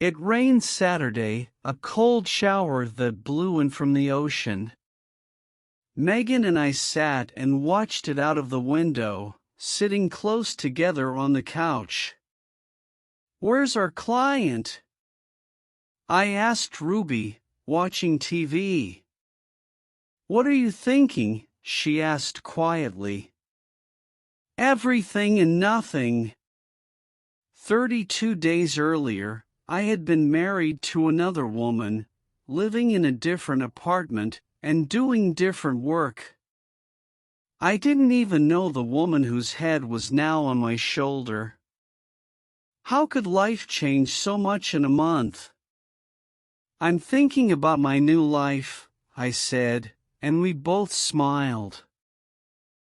It rained Saturday, a cold shower that blew in from the ocean. Megan and I sat and watched it out of the window, sitting close together on the couch. Where's our client? I asked Ruby, watching TV. What are you thinking? She asked quietly. Everything and nothing. 32 days earlier, I had been married to another woman, living in a different apartment, and doing different work. I didn't even know the woman whose head was now on my shoulder. How could life change so much in a month? I'm thinking about my new life, I said, and we both smiled.